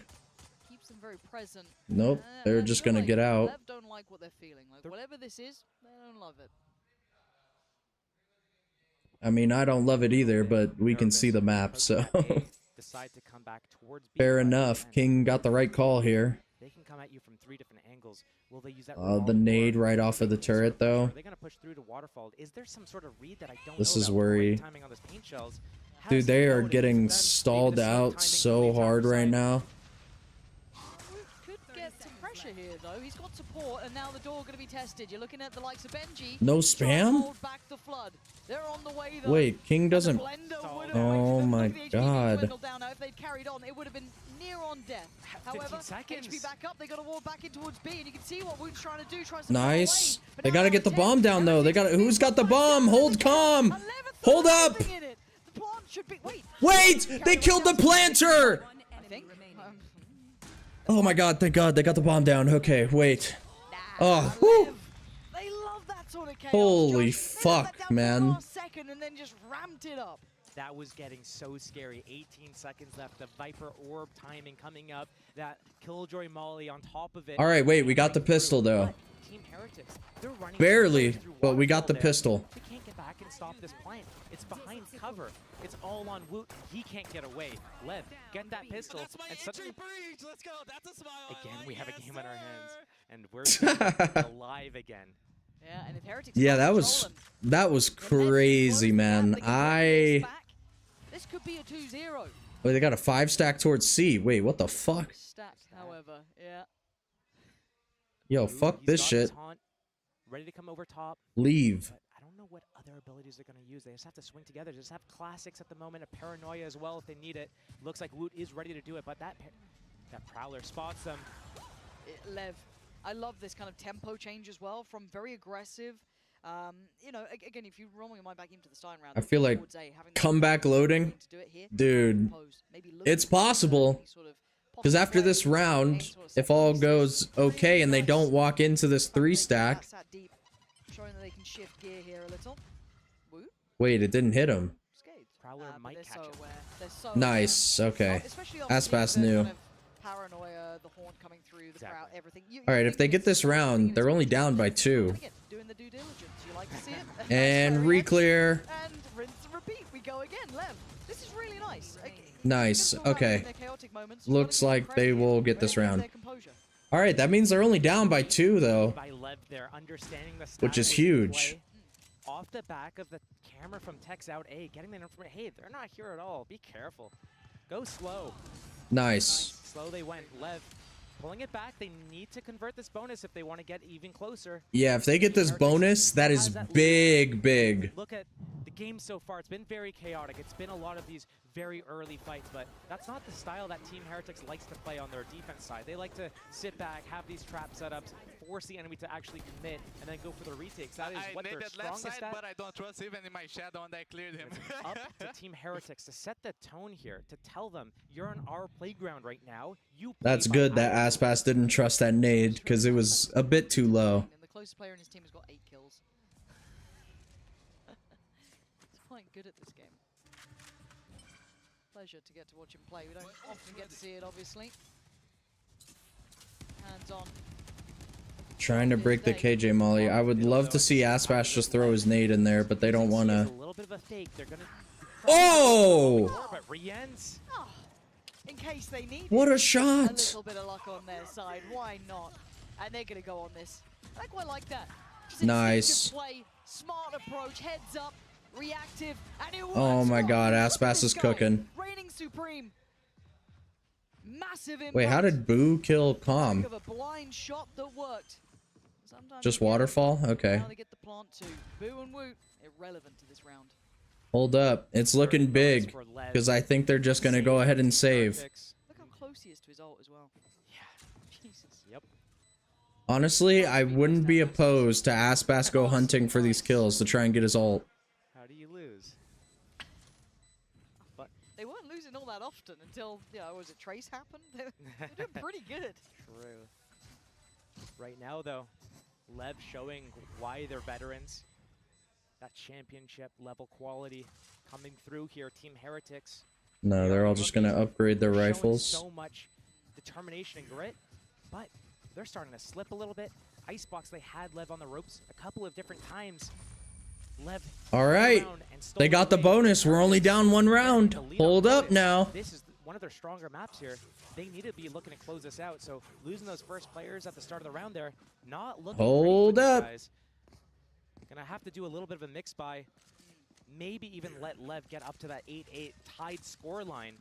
Keeps them very present. Nope, they're just gonna get out. Lev don't like what they're feeling. Like whatever this is, they don't love it. I mean, I don't love it either, but we can see the map, so... Fair enough. King got the right call here. They can come at you from 3 different angles. Will they use that? The nade right off of the turret, though. They're gonna push through to waterfall. Is there some sort of read that I don't know? This is worry. Dude, they are getting stalled out so hard right now. Could get some pressure here, though. He's got support, and now the door going to be tested. You're looking at the likes of Benji. No spam? Hold back the flood. They're on the way, though. Wait, King doesn't... Oh my god. If they'd carried on, it would have been near on death. However, HP back up. They got to walk back in towards B, and you can see what Woot's trying to do. Nice. They got to get the bomb down, though. They got to... Who's got the bomb? Hold calm. Hold up. Wait! They killed the planter! Oh my god, thank god, they got the bomb down. Okay, wait. Oh, whew. They love that sort of chaos. Holy fuck, man. And then just ramped it up. That was getting so scary. 18 seconds left. The Viper Orb timing coming up. That Killjoy Molly on top of it. Alright, wait, we got the pistol though. Team Heretics, they're running barely, but we got the pistol. They can't get back and stop this plant. It's behind cover. It's all on Woot. He can't get away. Lev, get that pistol. And suddenly, let's go. That's a smile. Again, we have a game on our hands, and we're alive again. Yeah, and if Heretics that was crazy, man. This could be a 2-0. Wait, they got a 5-stack towards C. Wait, what the fuck? Stack, however, yeah. Yo, fuck this shit. Ready to come over top. Leave. I don't know what other abilities they're going to use. They just have to swing together. They just have classics at the moment, a paranoia as well if they need it. Looks like Woot is ready to do it, but that Prowler spots them. Lev, I love this kind of tempo change as well, from very aggressive. You know, again, if you roll your mind back into the Stein round, I feel like comeback loading, dude, it's possible. Because after this round, if all goes okay and they don't walk into this 3-stack... Wait, it didn't hit him. Nice, okay. Aspas knew. paranoia, the horn coming through, the crowd, everything. All right, if they get this round, they're only down by 2. Again, doing the due diligence. You like to see it. And re-clear. And rinse and repeat. We go again. Lev, this is really nice. Nice. Okay. Looks like they will get this round. All right, that means they're only down by 2 though, By Lev there, understanding the which is style we huge. play. Off the back of the camera from Tex out A, getting the information. Hey, they're not here at all. Be careful. Go slow. Nice. Slow they went. Lev pulling it back. They need to convert this bonus if they want to get even closer. Yeah, if they get this bonus, that is big, big. Look at the game so far. It's been very chaotic. It's been a lot of these very early fights, but that's not the style that Team Heretics likes to play on their defense side. They like to sit back, have these trap setups, force the enemy to actually commit, and then go for the retakes. That is what they're strongest at. But I don't trust even in my shadow, and I cleared him. It's up to Team Heretics to set the tone here, to tell them, you're on our playground right now. You play That's by good that our Aspas didn't trust that nade because it was a bit too low. And the closest player in his team has got 8 kills. He's quite good at this game. Pleasure to get to watch him play. We don't often get to see it, obviously. Hands on. Trying to break the KJ Molly. I would love to see Aspas just throw his nade in there, but they don't want to. A little bit of a fake. They're gonna. Oh! But re-ends. Oh, in case they need What a a shot! little bit of luck on their side. Why not? And they're going to go on this. I quite like that. Just Nice. instinctive play, smart approach, heads up, reactive, and it works. Oh my God, Look at Aspas this is guy, cooking. reigning supreme. Massive impact. Wait, how did Boo kill Calm? Of a blind shot that worked. Sometimes Just you get it. waterfall? Okay. Now they get the plant too. Boo and Woot, irrelevant to this round. Hold up. It's looking big because I think they're just going to go ahead and save. Look how close he is to his ult as well. Yeah. Jesus. Yep. Honestly, I wouldn't be opposed to Aspas go hunting for these kills to try and get his ult. How do you lose? But They weren't losing all that often until, was it Trace happened? They're doing pretty good. true. Right now, though, Lev showing why they're veterans. That championship level quality coming through here. Team Heretics. No, they're all just going to upgrade their Showing rifles. so much determination and grit, but they're starting to slip a little bit. Icebox, they had Lev on the ropes a couple of different times. Lev. All right. They got the bonus. We're only down 1 round. Hold up now. This is one of their stronger maps here. They need to be looking to close this out. So losing those first players at the start of the round there, not looking Hold great for these up. guys. Gonna have to do a little bit of a mix by. Maybe even let Lev get up to that 8-8 tied score line.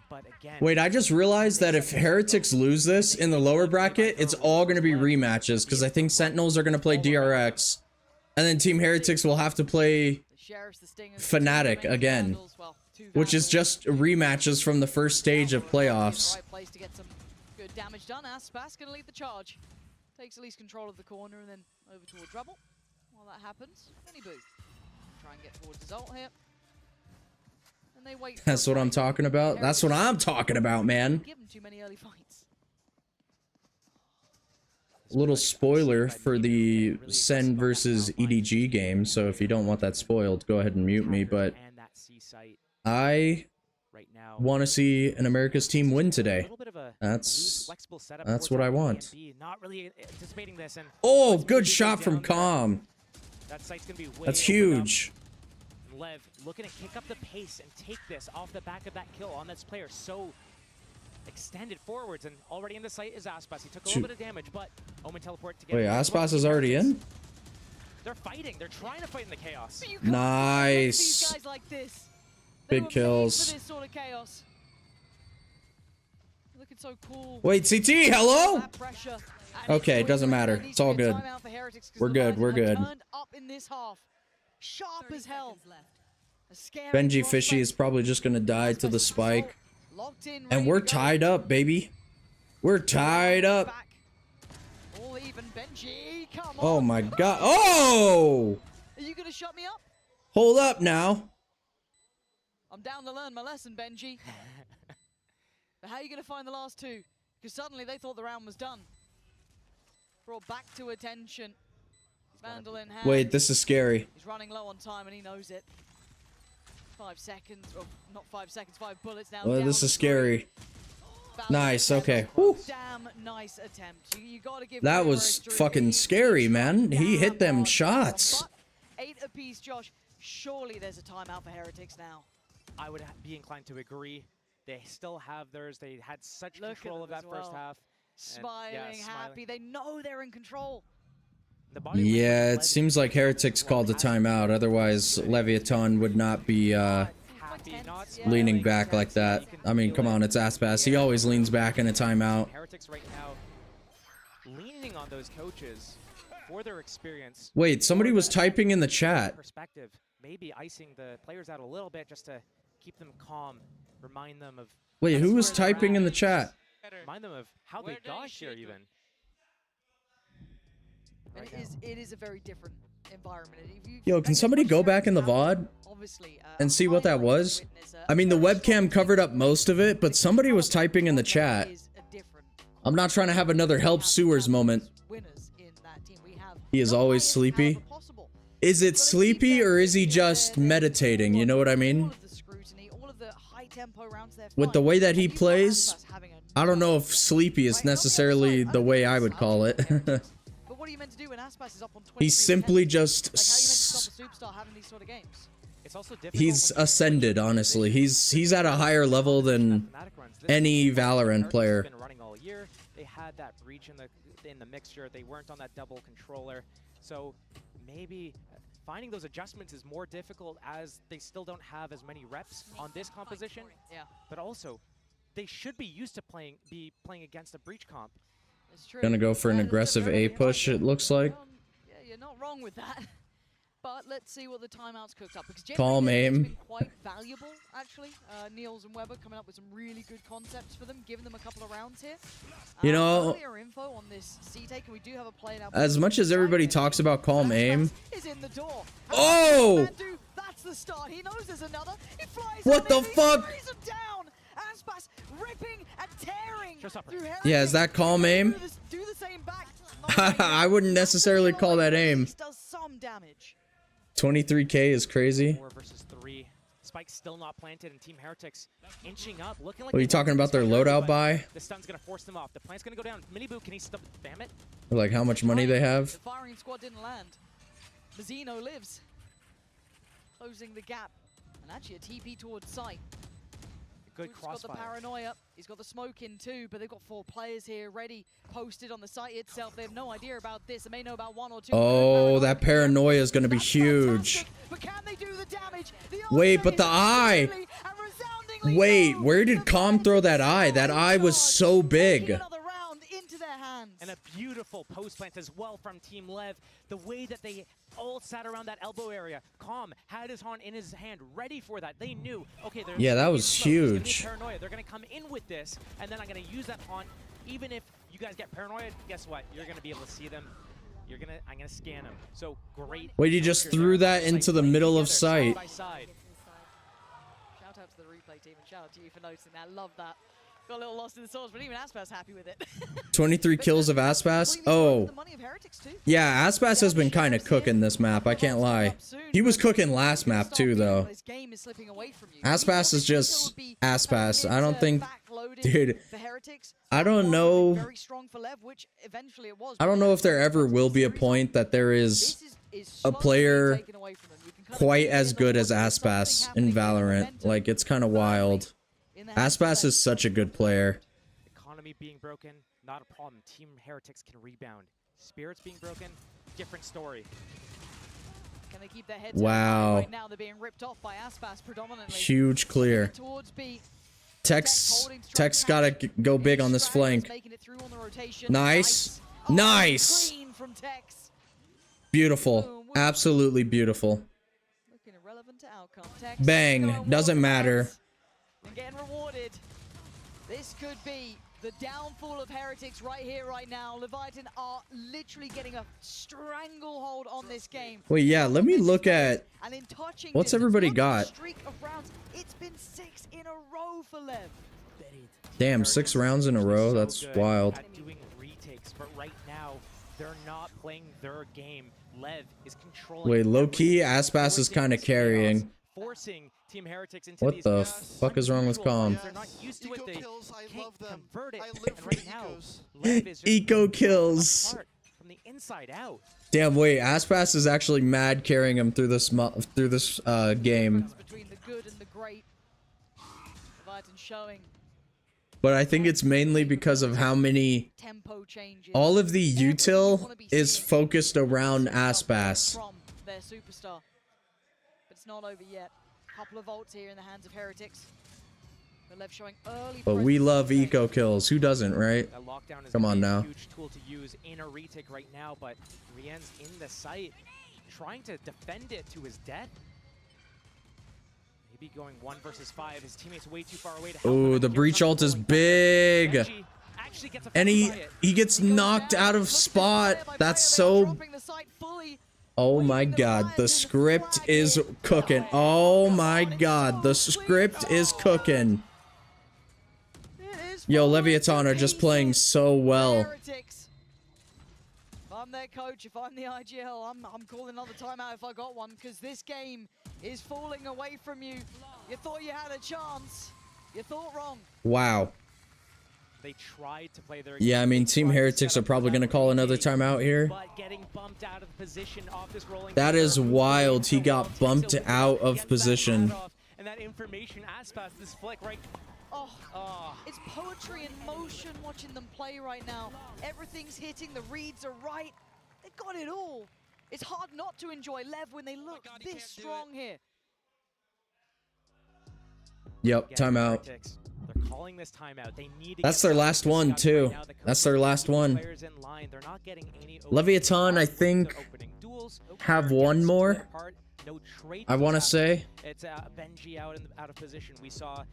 But again. Wait, I just realized that if Heretics lose this in the lower bracket, it's all going to be rematches because I think Sentinels are going to play DRX. And then Team Heretics will have to play Fnatic again, which is just rematches from the first stage of playoffs. Right place to get some good damage done. Aspas gonna lead the charge. Takes at least control of the corner and then over towards Rubble. While that happens, Benny Boo. Try and get towards his ult here. And they wait. That's what I'm talking about. That's what I'm talking about, man. Give them too many early fights. Little spoiler for the Sen versus EDG game, so if you don't want that spoiled, go ahead and mute me, but I want to see an America's team win today. That's what I want. Oh, good shot from Calm. That's huge. Lev looking to kick up the pace and take this off the back of that kill on this player. So extended forwards, and already in the site is Aspas. He took a little bit of damage, but Omen teleport to get. Wait, Aspas is already in? They're fighting. They're trying to fight in the chaos. Nice. These guys like this. Big kills. For this sort of chaos. Looking so cool. Wait, CT, hello? Okay, it doesn't matter. It's all good. We're good. We're good. Up in this half. Sharp as hell. Benji Fishy is probably just going to die to the spike. And we're tied up, baby. We're tied up. All even, Benji. Come on. Oh my god. Oh! Are you going to shut me up? Hold up now. I'm down to learn my lesson, Benji. But how are you going to find the last 2? Because suddenly they thought the round was done. Brought back to attention. Vandal in hand. Wait, this is scary. He's running low on time and he knows it. 5 seconds, or not 5 seconds, 5 bullets now. Well, this is scary. Nice, okay. Whew. Damn nice attempt. You gotta give That was fucking scary, man. He hit them shots. 8 apiece, Josh. Surely there's a timeout for Heretics now. I would be inclined to agree. They still have theirs. They had such control of that first half. Smiling, happy. They know they're in control. Yeah, it seems like Heretics called a timeout. Otherwise, Leviathan would not be leaning back like that. I mean, come on, it's Aspas. He always leans back in a timeout. Heretics right now leaning on those coaches for their experience. Wait, somebody was typing in the chat. Perspective, maybe icing the players out a little bit just to keep them calm, remind them of. Wait, who was typing in the chat? Remind them of how they got here, even. It is a very different environment. Yo, can somebody go back in the VOD and see what that was? I mean, the webcam covered up most of it, but somebody was typing in the chat. I'm not trying to have another help sewers moment. He is always sleepy. Is it sleepy or is he just meditating? You know what I mean? With the way that he plays, I don't know if sleepy is necessarily the way I would call it. He's simply just he's ascended, honestly. He's at a higher level than any Valorant player. They had that breach in the mixture. They weren't on that double controller. So maybe finding those adjustments is more difficult as they still don't have as many reps on this composition. Yeah. But also, they should be used to playing against a breach comp. Gonna go for an aggressive A push, it looks like. Yeah, you're not wrong with that. But let's see what the timeouts cooked up. Because Calm aim. Been quite valuable, actually. Niels and Weber coming up with some really good concepts for them, giving them a couple of rounds here. You know, info on this C-take, and we do have a play now. As much as everybody talks about calm aim. Is in the door. Oh! That's the start. He knows there's another. He flies. What the fuck? Down. Aspas ripping and tearing through Heretics. Yeah, is that calm aim? Do the same back. I wouldn't necessarily call that aim. Does some damage. 23k is crazy. 4 versus 3. Spike's still not planted, and Team Heretics inching up, looking like. What are you talking about? Their loadout buy? The stun's gonna force them off. The plant's gonna go down. Minibu, can he spam it? Like how much money they have? The firing squad didn't land. Mazzino lives, closing the gap, and actually a TP towards site. Good crossfire. He's got the paranoia. He's got the smoke in too, but they've got 4 players here ready, posted on the site itself. They have no idea about this. They may know about 1 or 2. Oh, that paranoia is going to be huge. But can they do the damage? Wait, but the eye. Wait, where did Calm throw that eye? That eye was so big. And a beautiful post plant as well from Team Lev. The way that they all sat around that elbow area. Calm had his horn in his hand, ready for that. They knew, okay, yeah, that was huge. Paranoia. They're going to come in with this, and then I'm going to use that horn. Even if you guys get paranoid, guess what? You're going to be able to see them. I'm going to scan them. So great. Wait, you just threw that into the middle of sight. Shout out to the replay team and shout out to you for noticing that. Love that. Got a little lost in the sauce, but even Aspas happy with it. 23 kills of Aspas. Oh. Yeah, Aspas has been kind of cooking this map, I can't lie. He was cooking last map too, though. Aspas is just Aspas. I don't think... Dude, I don't know... I don't know if there ever will be a point that there is a player quite as good as Aspas in Valorant. Like, it's kind of wild. Aspas is such a good player. Economy being broken, not a problem. Team Heretics can rebound. Spirits being broken, different story. Can they keep their heads wow. Right now they're being ripped off by Aspas predominantly. Huge clear. Tex gotta go big on this flank. Nice. Oh, nice. Beautiful. Absolutely beautiful. Looking irrelevant to outcome. Bang. Doesn't matter. And getting rewarded. This could be the downfall of Heretics right here, right now. Leviathan are literally getting a stranglehold on this game. Wait, yeah, let me look at what's everybody got. Streak of rounds. It's been 6 in a row for Lev. Damn, 6 rounds in a row. That's wild. At doing retakes, but right now they're not playing their game. Lev is controlling. Wait, low key, Aspas is kind of carrying. Forcing Team Heretics into What these the fuck is wrong with Calm? They're not used to it. They kills, I can't love them. convert it. I live And for right now, ecos. Lev is just Eco kills. apart from the inside out. Damn, wait, Aspas is actually mad carrying him through this game. Between the good and the great. Leviathan showing But I think it's mainly because of how many... tempo changes. All of the util is focused around Aspas. From their superstar. But it's not over yet. Couple of ults here in the hands of Heretics. But Lev showing early But we presence. love eco kills. Who doesn't, right? That lockdown is Come gonna on be now. a huge tool to use in a retake right now, but Rien's in the site, trying to defend it to his death. Maybe going 1 versus 5. His teammate's way too far away to help him, Oh, and the here breach comes ult is rolling big. Benji actually gets And affected by it. he gets knocked out of spot. That's so... Dropping the site fully. Oh my god, the script is cooking. Oh my god, the script is cooking. Yo, Leviatán are just playing so well. Heretics. If I'm their coach, if I'm the IGL, I'm calling another timeout if I got one, because this game is falling away from you. You thought you had a chance. You thought wrong. Wow. They tried to play their Yeah, I mean, Team Heretics are probably going to call another timeout here. but getting bumped out of position off this rolling That is curve. wild. He got bumped out of position. And that information Aspas, this flick right. Oh, it's poetry in motion watching them play right now. Everything's hitting, the reads are right. They've got it all. It's hard not to enjoy Lev when they look this strong here. Yep, timeout. They're calling this timeout. They need to That's get their back last to one, Scott too. right now. The That's their last one. players in line. They're not getting any Leviatán, I think, opening duels. have one more. No trade I want to deals say. It's Benji out of position. We saw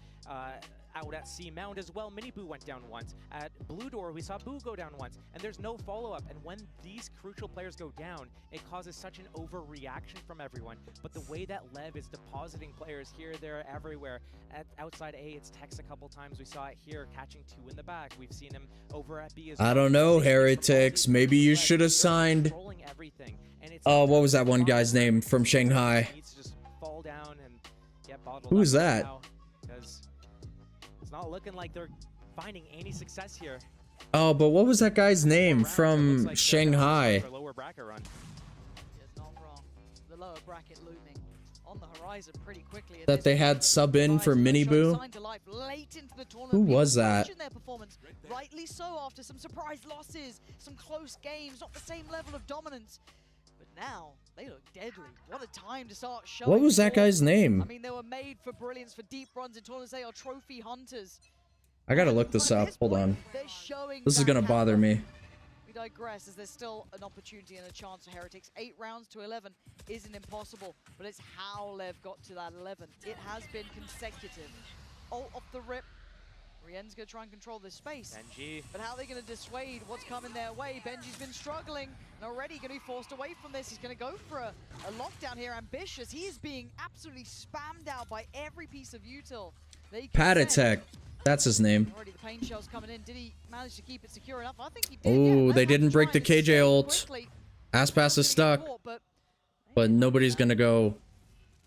out at C Mound as well. Mini Boo went down once. At Blue Door, we saw Boo go down once. And there's no follow-up. And when these crucial players go down, it causes such an overreaction from everyone. But the way that Lev is depositing players here, there, everywhere. At outside A, it's Tex a couple times. We saw it here, catching 2 in the back. We've seen him over at B as well. I don't know, Heretics. Maybe you should have signed... Oh, what was that one guy's name from Shanghai? Fall down and get bottled Who's up that? now, 'cause it's not looking like they're finding any success here. Oh, but what was that guy's name from Shanghai? Lower bracket run. It's not wrong. The lower bracket looming on the horizon pretty quickly. That they had sub in for Mini Boo? Who was that? Their performance, rightly so, after some surprise losses, some close games, not the same level of dominance. But now they look deadly. What a time to start showing. What was that guy's name? I mean, they were made for brilliance, for deep runs in tournaments. They are trophy hunters. I gotta look this up. Hold on. They're showing This is that gonna bother caliber. me. We digress, as there's still an opportunity and a chance for Heretics. 8 rounds to 11 isn't impossible, but it's how Lev got to that 11. It has been consecutive. Ult off the rip. Rien's gonna try and control this space. Benji. But how are they gonna dissuade what's coming their way? Benji's been struggling and already gonna be forced away from this. He's gonna go for a lockdown here, ambitious. He is being absolutely spammed out by every piece of util. Patatek. That's his name. Already the pain shell's coming in. Did he manage to keep it secure enough? I think he did. Oh, yeah. they didn't break the KJ ult. Quickly. Aspas is stuck. But nobody's gonna go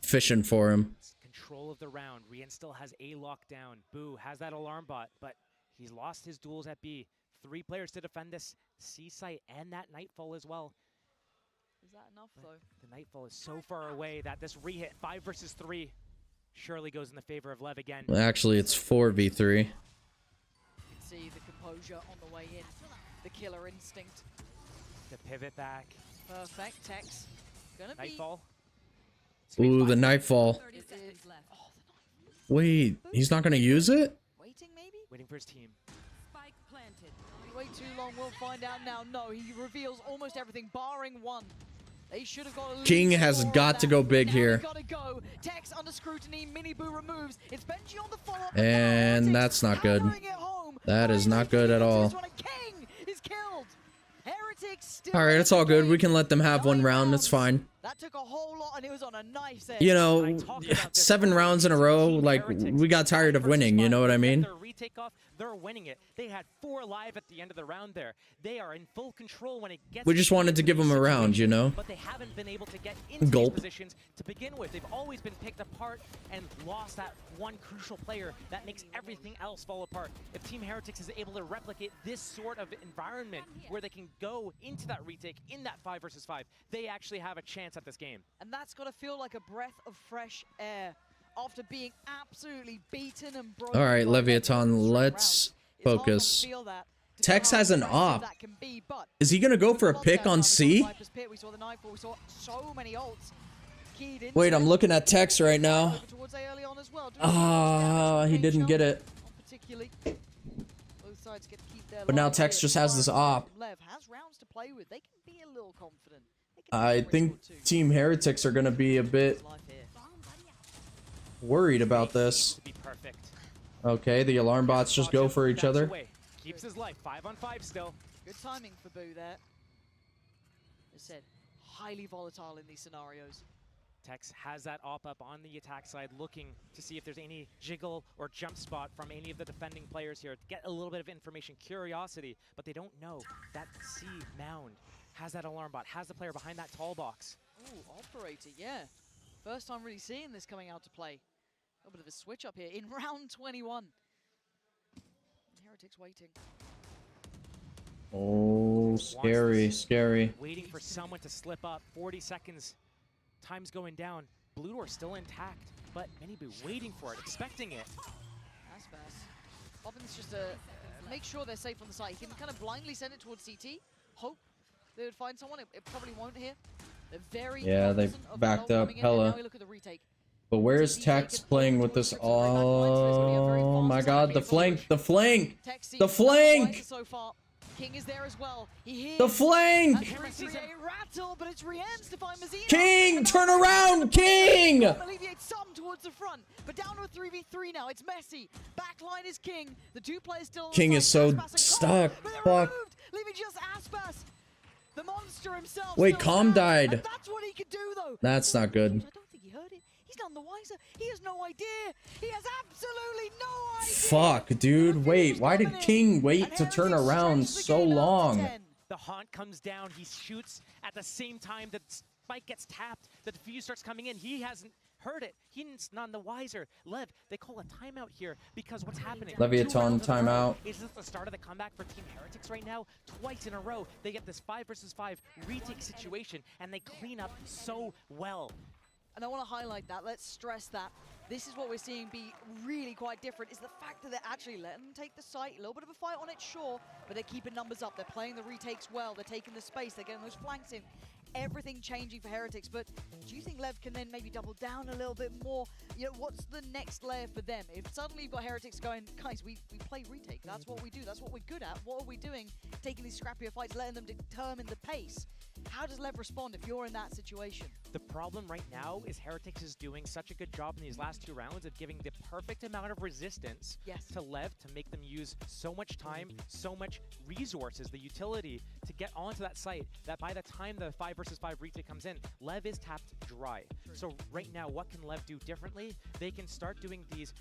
fishing for him. Control of the round. Rien still has A lockdown. Boo has that alarm bot, but he's lost his duels at B. 3 players to defend this C site and that Nightfall as well. Is that enough, though? The Nightfall is so far away that this re-hit 5 versus 3 surely goes in the favor of Lev again. Actually, it's 4v3. You can see the composure on the way in. The killer instinct. The pivot back. Perfect. Tex. Gonna Nightfall. Ooh, the Nightfall. Wait, he's not gonna use it? Waiting, maybe? Waiting for his team. Spike planted. You wait too long, we'll find out now. No, he reveals almost everything, barring one. They should have got a King has got to go big here. Gotta go. Tex under scrutiny. Mini Boo removes. It's Benji on the follow-up. And that's not good. That is not good at all. King is killed. Heretics still. All right, it's all good. We can let them have 1 round. It's fine. That took a whole lot, and it was on a knife. You know, 7 rounds in a row, like, we got tired of winning, you know what I mean? retake off, they're winning it. They had 4 live at the end of the round there. They are in full control when it gets. We just wanted to give them a round, you know? But they haven't been able to get into these positions to begin with. They've always been picked apart and lost that one crucial player that makes everything else fall apart. If Team Heretics is able to replicate this sort of environment where they can go into that retake in that 5 versus 5, they actually have a chance at this game. And that's got to feel like a breath of fresh air after being absolutely beaten and broken. All right, LEVIATÁN, let's focus. Tex has an op. Is he going to go for a pick on C? Wait, I'm looking at Tex right now. Ah, he didn't get it. But now Tex just has this op. I think Team Heretics are going to be a bit worried about this. Okay, the alarm bots just go for each other. Keeps his life 5-on-5 still. Good timing for Boo there. As said, highly volatile in these scenarios. Tex has that op up on the attack side, looking to see if there's any jiggle or jump spot from any of the defending players here to get a little bit of information, curiosity, but they don't know that C mound has that alarm bot, has the player behind that tall box. Ooh, operator, yeah. First time really seeing this coming out to play. A little bit of a switch up here in round 21. Heretics waiting. Oh, scary, scary. Waiting for someone to slip up. 40 seconds. Time's going down. Blue door still intact, but Minibu waiting for it, expecting it. That's fast. Bobbin's just to make sure they're safe on the side. He can kind of blindly send it towards CT. Hope they would find someone. It probably won't here. They're very they backed up hella. But where's Tex playing with this? Oh my god, the flank, the flank, the flank! King is there as well. The flank! King, turn around, King! Alleviate some towards the front, but down to a 3v3 now. It's messy. Backline is King. The 2 players still. King is so stuck. Fuck. Leaving just Aspas. The monster himself. Wait, Calm died. That's what he could do, though. That's not good. I don't think he heard it. He's none the wiser. He has no idea. He has absolutely no idea. Fuck, dude. Wait, why did King wait to turn around so long? The haunt comes down. He shoots at the same time that Spike gets tapped. The defuse starts coming in. He hasn't heard it. He's none the wiser. Lev, they call a timeout here because what's happening? LEVIATÁN timeout. Is this the start of the comeback for Team Heretics right now? Twice in a row, they get this 5 versus 5 retake situation, and they clean up so well. And I want to highlight that. Let's stress that. This is what we're seeing be really quite different, is the fact that they're actually letting them take the site. A little bit of a fight on it, sure, but they're keeping numbers up. They're playing the retakes well. They're taking the space. They're getting those flanks in. Everything changing for Heretics, but do you think Lev can then maybe double down a little bit more? You know, what's the next layer for them? If suddenly you've got Heretics going, guys, we play retake. That's what we do. That's what we're good at. What are we doing? Taking these scrappier fights, letting them determine the pace. How does Lev respond if you're in that situation? The problem right now is Heretics is doing such a good job in these last 2 rounds of giving the perfect amount of resistance to Lev to make them use so much time, so much resources, the utility to get onto that site, that by the time the 5 versus 5 retake comes in, Lev is tapped dry. So right now, what can Lev do differently? They can start doing these,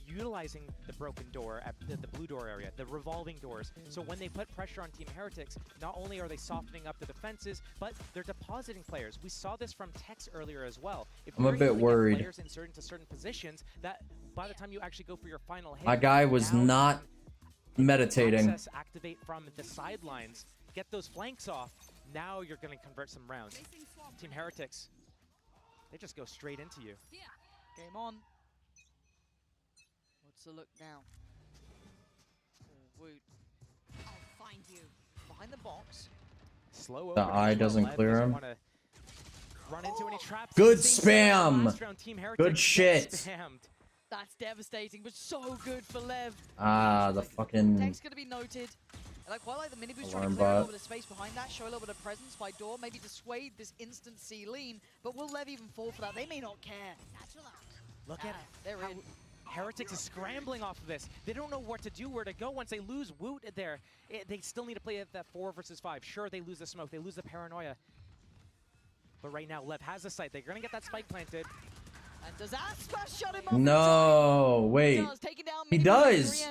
utilizing the broken door at the blue door area, the revolving doors. So when they put pressure on Team Heretics, not only are they softening up the defenses, but they're depositing players. We saw this from Tex earlier as well. If I'm a bit worried. Players inserted into certain positions, that by the time you actually go for your final hit, My guy was not meditating. Activate from the sidelines, get those flanks off. Now you're going to convert some rounds. Team Heretics, they just go straight into you. Game on. What's the look now? Oh, Woot. I'll find you. Behind the box. Slow the eye doesn't clear him. Run into any traps. Good spam. Good shit. Spammed. That's devastating, but so good for Lev. Ah, the fucking Tech's gonna be noted. And I quite like the Minibu's trying to clear a little bit of space behind that, show a little bit of presence by door, maybe dissuade this instant C lean. But will Lev even fall for that? They may not care. Look at they're in. Heretics is scrambling off of this. They don't know what to do, where to go once they lose Woot there. They still need to play at that 4 versus 5. Sure, they lose the smoke, they lose the paranoia. But right now, Lev has the site. They're going to get that spike planted. And does Aspas shut him off? No, wait. He does.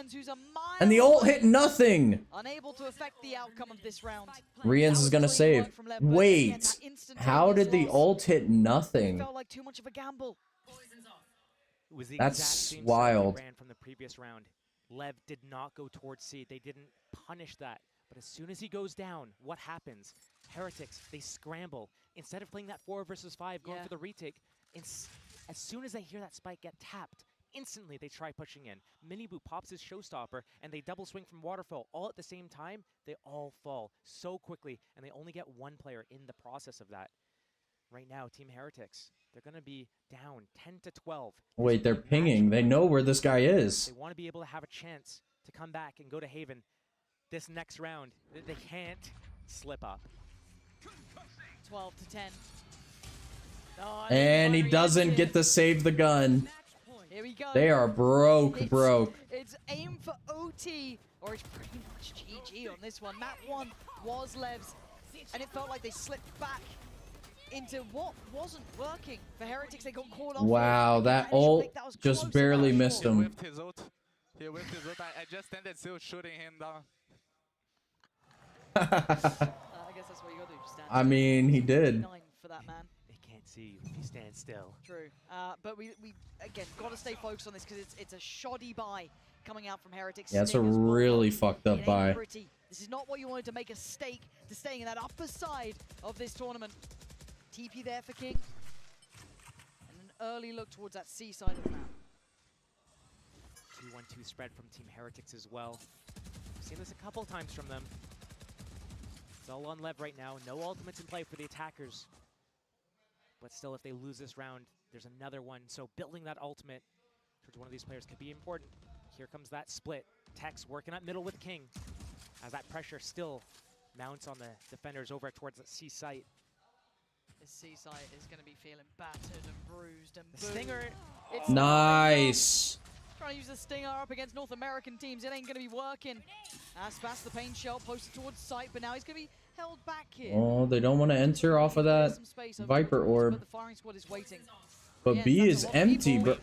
And the ult hit nothing. Unable to affect the outcome of this round. Rians is gonna save. Wait. How did the ult hit nothing? Felt like too much of a gamble. It was the That's exact same wild. ran from the previous round. Lev did not go towards C. They didn't punish that. But as soon as he goes down, what happens? Heretics, they scramble. Instead of playing that 4 versus 5, going for the retake, as soon as they hear that spike get tapped, instantly they try pushing in. Minibu pops his showstopper, and they double swing from Waterfall. All at the same time, they all fall so quickly, and they only get one player in the process of that. Right now, Team Heretics, they're going to be down 10 to 12. Wait, they're pinging. They know where this guy is. They want to be able to have a chance to come back and go to Haven this next round. They can't slip up. 12 to 10. And he doesn't get to save the gun. Here we go. They are broke. It's aim for OT, or it's pretty much GG on this one. Map 1 was Lev's, and it felt like they slipped back into what wasn't working. For Heretics, they got caught off. Wow, that ult just barely missed him. He whiffed his ult. I just ended still shooting him down. I guess that's what you gotta do. Just stand I mean, he did. For that man. They can't see you if you stand still. True. But we again got to stay focused on this because it's a shoddy buy coming out from Heretics. Yeah, it's a really fucked up buy. This is not what you wanted to make a stake to staying in that upper side of this tournament. TP there for King. And an early look towards that C side of the map. 2-1-2 spread from Team Heretics as well. We've seen this a couple times from them. It's all on Lev right now. No ultimates in play for the attackers. But still, if they lose this round, there's another one. So building that ultimate towards one of these players could be important. Here comes that split. Tex working up middle with King. As that pressure still mounts on the defenders over towards the C site. This C site is going to be feeling battered and bruised and the Stinger. It's Nice. Trying to use the Stinger up against North American teams. It ain't going to be working. Aspas, the pain shell, posted towards site, but now he's going to be held back here. Oh, they don't want to enter off of that Viper orb. But the firing squad is waiting. But B is empty, bro.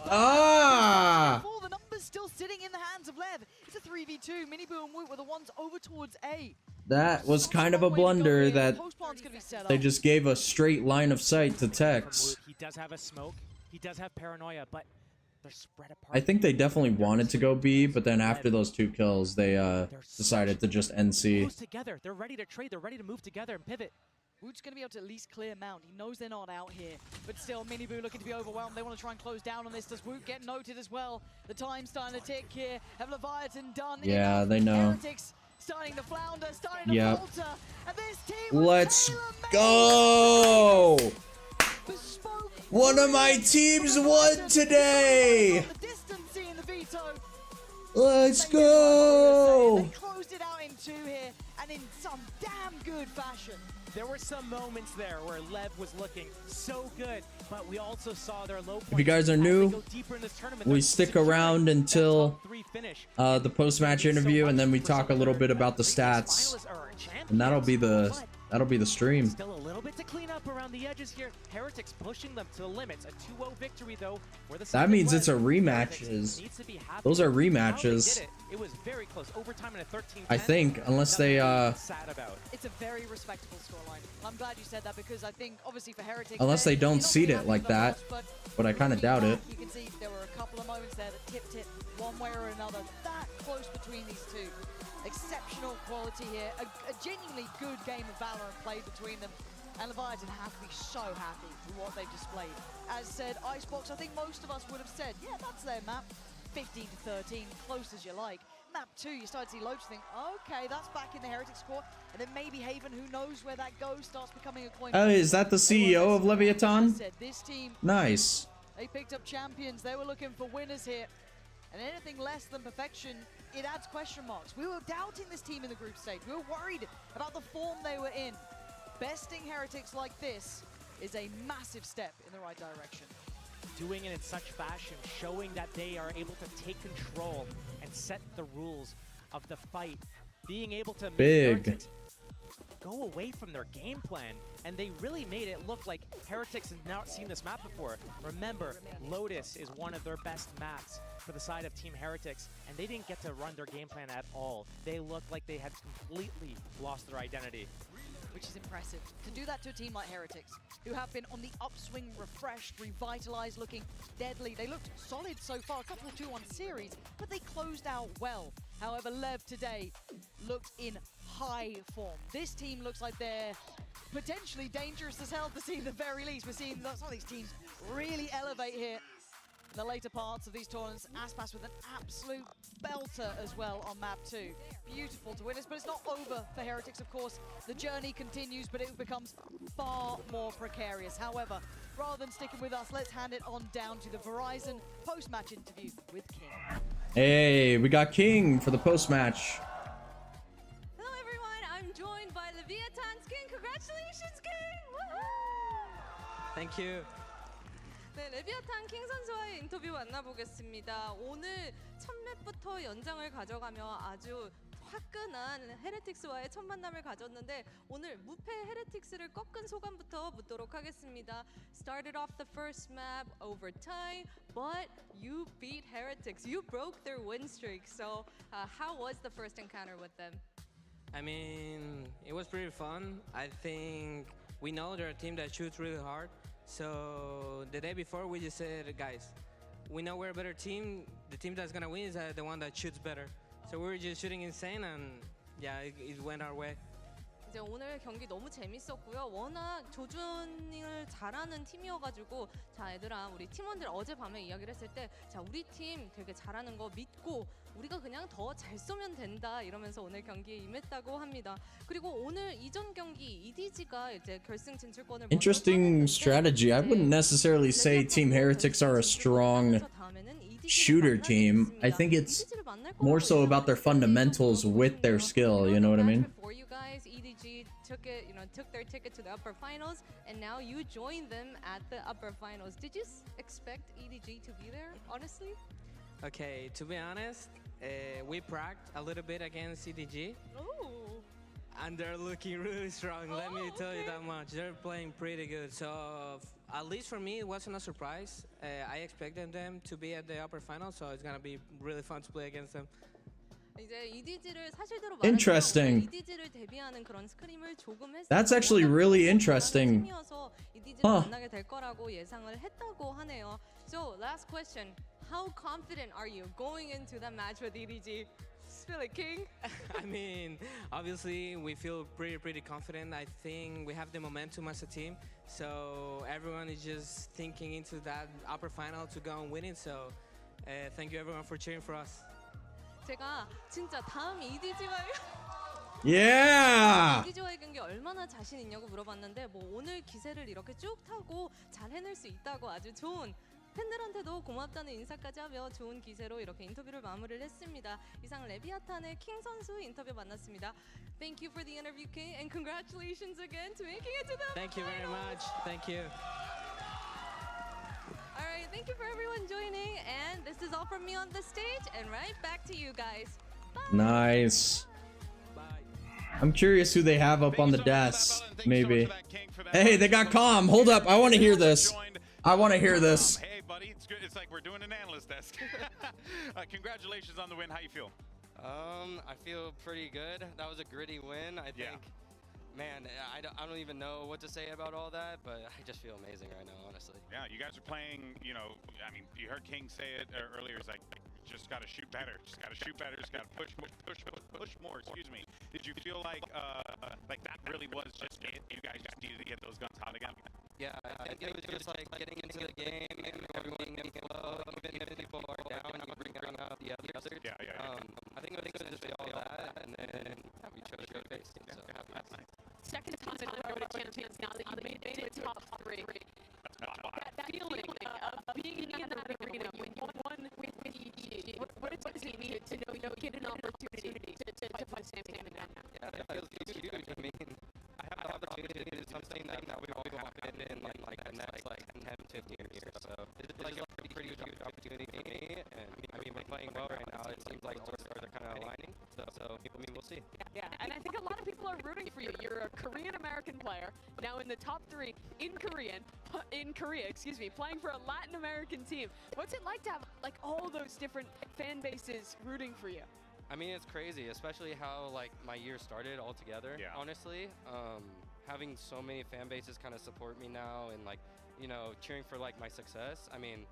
Ah! The numbers still sitting in the hands of Lev. It's a 3v2. Minibu and Woot were the ones over towards A. That was kind of a blunder that they just gave a straight line of sight to Tex. He does have a smoke. He does have paranoia, but they're spread apart. I think they definitely wanted to go B, but then after those 2 kills, they decided to just NC. Together. They're ready to trade. They're ready to move together and pivot. Woot's going to be able to at least clear Mount. He knows they're not out here. But still, Minibu looking to be overwhelmed. They want to try and close down on this. Does Woot get noted as well? The time's starting to tick here. Have Leviathan done? Yeah, they know. Heretics starting to flounder, starting to falter. And this team Let's go! One of my teams won today! Let's go! They closed it out in 2 here, and in some damn good fashion. There were some moments there where Lev was looking so good, but we also saw their low points. If you guys are new, we stick around until the post-match interview, and then we talk a little bit about the stats, and that'll be the stream. Still a little bit to clean up around the edges here. Heretics pushing them to the limits. A 2-0 victory though. That means it's a rematch. Those are rematches. It was very close. Overtime in a 13-10. I think, unless they It's a very respectable scoreline. I'm glad you said that because I think obviously for Heretics, unless they don't seed it like that, but I kind of doubt it. You can see there were a couple of moments there that tipped it one way or another. That close between these two. Exceptional quality here. A genuinely good game of Valorant played between them. And Leviathan have to be so happy with what they've displayed. As said, Icebox, I think most of us would have said, yeah, that's their map. 15 to 13, close as you like. Map 2, you start to see Loach think, okay, that's back in the Heretics squad. And then maybe Haven, who knows where that goes, starts becoming a coin. Oh, is that the CEO of Leviatán? This team, nice. They picked up champions. They were looking for winners here. And anything less than perfection, it adds question marks. We were doubting this team in the group stage. We were worried about the form they were in. Besting Heretics like this is a massive step in the right direction. Doing it in such fashion, showing that they are able to take control and set the rules of the fight. Being able to big. go away from their game plan, and they really made it look like Heretics has not seen this map before. Remember, Lotus is one of their best maps for the side of Team Heretics, and they didn't get to run their game plan at all. They looked like they had completely lost their identity. Which is impressive. To do that to a team like Heretics, who have been on the upswing, refreshed, revitalized, looking deadly. They looked solid so far, a couple 2-1 series, but they closed out well. However, Lev today looked in high form. This team looks like they're potentially dangerous as hell to see at the very least. We're seeing some of these teams really elevate here in the later parts of these tournaments. Aspas with an absolute belter as well on map 2. Beautiful to witness, but it's not over for Heretics, of course. The journey continues, but it becomes far more precarious. However, rather than sticking with us, let's hand it on down to the Verizon post-match interview with King. Hey, we got King for the post-match. Hello everyone, I'm joined by LEVIATÁN's King. Congratulations, King! Woohoo! Thank you. 네, 레비아탄 킹 선수와의 인터뷰 만나보겠습니다. 오늘 첫 맵부터 연장을 가져가며 아주 화끈한 헤레틱스와의 첫 만남을 가졌는데 오늘 무패 헤레틱스를 꺾은 소감부터 묻도록 하겠습니다. Started off the first map overtime, but you beat Heretics. You broke their win streak. So how was the first encounter with them? I mean, it was pretty fun. I think we know they're a team that shoots really hard. So the day before we just said, guys, we know we're a better team. The team that's gonna win is the one that shoots better. So we were just shooting insane, and yeah, it went our way. 이제 오늘 경기 너무 재밌었고요. 워낙 조준을 잘하는 팀이어가지고 자 얘들아 우리 팀원들 어젯밤에 이야기를 했을 때 자 우리 팀 되게 잘하는 거 믿고 우리가 그냥 더 잘 쏘면 된다 이러면서 오늘 경기에 임했다고 합니다. 그리고 오늘 이전 경기 EDG가 이제 결승 진출권을 Interesting strategy. I wouldn't necessarily say Team Heretics are a strong shooter team. I think it's more so about their fundamentals with their skill, you know what I mean? For you guys, EDG took their ticket to the upper finals, and now you joined them at the upper finals. Did you expect EDG to be there, honestly? Okay, to be honest, we practiced a little bit against CDG. Ooh. And they're looking really strong, let me tell you that much. They're playing pretty good. So, at least for me, it wasn't a surprise. I expected them to be at the upper final, so it's going to be really fun to play against them. Interesting. That's actually really interesting. Huh. So, last question. How confident are you going into that match with EDG? Feel like King? I mean, obviously we feel pretty confident. I think we have the momentum as a team, so everyone is just thinking into that upper final to go and win it. So thank you everyone for cheering for us. 제가 진짜 다음 EDG와의 Yeah. EDG와의 경기 얼마나 자신 있냐고 물어봤는데 뭐 오늘 기세를 이렇게 쭉 타고 잘 해낼 수 있다고 아주 좋은 팬들한테도 고맙다는 인사까지 하며 좋은 기세로 이렇게 인터뷰를 마무리를 했습니다. 이상 레비아탄의 킹 선수 인터뷰 만났습니다. Thank you for the interview, King, and congratulations again to making it to the Thank you very much. Thank you. All right, thank you for everyone joining, and this is all from me on the stage, and right back to you guys. Bye. Nice. Bye. I'm curious who they have up on the desk. Maybe. Hey, they got comm. Hold up. I want to hear this. I want to hear this. Hey, buddy. It's good. It's like we're doing an analyst desk. Congratulations on the win. How you feel? I feel pretty good. That was a gritty win. I think, man, I don't even know what to say about all that, but I just feel amazing right now, honestly. Yeah, you guys are playing, you know, I mean, you heard King say it earlier. It's like, just got to shoot better. Just got to shoot better. Just got to push more, excuse me. Did you feel like that really was just it? You guys just needed to get those guns hot again? Yeah, I think it was just like getting into the game and everyone being in flow. Even if people are down, you bring up the others. Yeah. I think it was just all that, and then we chose your face. So happy. Second time in the Heretics Champions now that you made it to top 3. That feeling of being in that arena when you won with EDG, what does it mean to know get an opportunity to fight Sam again? Yeah, it feels huge. I mean, I have the opportunity to do something that will happen in like the next 10, 15 years. So this is like a pretty huge opportunity for me. And I mean, we're playing well right now. It seems like all stars are kind of aligning. So So I mean, we'll see. Yeah, and I think a lot of people are rooting for you. You're a Korean-American player, now in the top 3 in Korea, excuse me, playing for a Latin American team. What's it like to have like all those different fan bases rooting for you? I mean, it's crazy, especially how like my year started all together. Yeah. Honestly, having so many fan bases kind of support me now and like, you know, cheering for like my success. I mean,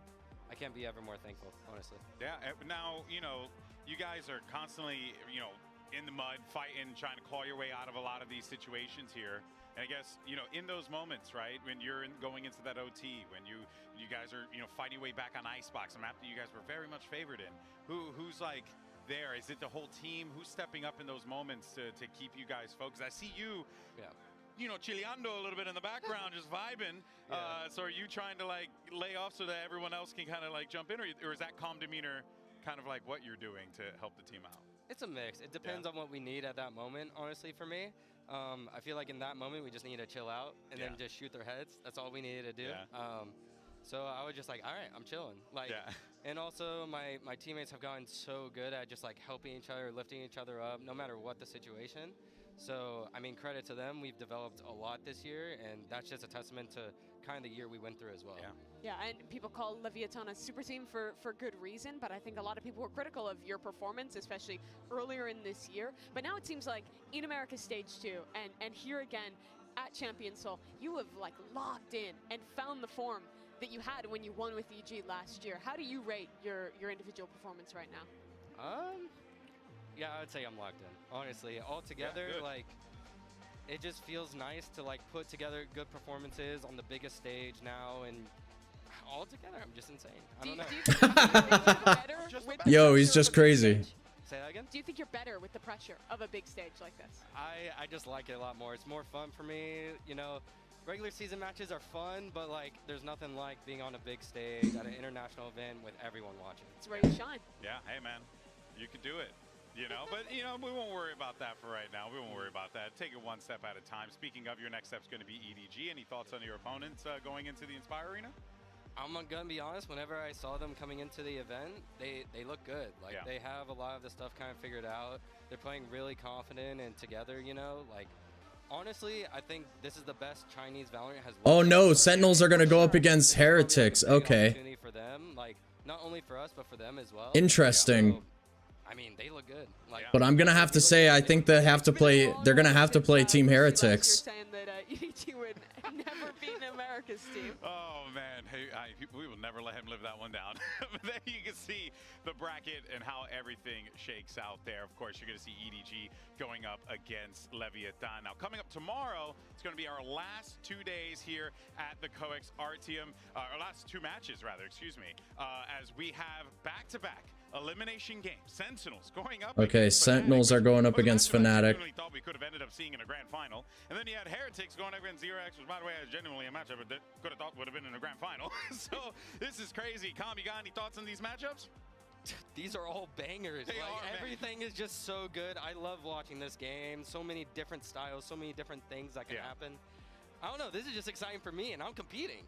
I can't be ever more thankful, honestly. Yeah. Now, you know, you guys are constantly, you know, in the mud, fighting, trying to claw your way out of a lot of these situations here. And I guess, you know, in those moments, right, when you're going into that OT, when you guys are, you know, fighting your way back on Icebox, a map that you guys were very much favored in. Who's like there? Is it the whole team? Who's stepping up in those moments to keep you guys focused? I see you, you know, chileando a little bit in the background, just vibing. So are you trying to like lay off so that everyone else can kind of like jump in, or is that calm demeanor kind of like what you're doing to help the team out? It's a mix. It depends on what we need at that moment, honestly, for me. I feel like in that moment, we just need to chill out and then just shoot their heads. That's all we needed to do. So I was just like, all right, I'm chilling. Like, and also my teammates have gotten so good at just like helping each other, lifting each other up, no matter what the situation. So, I mean, credit to them. We've developed a lot this year, and that's just a testament to kind of the year we went through as well. Yeah, and people call LEVIATÁN a super team for good reason, but I think a lot of people were critical of your performance, especially earlier in this year. But now it seems like in America's Stage 2, and here again at Champions Seoul, you have like locked in and found the form that you had when you won with EG last year. How do you rate your individual performance right now? Yeah, I would say I'm locked in. Honestly, all together, like, it just feels nice to like put together good performances on the biggest stage now, and all together, I'm just insane. I don't know. Do you think you're better with the Yo, he's pressure just of a big crazy. stage? Say that again? Do you think you're better with the pressure of a big stage like this? I just like it a lot more. It's more fun for me. You know, regular season matches are fun, but like, there's nothing like being on a big stage at an international event with everyone watching. It's ready to shine. Yeah, hey man, you could do it. You know, but you know, we won't worry about that for right now. We won't worry about that. Take it one step at a time. Speaking of, your next step's going to be EDG. Any thoughts on your opponents going into the Inspire Arena? I'm gonna be honest, whenever I saw them coming into the event, they look good. Like, they have a lot of the stuff kind of figured out. They're playing really confident and together, you know, like, honestly, I think this is the best Chinese Valorant has. Oh no, Sentinels are gonna go up against Heretics. Okay. For them, like, not only for us, but for them as well. Interesting. So, I mean, they look good. Like, But I'm gonna have to say, I think they have to play. They're gonna have to play Team Heretics. You're saying that EDG would never beat America's team. Oh man, hey, we will never let him live that one down. But then you can see the bracket and how everything shakes out there. Of course, you're going to see EDG going up against LEVIATÁN. Now, coming up tomorrow, it's going to be our last 2 days here at the COEX Artium, our last 2 matches, rather, excuse me, as we have back-to-back elimination games. Sentinels going up. Okay, Sentinels are going up against Fnatic. I thought we could have ended up seeing in a grand final, and then you had Heretics going up against Xerax, which, by the way, is genuinely a matchup that could have thought would have been in a grand final. So this is crazy. Com, you got any thoughts on these matchups? These are all bangers. They like, are, everything is just so good. I love watching this game. So many different styles, so many different things that can happen. I don't know, this is just exciting for me, and I'm competing.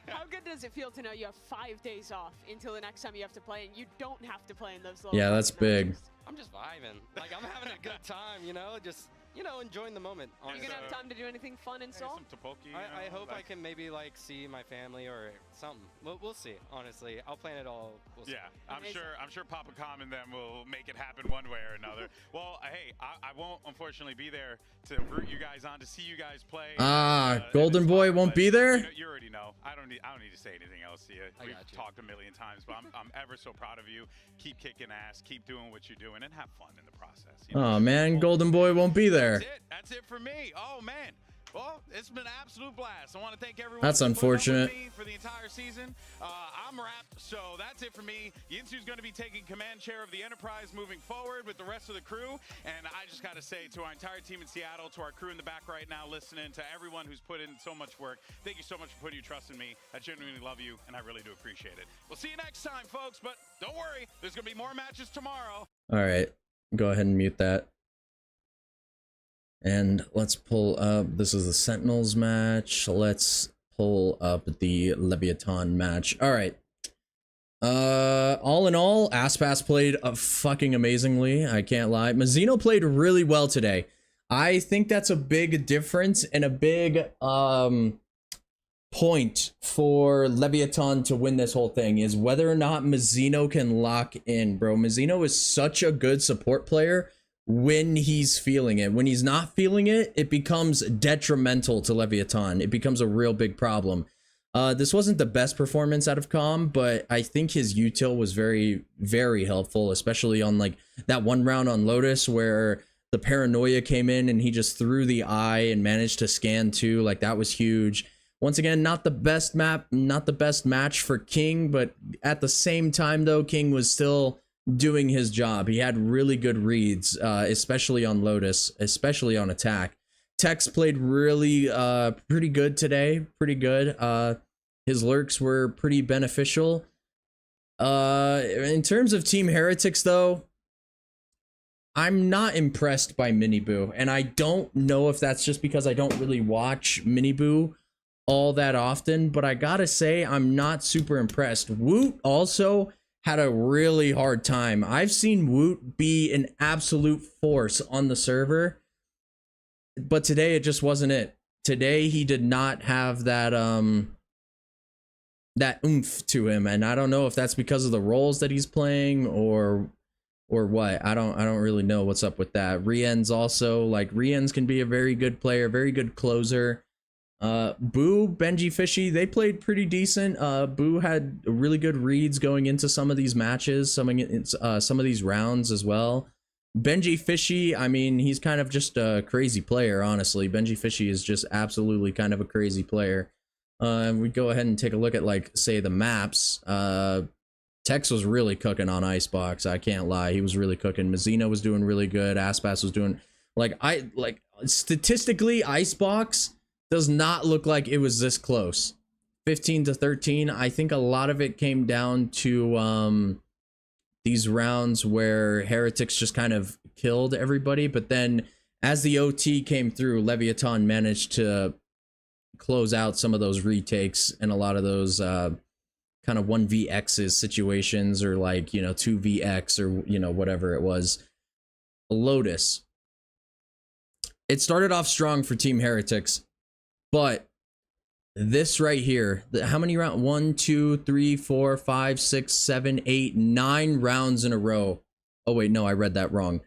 How good does it feel to know you have 5 days off until the next time you have to play, and you don't have to play in those little Yeah, that's big. I'm just vibing. Like, I'm having a good time, you know? Just, you know, enjoying the moment. Are you going to have time to do anything fun in Seoul? Some Topoki, I hope I can maybe, like, see my family or something. We'll see, honestly. I'll plan it all. We'll see. I'm sure Papa Com and them will make it happen one way or another. Well, hey, I won't, unfortunately, be there to root you guys on, to see you guys play. Golden Boy won't be there? You already know. I don't need to say anything else to you. We've talked a million times, but I'm ever so proud of you. Keep kicking ass, keep doing what you're doing, and have fun in the process. You know? Oh man, Golden Boy won't be there. That's it for me. Oh man. Well, it's been an absolute blast. I want to thank everyone. That's unfortunate. For the entire season. I'm wrapped, so that's it for me. Yinsu's going to be taking command chair of the Enterprise moving forward with the rest of the crew. And I just got to say to our entire team in Seattle, to our crew in the back right now listening, to everyone who's put in so much work, thank you so much for putting your trust in me. I genuinely love you, and I really do appreciate it. We'll see you next time, folks, but don't worry. There's going to be more matches tomorrow. All right, go ahead and mute that. And let's pull up, this is the Sentinels match. Let's pull up the LEVIATÁN match. All right. All in all, Aspas played fucking amazingly. I can't lie. Mazzino played really well today. I think that's a big difference and a big point for LEVIATÁN to win this whole thing is whether or not Mazzino can lock in, bro. Mazzino is such a good support player when he's feeling it. When he's not feeling it, it becomes detrimental to LEVIATÁN. It becomes a real big problem. This wasn't the best performance out of Calm, but I think his util was very, very helpful, especially on like that one round on Lotus where the paranoia came in and he just threw the eye and managed to scan too. Like that was huge. Once again, not the best map, not the best match for King, but at the same time though, King was still doing his job. He had really good reads, especially on Lotus, especially on attack. Tex played really pretty good today, pretty good. His lurks were pretty beneficial. In terms of Team Heretics though, I'm not impressed by Miniboo, and I don't know if that's just because I don't really watch Miniboo all that often, but I gotta say I'm not super impressed. Woot also had a really hard time. I've seen Woot be an absolute force on the server, but today it just wasn't it. Today he did not have that that oomph to him, and I don't know if that's because of the roles that he's playing or what. I don't really know what's up with that. Rien's also, like, Rien's can be a very good player, very good closer. Boo, Benji Fishy, they played pretty decent. Boo had really good reads going into some of these matches, some of these rounds as well. Benji Fishy, I mean, he's kind of just a crazy player, honestly. Benji Fishy is just absolutely kind of a crazy player. And we go ahead and take a look at, like, say, the maps. Tex was really cooking on Icebox, I can't lie. He was really cooking. Mazzino was doing really good. Aspas was doing, like, statistically, Icebox does not look like it was this close. 15-13. I think a lot of it came down to these rounds where Heretics just kind of killed everybody, but then as the OT came through, LEVIATÁN managed to close out some of those retakes and a lot of those kind of 1vx's situations, or like, you know, 2vx, or, you know, whatever it was. Lotus, it started off strong for Team Heretics, but this right here, how many rounds? 1, 2, 3, 4, 5, 6, 7, 8, 9 rounds in a row. Oh wait, no, I read that wrong.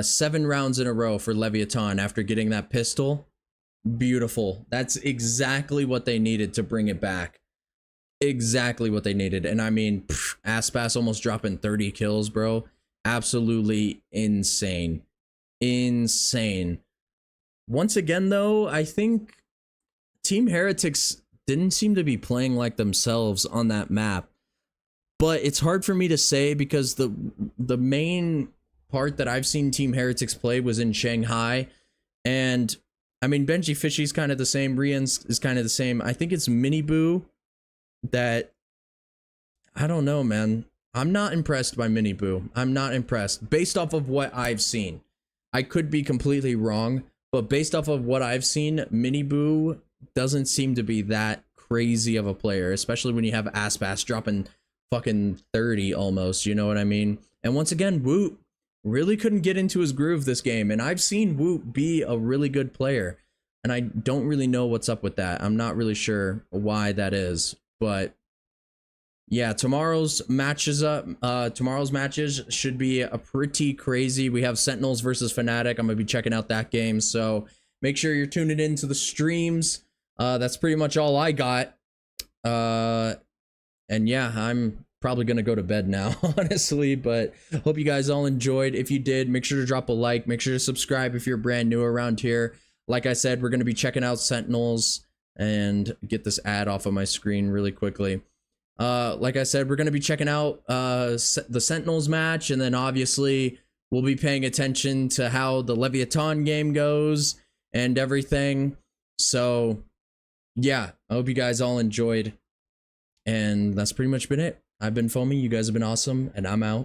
7 rounds in a row for LEVIATÁN after getting that pistol. Beautiful. That's exactly what they needed to bring it back. Exactly what they needed. And I mean, Aspas almost dropping 30 kills, bro. Absolutely insane. Insane. Once again, though, I think Team Heretics didn't seem to be playing like themselves on that map. But it's hard for me to say because the main part that I've seen Team Heretics play was in Shanghai. And I mean, Benji Fishy's kind of the same. Rien's is kind of the same. I think it's Miniboo that, I don't know, man. I'm not impressed by Miniboo. I'm not impressed based off of what I've seen. I could be completely wrong, but based off of what I've seen, Miniboo doesn't seem to be that crazy of a player, especially when you have Aspas dropping fucking 30 almost, you know what I mean? And once again, Woot really couldn't get into his groove this game, and I've seen Woot be a really good player, and I don't really know what's up with that. I'm not really sure why that is, but yeah, tomorrow's matches should be a pretty crazy. We have Sentinels versus Fnatic. I'm gonna be checking out that game, so make sure you're tuning into the streams. That's pretty much all I got. And yeah, I'm probably gonna go to bed now, honestly, but hope you guys all enjoyed. If you did, make sure to drop a like, make sure to subscribe if you're brand new around here. Like I said, we're gonna be checking out Sentinels, and get this ad off of my screen really quickly. Like I said, we're gonna be checking out the Sentinels match, and then obviously we'll be paying attention to how the LEVIATÁN game goes and everything. So yeah, I hope you guys all enjoyed, and that's pretty much been it. I've been Foamy, you guys have been awesome, and I'm out.